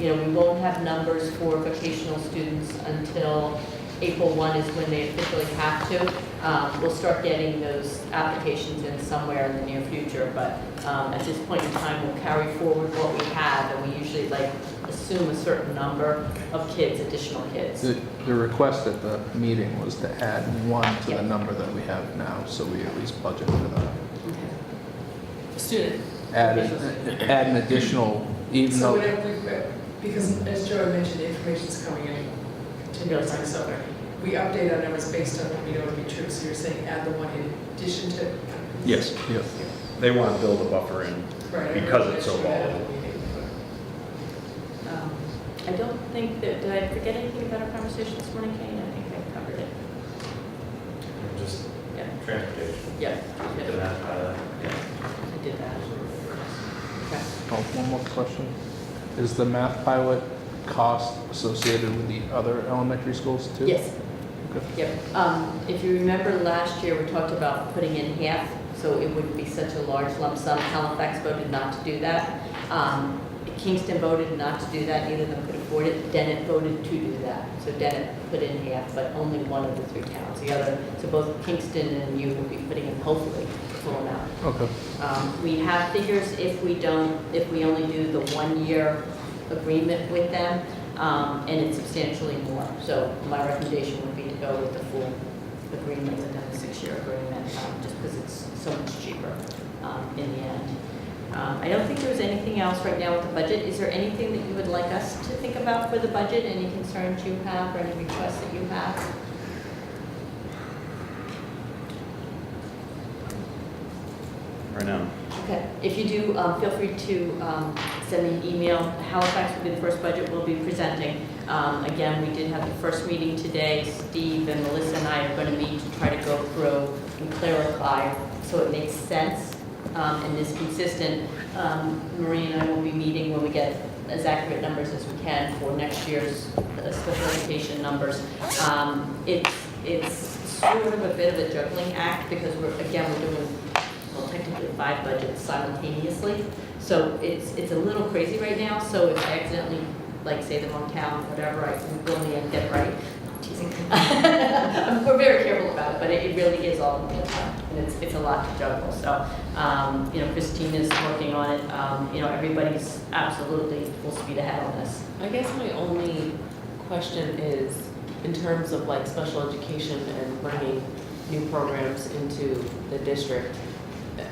You know, we won't have numbers for vocational students until April 1 is when they officially have to. We'll start getting those applications in somewhere in the near future, but at this point in time, we'll carry forward what we have, and we usually like assume a certain number of kids, additional kids. The request at the meeting was to add one to Yeah. the number that we have now, so we at least budget for that. Student. Add an additional, even so though, whatever we, because as Joe mentioned, the information's coming in continuously, so we update our numbers based on what we know to be true. So you're saying add the one in addition to? Yes, yeah. they want to build a buffer in Right. because it's so Sure that volatile. we need, I don't think that, did I forget anything about our conversation this morning, Kane? I think I covered it. Just Yeah, transportation. yeah, Did that, I did that. Okay. Oh, one more question. Is the math pilot cost associated with the other elementary schools too? Yes. Okay. Yep. If you remember last year, we talked about putting in half, so it wouldn't be such a large lump sum. Halifax voted not to do that. Kingston voted not to do that, neither of them could afford it. Dennett voted to do that. So Dennett put in half, but only one of the three towns. The other, so both Kingston and you will be putting in hopefully the full amount. Okay. We have figures if we only do the 1-year agreement with them, and it's substantially more. So my recommendation would be to go with the full agreement and then the 6-year agreement, just because it's so much cheaper in the end. I don't think there's anything else right now with the budget. Is there anything that you would like us to think about for the budget? Any concerns you have or any requests that you have? Right now. Okay, if you do, feel free to send me an email. Halifax will be the first budget we'll be presenting. Again, we did have the first meeting today. Steve and Melissa and I are going to meet to try to go through and clarify so it makes sense and is consistent. Marie and I will be meeting when we get as accurate numbers as we can for next year's special education numbers. It's sort of a bit of a juggling act because we're doing, well, technically 5 budgets simultaneously. So it's a little crazy right now. So if I accidentally, like, say the wrong town, whatever, I will in the end get it right. I'm teasing. We're very careful about it, but it really is all in the time. And it's a lot to juggle. So, Christine is working on it. Everybody's absolutely full speed ahead on this. I guess my only question is, in terms of like special education and bringing new programs into the district,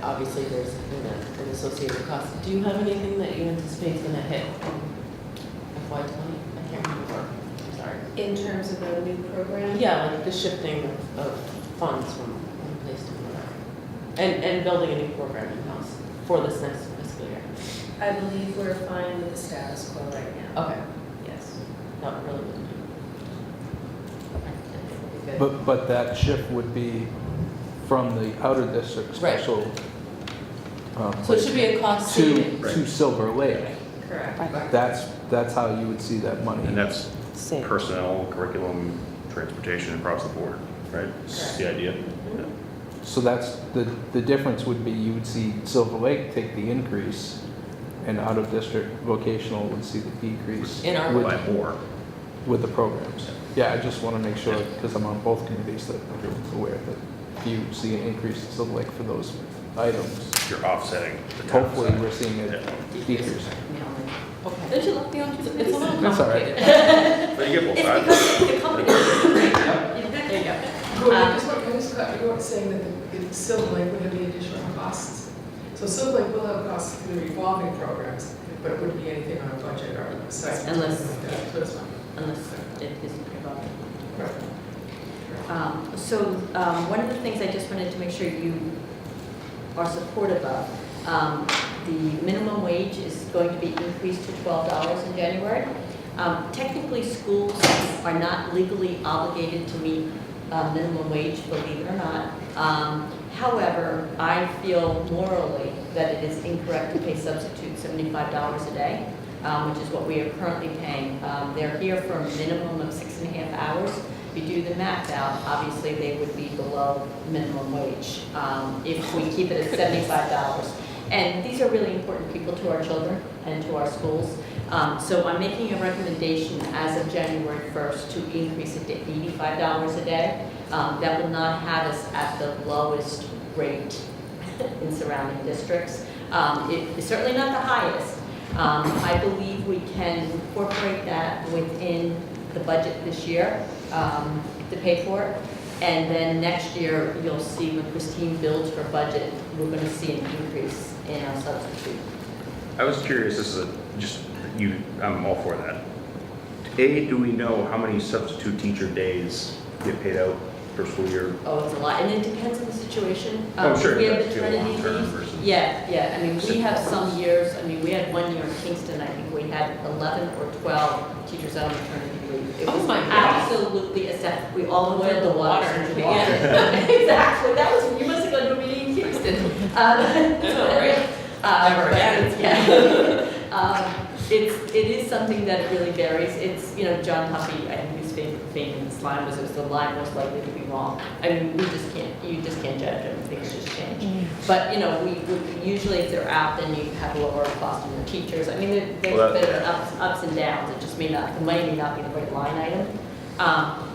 obviously there's an associated cost. Do you have anything that you anticipate is going to hit FY '20? I can't remember. I'm sorry. In terms of the new program? Yeah, like the shifting of funds from one place to another. And building a new program in-house for this next fiscal year. I believe we're fine with the status quo right now. Okay, Yes. that really wouldn't be. But that shift would be from the outer district Right. special. So it should be a cost saving. To Silver Lake. Correct. That's how you would see that money. And that's Same. personnel, curriculum, transportation across the board, right? That's the idea. Yeah. So that's, the difference would be you would see Silver Lake take the increase and out of district vocational would see the decrease. In our with- By more. With the programs. Yeah, I just want to make sure, because I'm on both committees, that everyone's aware that if you see an increase in Silver Lake for those items, You're offsetting the town hopefully side. we're seeing a decrease. Okay. Don't you love the own It's a little That's all right. complicated. But you get both It's sides. because the company. There you go. Well, I just want, you weren't saying that the Silver Lake would have any additional costs. So Silver Lake will have costs through the revolving programs, but it wouldn't be anything on a budget or assessment. Unless- something like that. So it's fine. Unless it isn't involved. Right. So one of the things I just wanted to make sure you are supportive of, the minimum wage is going to be increased to $12 in January. Technically, schools are not legally obligated to meet minimum wage, believe it or not. However, I feel morally that it is incorrect to pay substitutes $75 a day, which is what we are currently paying. They're here for a minimum of 6.5 hours. If you do the math out, obviously they would be below minimum wage if we keep it at $75. And these are really important people to our children and to our schools. So I'm making a recommendation as of January 1st to increase it to $85 a day. That will not have us at the lowest rate in surrounding districts. It's certainly not the highest. I believe we can incorporate that within the budget this year to pay for it. And then next year, you'll see when Christine builds her budget, we're going to see an increase in our substitute. I was curious, this is I'm all for that. A, do we know how many substitute teacher days get paid out per school year? Oh, it's a lot, and it depends on the situation. Oh, sure, We have that's still maternity long-term leave. versus- Yeah, I mean, we have some years, we had one year in Kingston, I think we had 11 or 12 teachers out on maternity leave. It Oh was my gosh. absolutely a we all boiled the water into the Yeah. Exactly, you must have gone to a meeting in Kingston. That's all right. Never again. Yeah. it is something that it really varies. It's, you know, John Huffy, I think his famous line was, it was the line most likely to be wrong. I mean, you just can't judge them, things just change. But, you know, we usually if they're out, then you have a lower cost on your teachers. I mean, there's Well, a bit of ups and downs, it just may not, the money may not be the right line item.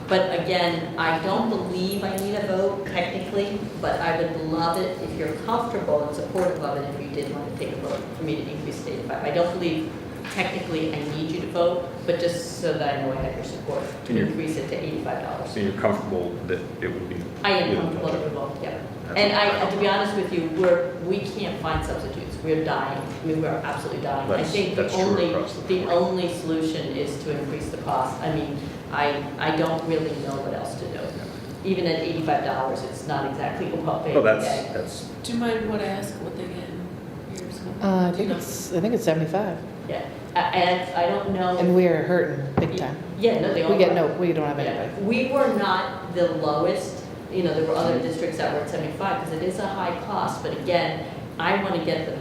But again, I don't believe I need a vote technically, but I would love it if you're comfortable and supportive of it, if you did want to take a vote for me to increase it to 85. I don't believe technically I need you to vote, but just so that I know I have your support, to And you're- increase it to $85. So you're comfortable that it would be? I am comfortable that we will, yeah. And I, to be honest with you, we can't find substitutes. We're dying. I mean, we're absolutely dying. I That's- think the that's true only, across the the board. only solution is to increase the cost. I mean, I don't really know what else to do. Even at $85, it's not exactly well paid. Oh, okay? that's, Do you mind what I ask what they get in years? I Do you think know? it's 75, Yeah, and I don't know. and we're hurting big time. Yeah, no, they all. We get are. we don't have Yeah. anybody. We were not the lowest, you know, there were other districts that were at 75, because it is a high cost, but again, I want to get the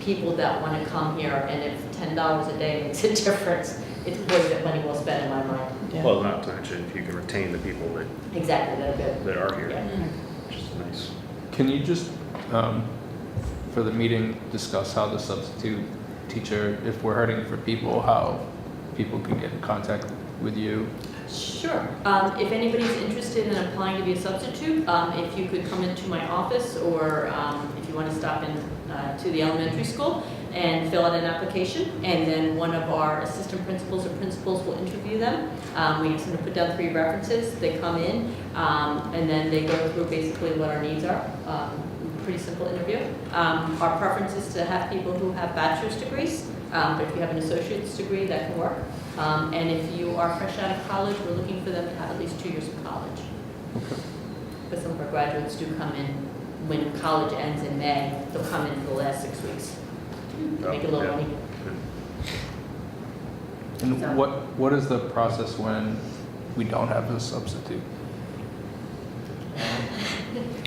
people that want to come here, and if $10 a day makes a difference, it's worth it money well spent in my mind. Yeah. well, not to mention if you can retain the people Exactly, that good. that are here, Yeah. which is nice. Can you just, for the meeting, discuss how the substitute teacher, if we're hurting for people, how people can get in contact with you? Sure. If anybody's interested in applying to be a substitute, if you could come into my office, or if you want to stop in to the elementary school and fill out an application, and then one of our assistant principals or principals will interview them. We just going to put down 3 references. They come in, and then they go through basically what our needs are. Pretty simple interview. Our preference is to have people who have bachelor's degrees, but if you have an associate's degree, that can work. And if you are fresh out of college, we're looking for them to have at least 2 years of college. But some of our graduates do come in when college ends in May. They'll come in for the last 6 weeks to make a little Yeah. money. And what is the process when we don't have a substitute?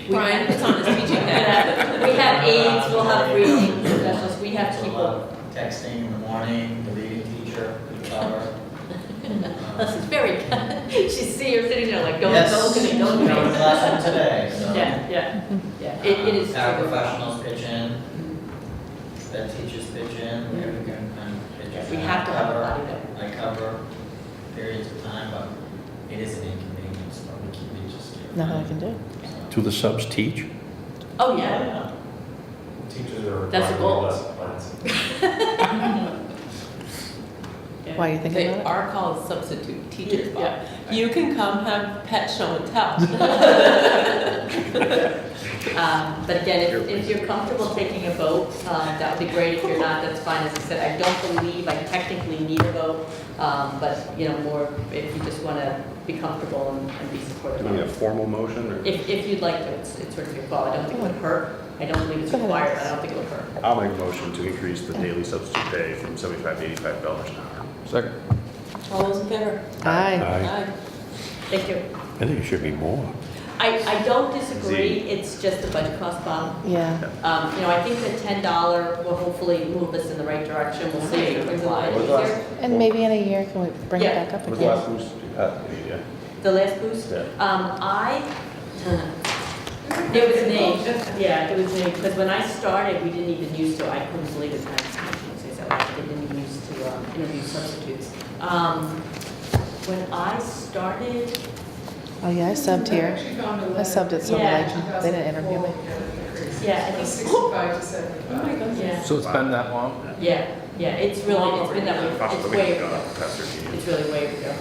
Brian puts on his teaching hat. We have aides, we'll have reading specialists, we have There's a lot people. of texting in the morning, the reading teacher could cover. This is very, she's sitting there like, don't Yes, look at me, don't you know, look in at classroom today, so. me. Yeah. It is. Paraprofessionals pitch in, ed teachers pitch in, we can kind of pitch in. We have to have a Cover. body there. I cover periods of time, but it is an inconvenience, but we just can't. Nothing I can do. Do the subs teach? Oh, yeah. Teachers are That's the goal. required to be lesson plans. Why are you thinking They about it? are called substitute teachers, Bob. Yeah. You can come have pet show and tell. But again, if you're comfortable taking a vote, that would be great. If you're not, that's fine. As I said, I don't believe I technically need a vote, but, you know, more if you just want to be comfortable and be supportive. Do we need a formal motion, or? If you'd like to, it's sort of your call. I don't think it would hurt. I don't believe it's Go ahead. required, but I don't think it would hurt. I'll make a motion to increase the daily substitute pay from $75 to $85 an hour. Second. All those in favor? Aye. Aye. Thank you. I think it should be more. I don't disagree. It's just the budget cost, Bob. Yeah. You know, I think the $10 will hopefully move us in the right direction. We'll see if it brings a lot What's the last- easier. And maybe in a year, can we bring it Yeah. back up What's the again? last boost you had? Yeah. The last boost? Yeah. It was me. Yeah, it was me. Because when I started, we didn't even used to, I couldn't believe it. They didn't even used to interview substitutes. When I started, Oh, yeah, I subbed here. I subbed at Silver Yeah. Lake. They didn't interview me. yeah, I think, 65 to 75. yeah, So it's been that long? yeah, it's been that way. It's way ago. It's really way ago.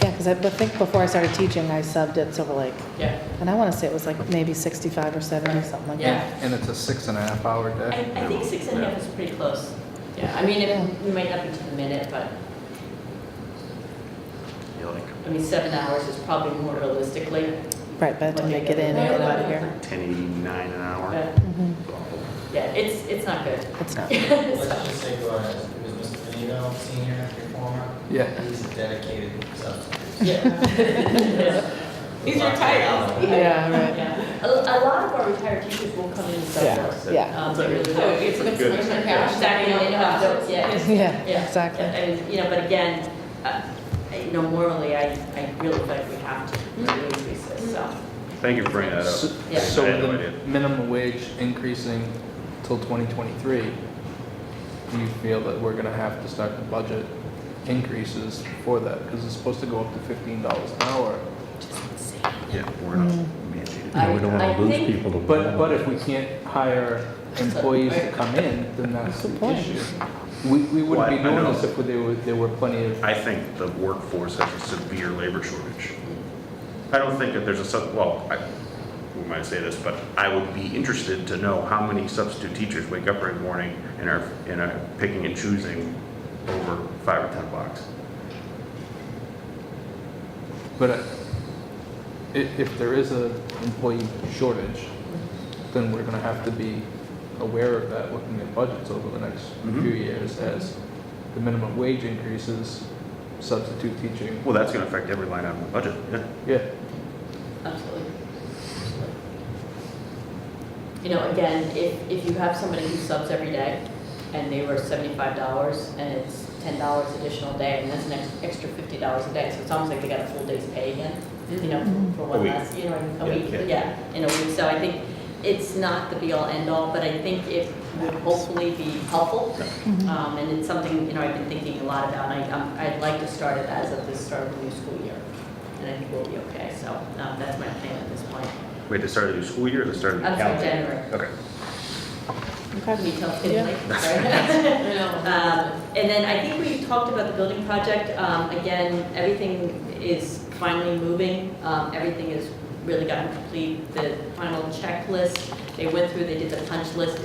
Yeah, because I think before I started teaching, I subbed at Silver Lake. Yeah. And I want to say it was like maybe 65 or 70, something like Yeah. that. And it's a 6.5 hour I day? think 6.5 is pretty close. Yeah, I mean, we might not be to the minute, but, I mean, 7 hours is probably more realistically. Right, by the time they get in and get out of here. 10.89 an hour. Mhm. Yeah, it's not good. It's not. Let's just say, go ahead, it was Mr. Benito, senior, reformer. Yeah. He's a dedicated substitute. Yeah. He's retired. Yeah, right. Yeah. A lot of our retired teachers will come in and sub Yeah, for us. yeah. They really So will. it's Good. some extra cash. Exactly, they know how to, yeah. Yeah, Yeah, exactly. And, but again, morally, I really feel like we have to really increase this, so. Thank you for bringing that So up. Yeah. so I had no with idea. the minimum wage increasing till 2023, do you feel that we're gonna have to start the budget increases for that? Because it's supposed to go up to $15 an hour. Yeah, we're not mandated. You know, we don't want to lose think- people to. But if we can't hire employees to come in, then that's Good the point. issue. We wouldn't be Well, I doing know. this if there were plenty of, I think the workforce has a severe labor shortage. I don't think that there's we might say this, but I would be interested to know how many substitute teachers wake up every morning and are picking and choosing over $5 or $10. but if there is a employee shortage, then we're gonna have to be aware of that, looking at budgets over the next Mhm. few years as the minimum wage increases, substitute teaching. Well, that's going to affect every line item in the budget, yeah. Yeah, Absolutely. Again, if you have somebody who subs every day and they were $75 and it's $10 additional day, and that's an extra $50 a day, so it's almost like they got a full day's pay again, for A one week. less, a Yeah, week, yeah. yeah, in a week. So I think it's not the be all end all, but I think it would hopefully be helpful. And it's something, I've been thinking a lot about, and I'd like to start it as of the start of the new school year. And I think we'll be okay, so that's my plan at this point. Wait, the start of the school year or the start of the I'm sorry, calendar? January. Okay. Can you tell kids Yeah. like, I know. And then I think we talked about the building project. Again, everything is finally moving. Everything is really gotten complete. The final checklist, they went through, they did the punch list.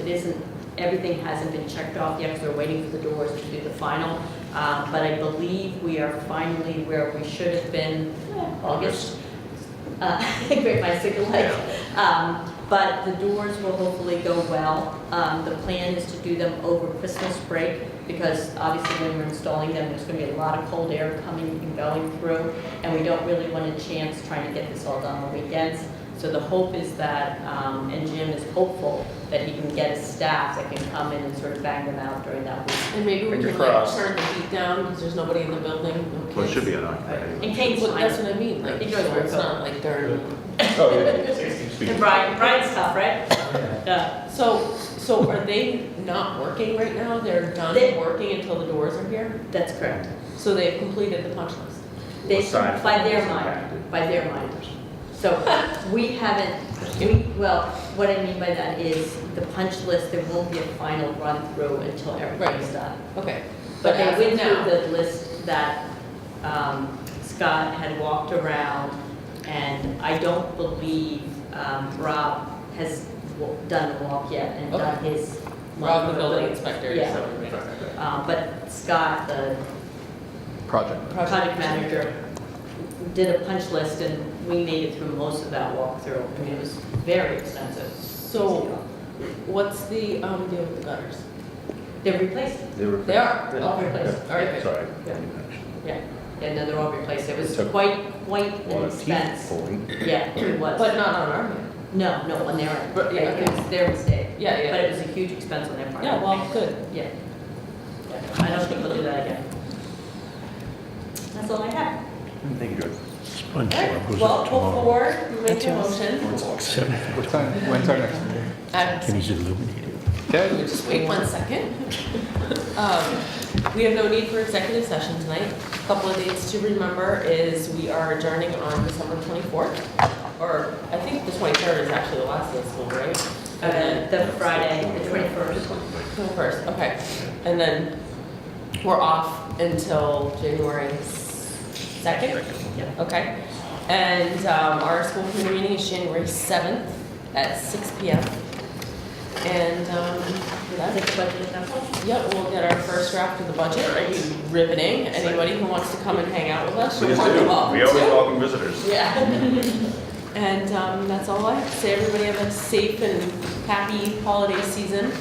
Everything hasn't been checked off yet, because we're waiting for the doors to do the final. But I believe we are finally where we should have been, August. Great bicycle leg. But the doors will hopefully go well. The plan is to do them over Christmas break, because obviously when we're installing them, there's going to be a lot of cold air coming and going through, and we don't really want a chance trying to get this all done on weekends. So the hope is that, and Jim is hopeful that he can get a staff that can come in and sort of bang them out during that week. And maybe we Fingers can like crossed. turn the heat down because there's nobody in the building. no Well, it kids. should be unoccupied. And Kate's Well, fine. that's what I mean, like, He so knows where it's it's not like during. Oh, yeah. 16 feet. And Brian's tough, right? Yeah. So are they not working right now? They're done They- working until the doors are here? That's correct. So they've completed the punch list? They, Aside by from their what's mind, impacted. by their mind. So we haven't, well, what I mean by that is the punch list, there won't be a final run through until everything's done. Okay. But as they of went now- through the list that Scott had walked around, and I don't believe Rob has done the walk yet and done Okay. his. Rob, the building inspector, is Yeah. that what you mean? But Scott, the project. project manager, did a punch list, and we made it through most of that walkthrough. I mean, it was very extensive. So what's the deal with the gutters? They're replaced. They are? All replaced. All right, good. Sorry. Yeah, yeah, no, they're all replaced. It was Took quite an A lot of teeth expense. pulling. Yeah, it was. But not on our end. No, no, on their end. But, yeah, It was their mistake. Yeah, yeah. But it was a huge expense on their part. Yeah, well, good. Yeah. Yeah, I don't think we'll do that again. That's all I have. Thank you, George. Sponge All bar right, goes well, up tomorrow. before we make That's a yours. motion, 7 What time, when's our next meeting? And he's illuminated. Okay, just wait 1 second. We have no need for executive session tonight. A couple of dates to remember is we are adjourning on December 24th, or I think the 23rd is actually the last day of school, right? And then The Friday, the 21st. 21st, okay. And then we're off until January 2nd? Yep. Okay. And our school committee meeting is January 7th at 6 PM. And that's Take the budget at that point. Yep, we'll get our first draft of the budget. It'll be riveting. Anybody who wants to come and hang out with us, you're Please more than do. welcome We always to. welcome visitors. Yeah. And that's all I have to say. Everybody have a safe and happy holiday season.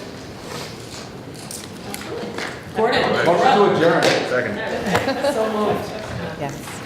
Gordon, motion to adjourn. Second. so moved. Yes.